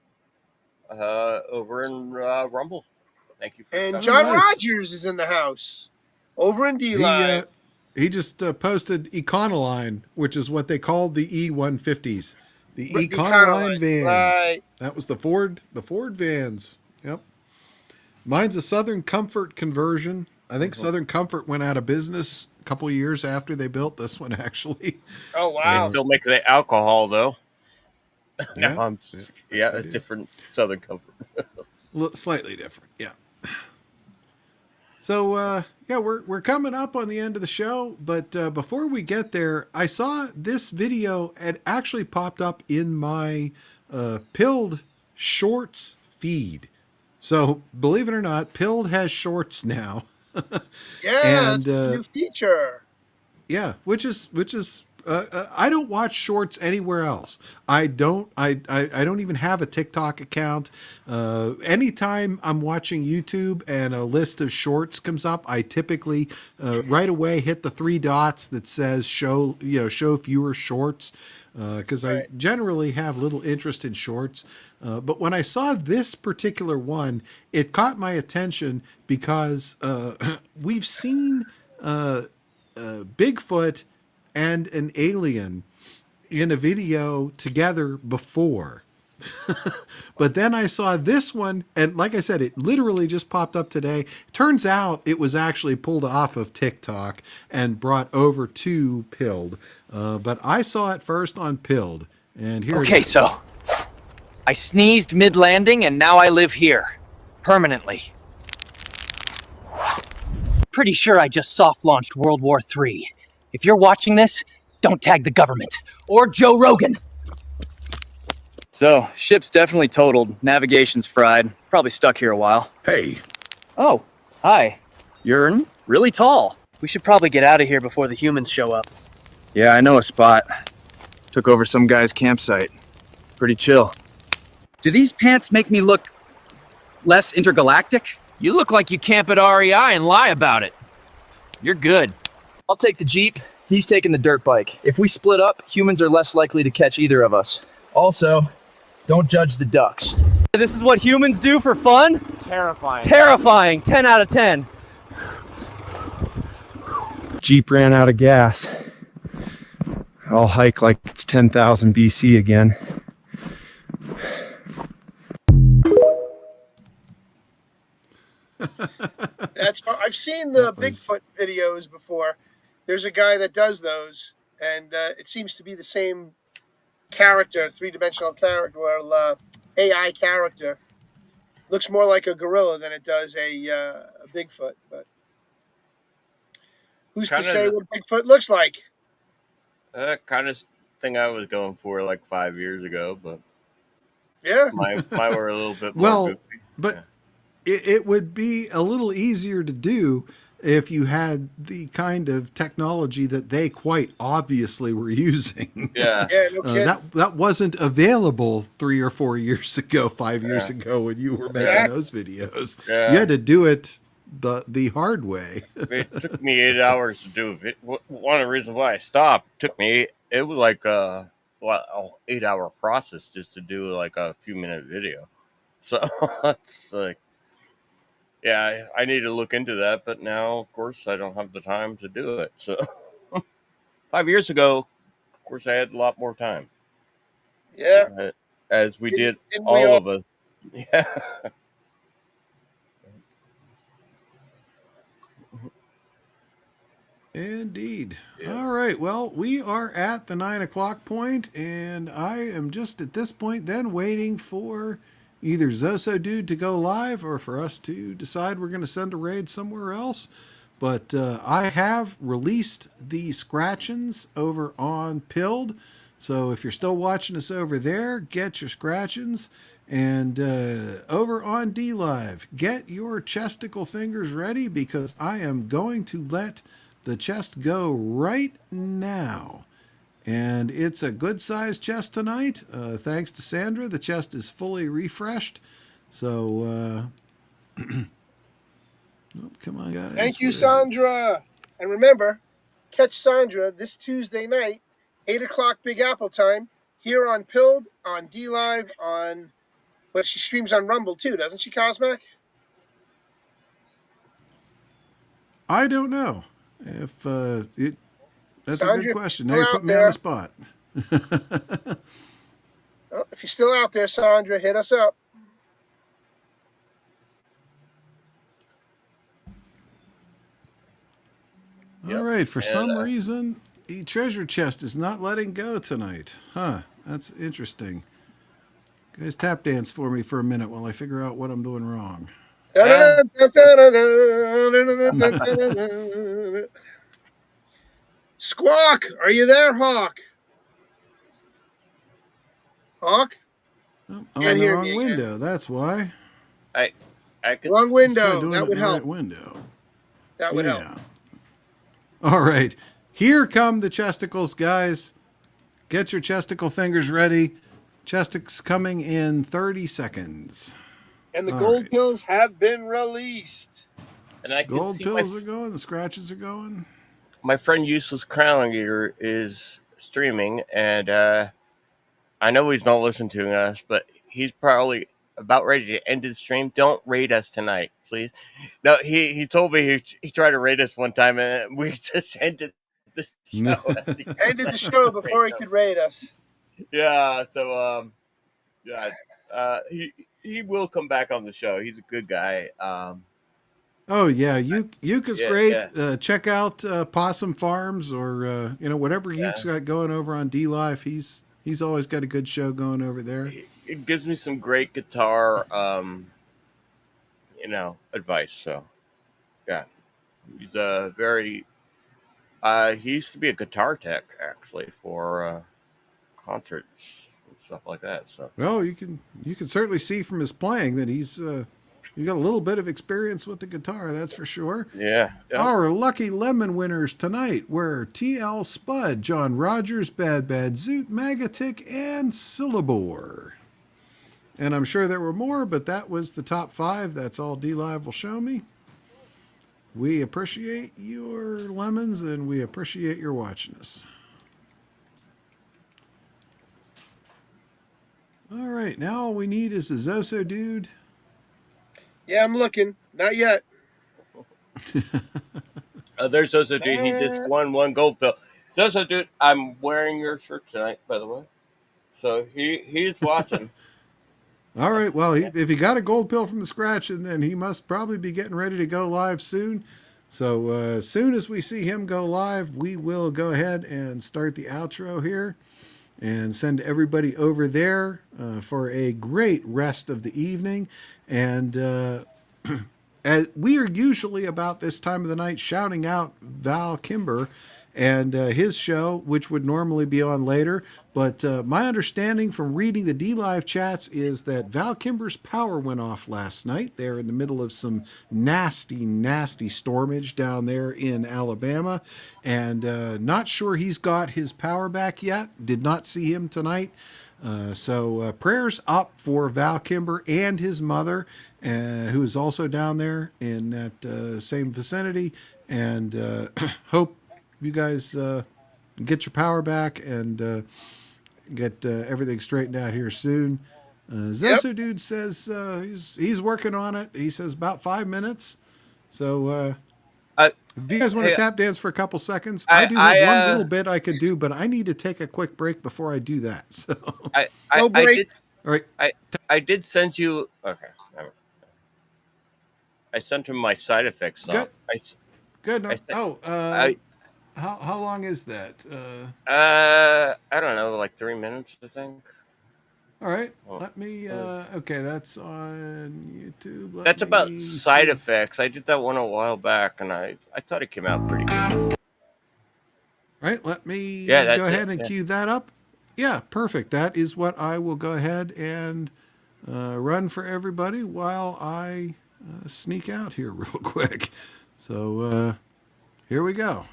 over in Rumble. Thank you for And coming. John Rogers is in the house, over in D Live. He just posted Econoline, which is what they called the E150s, the Econoline vans. Right. That was the Ford vans. Yep. Mine's a Southern Comfort conversion. I think Southern Comfort went out of business a couple years after they built this one, actually. Oh, wow. They still make the alcohol, though. Yeah. A different Southern Comfort. Slightly different, yeah. So, we're coming up on the end of the show, but before we get there, I saw this video had actually popped up in my Pilled Shorts feed. So, believe it or not, Pilled has shorts now. Yeah, that's a new feature. Yeah, which is I don't watch shorts anywhere else. I don't even have a TikTok account. Anytime I'm watching YouTube and a list of shorts comes up, I typically right away hit the 3 dots that says show fewer shorts, because I generally have little interest in shorts. But when I saw this particular one, it caught my attention because we've seen Bigfoot and an alien in a video together before. But then I saw this one, and like I said, it literally just popped up today. Turns out it was actually pulled off of TikTok and brought over to Pilled. But I saw it first on Pilled, and here it is. So I sneezed mid-landing, and now I live here. Permanently. Pretty sure I just soft-launched World War III. If you're watching this, don't tag the government. Or Joe Rogan. So, ship's definitely totaled. Navigation's fried. Probably stuck here a while. Hey. Oh, hi. You're really tall. We should probably get out of here before the humans show up. Yeah, I know a spot. Took over some guy's campsite. Pretty chill. Do these pants make me look less intergalactic? You look like you camp at REI and lie about it. You're good. I'll take the Jeep. He's taking the dirt bike. If we split up, humans are less likely to catch either of us. Also, don't judge the ducks. This is what humans do for fun? Terrifying. Terrifying. 10 out of 10. Jeep ran out of gas. I'll hike like it's 10,000 BC again. I've seen the Bigfoot videos before. There's a guy that does those, and it seems to be the same character, 3-dimensional character, or AI character. Looks more like a gorilla than it does a Bigfoot. But who's to say what Bigfoot looks like? Kind of thing I was going for like 5 years ago, but yeah, mine were a little bit more well, goofy. But it would be a little easier to do if you had the kind of technology that they quite obviously were using. Yeah, no kidding. That wasn't available 3 or 4 years ago, 5 years ago when you were making those videos. Yeah. You had to do it the hard way. It took me 8 hours to do it. One of the reasons why I stopped it was like an 8-hour process just to do like a few minute video. So it's like, yeah, I need to look into that, but now, of course, I don't have the time to do it. So 5 years ago, of course, I had a lot more time. Yeah. As we did, didn't all we all? of us. Yeah. Indeed. All right. Well, we are at the 9 o'clock point, and I am just at this point then waiting for either Zoso Dude to go live or for us to decide we're going to send a raid somewhere else. But I have released the scratchings over on Pilled. So if you're still watching us over there, get your scratchings. And over on D Live, get your chesticle fingers ready because I am going to let the chest go right now. And it's a good sized chest tonight. Thanks to Sandra, the chest is fully refreshed. So, oh, come on, guys. Thank you, Sandra. And remember, catch Sandra this Tuesday night, 8 o'clock Big Apple time, here on Pilled, on D Live, on. But she streams on Rumble too, doesn't she, Cosmac? I don't know if that's Sandra, a good question. if Now you're you're still putting me out on the spot. Well, if you're still out there, Sandra, hit us up. All right. For some reason, the treasure chest is not letting go tonight. Huh. That's interesting. Guys, tap dance for me for a minute while I figure out what I'm doing wrong. Squawk, are you there, Hawk? Hawk? On the wrong window. That's why. I could wrong window. That would help. Right window. That would help. All right. Here come the chesticles, guys. Get your chesticle fingers ready. Chesticles coming in 30 seconds. And the gold pills have been released. And I can gold see pills are going. The scratches are going. My friend Useless Crown Eater is streaming, and I know he's not listening to us, but he's probably about ready to end his stream. Don't raid us tonight, please. No, he told me he tried to raid us one time, and we just ended the show. Ended the show before he could raid us. Yeah, so he will come back on the show. He's a good guy. Oh yeah, Yuka's great. Yeah. Check out Possum Farms or whatever Yuke's got going over on D Live. He's always got a good show going over there. It gives me some great guitar, advice. So yeah, he's a very. He used to be a guitar tech actually for concerts and stuff like that. So well, you can certainly see from his playing that he's you got a little bit of experience with the guitar, that's for sure. Yeah. Our lucky lemon winners tonight were TL Spud, John Rogers, Bad Zoot, Magatic, and Syllabore. And I'm sure there were more, but that was the top 5. That's all D Live will show me. We appreciate your lemons, and we appreciate your watching us. All right, now all we need is a Zoso Dude. Yeah, I'm looking. Not yet. There's Zoso Dude. He just won 1 gold pill. Zoso Dude, I'm wearing your shirt tonight, by the way. So he's watching. All right. Well, if he got a gold pill from the scratch, and then he must probably be getting ready to go live soon. So as soon as we see him go live, we will go ahead and start the outro here and send everybody over there for a great rest of the evening. And we are usually about this time of the night shouting out Val Kimber and his show, which would normally be on later. But my understanding from reading the D Live chats is that Val Kimber's power went off last night. They're in the middle of some nasty, nasty stormage down there in Alabama. And not sure he's got his power back yet. Did not see him tonight. So prayers up for Val Kimber and his mother, who is also down there in that same vicinity. And hope you guys get your power back and get everything straightened out here soon. Zoso Dude says he's working on it. He says about 5 minutes. So do you guys want to tap dance for a couple seconds? I do have one little bit I could do, but I need to take a quick break before I do that. So I did send you. Okay. I sent him my side effects stuff. Good. How long is that? I don't know, like 3 minutes, I think. All right. Oh. Let me. Okay, that's on YouTube. That's about me side see if- effects. I did that one a while back, and I thought it came out pretty good. Right. Let me Yeah, go that's it. ahead and Yeah. cue that up. Yeah, perfect. That is what I will go ahead and run for everybody while I sneak out here real quick. So here we go.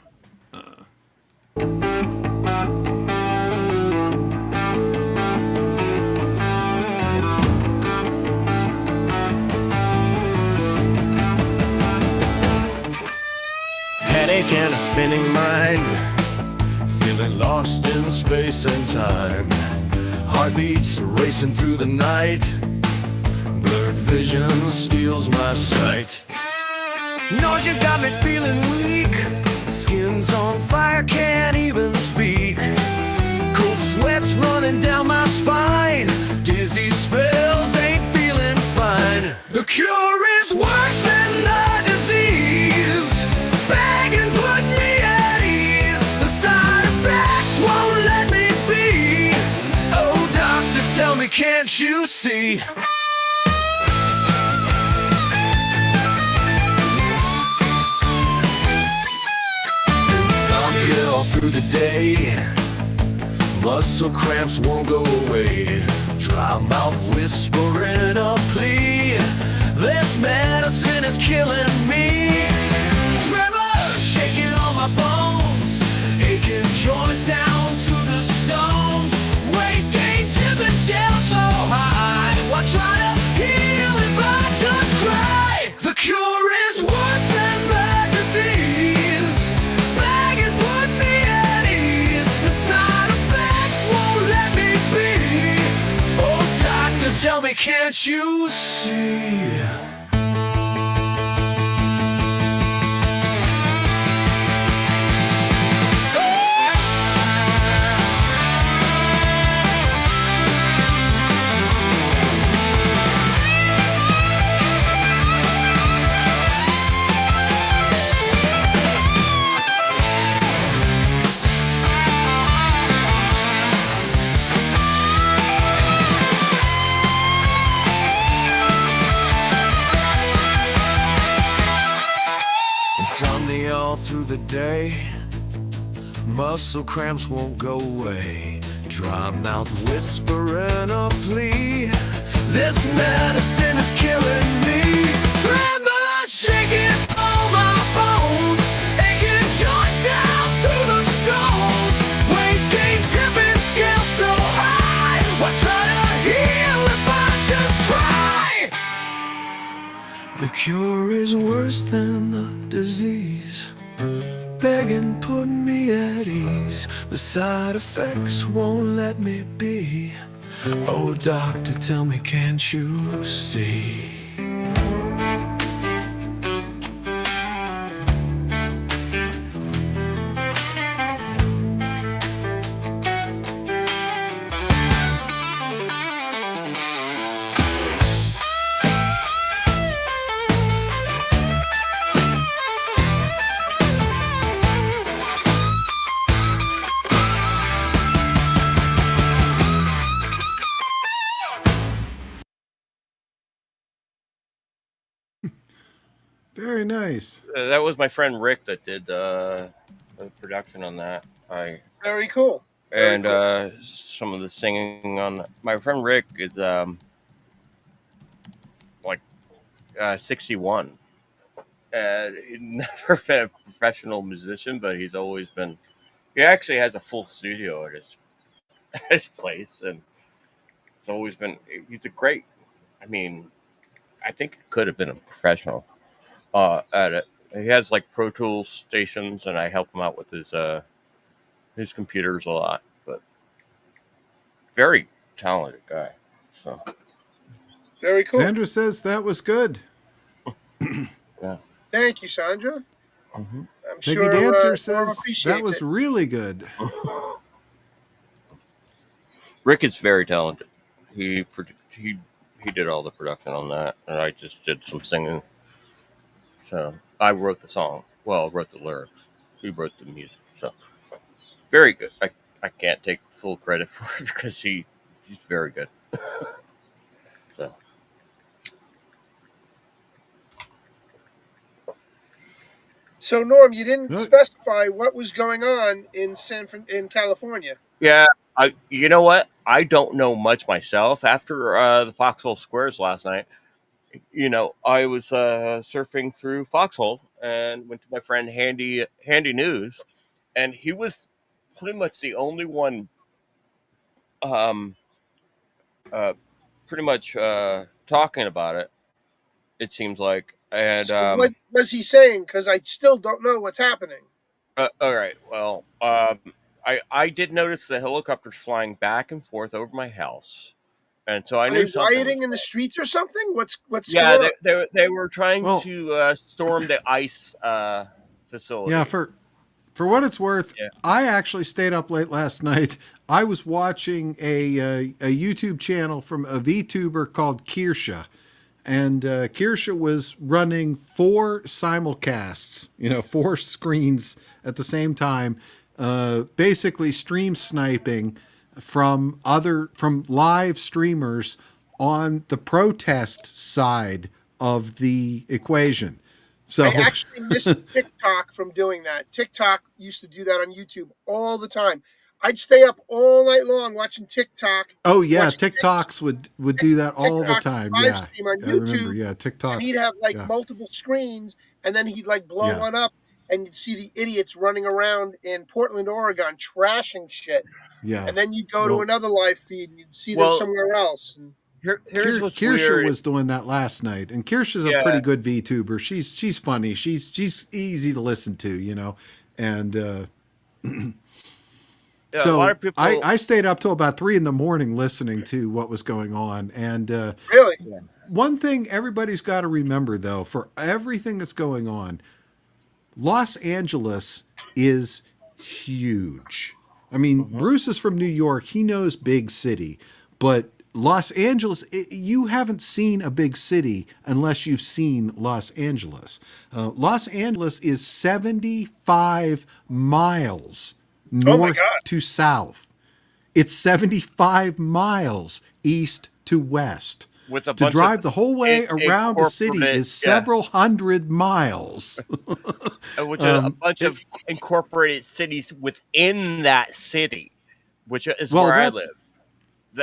Headache and a spinning mind, feeling lost in space and time. Heartbeats racing through the night, blurred vision steals my sight. Nausea got me feeling weak, skin's on fire, can't even speak. Cold sweats running down my spine, dizzy spells, ain't feeling fine. The cure is worse than the disease, beg and put me at ease. The side effects won't let me be. Oh doctor, tell me, can't you see? Insomnia all through the day, muscle cramps won't go away. Dry mouth whispering a plea, this medicine is killing me. Tremor shaking all my bones, aching joints down to the stones. Weight gain, tipping scale so high, what try to heal if I just cry? The cure is worse than the disease, beg and put me at ease. The side effects won't let me be. Oh doctor, tell me, can't you see? Insomnia all through the day, muscle cramps won't go away. Dry mouth whispering a plea, this medicine is killing me. Tremor shaking all my bones, aching joints down to the stones. Weight gain, tipping scale so high, what try to heal if I just cry? The cure is worse than the disease, beg and put me at ease. The side effects won't let me be. Oh doctor, tell me, can't you see? Very nice. That was my friend Rick that did the production on that. Very cool. Very And cool. some of the singing on that. My friend Rick is like 61. He's never been a professional musician, but he's always been. He actually has a full studio at his place, and it's always been. He's a great. I mean, I think he could have been a professional at it. He has like Pro Tools stations, and I help him out with his computers a lot. But very talented guy. So very cool. Sandra says that was good. Yeah. Thank you, Sandra. Mm-hmm. I'm Peggy sure Dancer Norm says appreciates that was it. really good. Rick is very talented. He did all the production on that, and I just did some singing. So I wrote the song. Well, I wrote the lyrics. He wrote the music. So very good. I can't take full credit for it because he's very good. So So Norm, you didn't specify what was going on in in California. yeah, you know what? I don't know much myself. After the Foxhole Squares last night, I was surfing through Foxhole and went to my friend Handy News, and he was pretty much the only one, um, uh, pretty much talking about it. It seems like, and So what was he saying? Because I still don't know what's happening. all right. Well, I did notice the helicopters flying back and forth over my house, and so I Are they knew something was rioting in the streets or something? What's Yeah, going on? they were trying Well, to storm the ice yeah, facility. for what it's worth, Yeah. I actually stayed up late last night. I was watching a YouTube channel from a VTuber called Kirsha, and Kirsha was running 4 simulcasts, 4 screens at the same time, basically stream sniping from live streamers on the protest side of the equation. So I actually missed TikTok from doing that. TikTok used to do that on YouTube all the time. I'd stay up all night long watching TikTok. oh yeah, Watching TikToks would do that all the TikTok's time. live Yeah, stream on I remember. YouTube, Yeah, and he'd TikToks. have like Yeah, multiple screens, and then he'd like blow yeah, one up, and you'd see the idiots running around in Portland, Oregon, trashing shit. yeah. And then you'd go to Well, another live feed, and you'd see them Well, somewhere else. And here's what's Kirsha weird. was doing that last night, and Kirsha's a Yeah, pretty good VTuber. She's funny. She's easy to listen to, and yeah. A lot so of people. I stayed up till about 3 in the morning listening to what was going on. And really, one thing everybody's got to remember, though, for everything that's going on, Los Angeles is huge. I mean, Bruce is from New York. He knows big city, but Los Angeles, you haven't seen a big city unless you've seen Los Angeles. Los Angeles is 75 miles oh my north god, to south. It's 75 miles east to west. with a To bunch drive of the whole way around the city incorporate, is several hundred miles. which is a bunch of incorporated cities within that city, which is Well, where I live.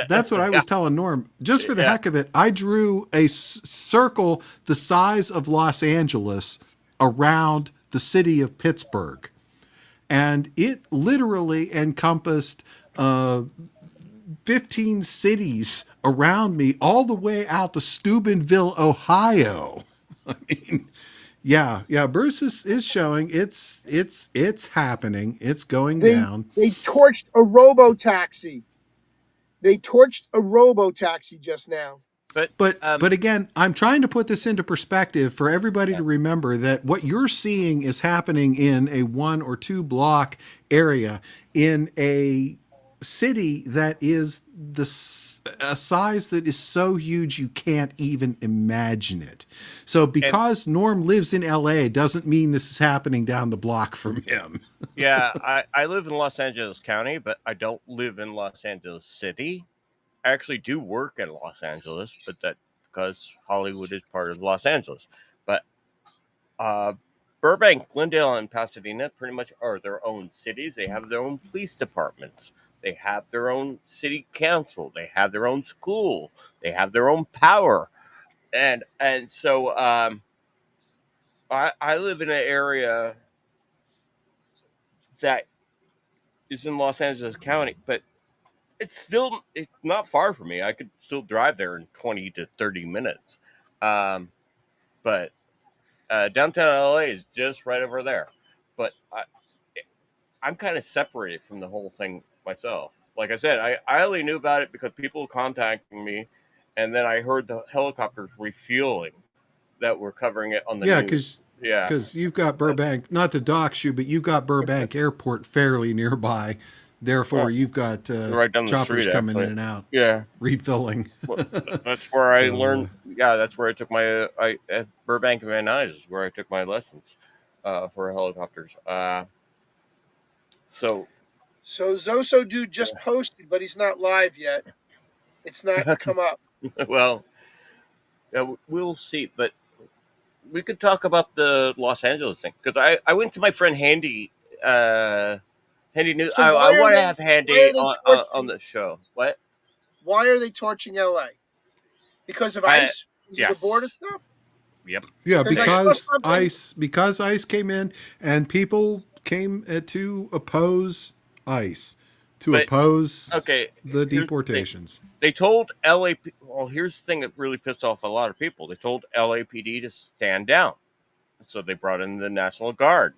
that's what I was telling Norm. Just for the Yeah. heck of it, I drew a circle the size of Los Angeles around the city of Pittsburgh. And it literally encompassed 15 cities around me, all the way out to Steubenville, Ohio. I mean, yeah, Bruce is showing it's happening. It's going down. They torched a robo taxi. They torched a robo taxi just now. But again, I'm trying to put this into perspective for everybody to remember that what you're seeing is happening in a 1 or 2 block area in a city that is a size that is so huge you can't even imagine it. So because Norm lives in LA doesn't mean this is happening down the block from him. Yeah, I live in Los Angeles County, but I don't live in Los Angeles City. I actually do work in Los Angeles, but that because Hollywood is part of Los Angeles. But Burbank, Glendale, and Pasadena pretty much are their own cities. They have their own police departments. They have their own city council. They have their own school. They have their own power. And so I live in an area that is in Los Angeles County, but it's not far from me. I could still drive there in 20 to 30 minutes. But downtown LA is just right over there. But I'm kind of separated from the whole thing myself. Like I said, I only knew about it because people contacting me, and then I heard the helicopters refueling that were covering it on the news. Because you've got Burbank, not to dox you, but you've got Burbank Airport fairly nearby. Therefore, you've got right down the choppers street, coming actually. in and out. Yeah, refilling. Well, that's where I learned. Yeah, that's where I took my at Burbank and Van Nuys is where I took my lessons for helicopters. So Zoso Dude just posted, but he's not live yet. It's not come up. well, yeah, we'll see. But we could talk about the Los Angeles thing because I went to my friend Handy. Handy News. So I why are want to they have Handy on the show. What? Why are they torching LA? Because of ICE? Because of the border Yes. stuff? Yep. Yeah, I saw because ICE came in and people came to oppose ICE, to But, oppose okay, the here's the thing. deportations. They told LAP. Well, here's the thing that really pissed off a lot of people. They told LAPD to stand down, so they brought in the National Guard.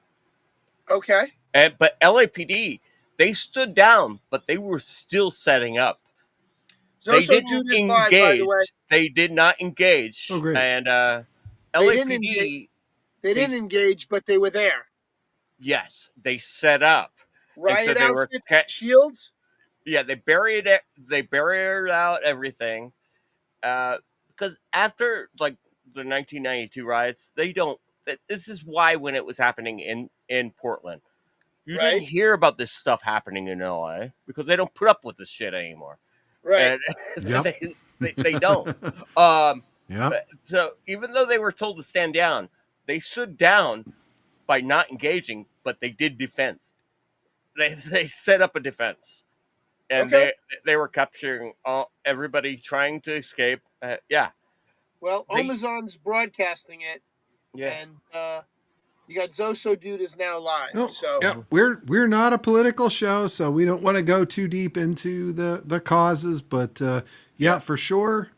Okay. But LAPD, they stood down, but they were still setting up. They Zoso didn't Dude is engage. live, by the way. They did not engage. Oh, great. And They LAPD, didn't engage, but they were there. yes, they set up. And so Riot they were outfits, shields. Yeah, they buried it. They buried out everything. Because after like the 1992 riots, they don't. This is why when it was happening in Portland, you Right. didn't hear about this stuff happening in LA because they don't put up with this shit anymore. Right. And Yep. they don't. Yep. So even though they were told to stand down, they stood down by not engaging, but they did defense. They set up a defense, and Okay. they were capturing everybody trying to escape. Yeah. Well, They- Amazon's broadcasting it, Yeah. and you got Zoso Dude is now live. No, So yeah, we're not a political show, so we don't want to go too deep into the causes. But yeah, for sure,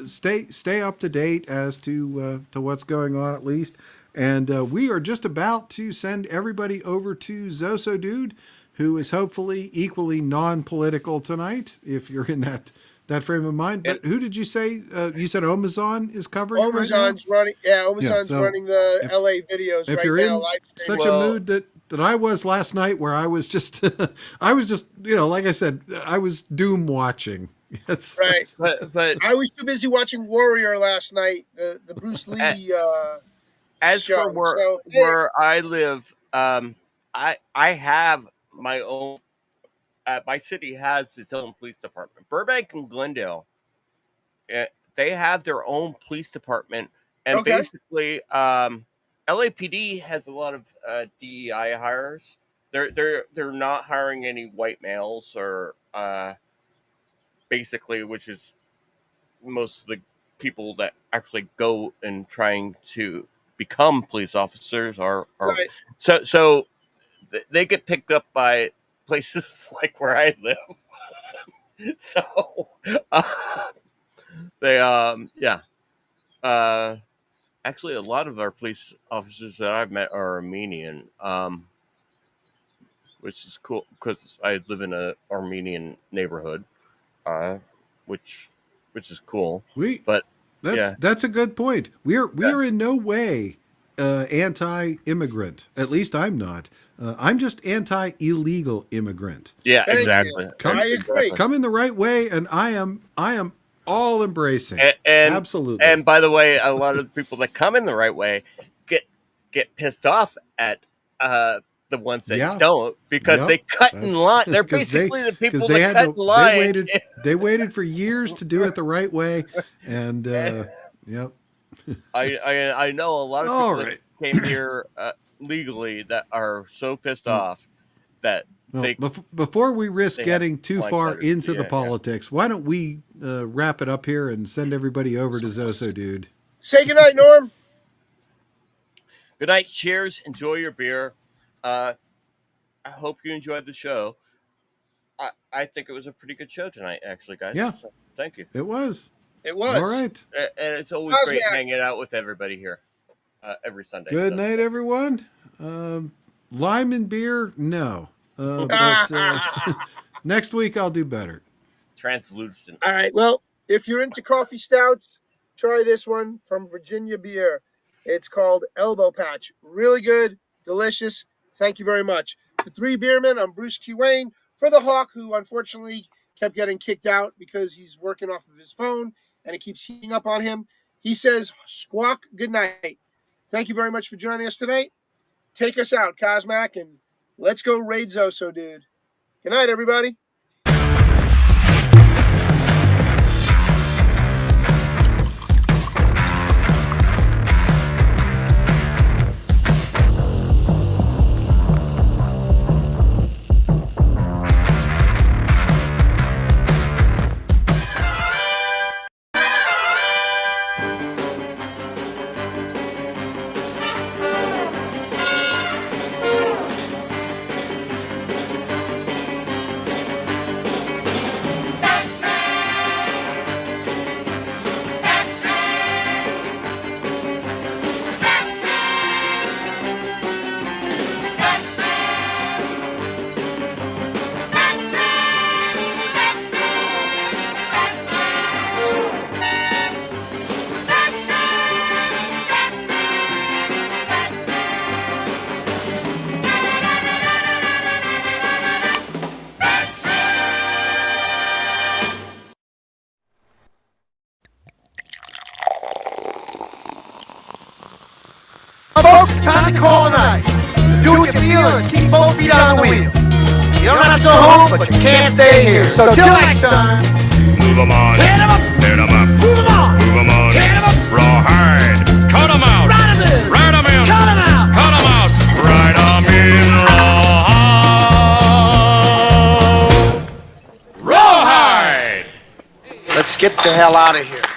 stay up to date as to what's going on at least. And we are just about to send everybody over to Zoso Dude, who is hopefully equally non-political tonight, if you're in that frame of mind. But who did you say? You said Amazon is covering it right now? Amazon's running. Yeah, Amazon's so running the LA videos if right you're now. in Live such streaming. a mood that I was last night, where I was just, like I said, I was doom watching. Right. But I was too busy watching Warrior last night, the Bruce Lee as show. for where So, where I live, I have my own. My city has its own police department. Burbank and Glendale, they have their own police department, and Okay. basically, LAPD has a lot of DEI hires. They're not hiring any white males or basically, which is most of the people that actually go and trying to become police officers are Right. so they get picked up by places like where I live. So they yeah. Actually, a lot of our police officers that I've met are Armenian, which is cool because I live in a Armenian neighborhood, which is cool. That's a good point. We're in no way anti-immigrant. At least I'm not. I'm just anti-illegal immigrant. Yeah, exactly. I agree. Come in the right way, and I am all embracing. And absolutely. And by the way, a lot of the people that come in the right way get pissed off at the ones that don't because they cut in line. They're basically the people that cut in line. They waited for years to do it the right way, and yep. I know a lot of people that came here legally that are so pissed off that before we risk getting too far into the politics, why don't we wrap it up here and send everybody over to Zoso Dude? Say goodnight, Norm. Good night. Cheers. Enjoy your beer. I hope you enjoyed the show. I think it was a pretty good show tonight, actually, guys. Yeah. So, thank you. It was. It was. All right. And it's always great hanging out with everybody here every Sunday. Good night, everyone. Lime and beer, no. Next week I'll do better. Translucent. All right. Well, if you're into coffee stouts, try this one from Virginia Beer. It's called Elbow Patch. Really good, delicious. Thank you very much. The 3BeerMen, I'm Bruce Q. Wayne. For the Hawk, who unfortunately kept getting kicked out because he's working off of his phone and it keeps heating up on him. He says, squawk, good night. Thank you very much for joining us tonight. Take us out, Cosmac, and Let's go raid Zoso, dude. Good night, everybody. Folks, time to call a night. Do what you feel and keep both feet on the wheel. You don't have to go home, but you can't stay here. So till next time. Move 'em on. Hit 'em up. Hit 'em up. Move 'em on. Move 'em on. Hit 'em up. Rawhide. Cut 'em out. Ride 'em in. Ride 'em in. Cut 'em out. Cut 'em out. Ride 'em in. Rawhide. Let's get the hell out of here.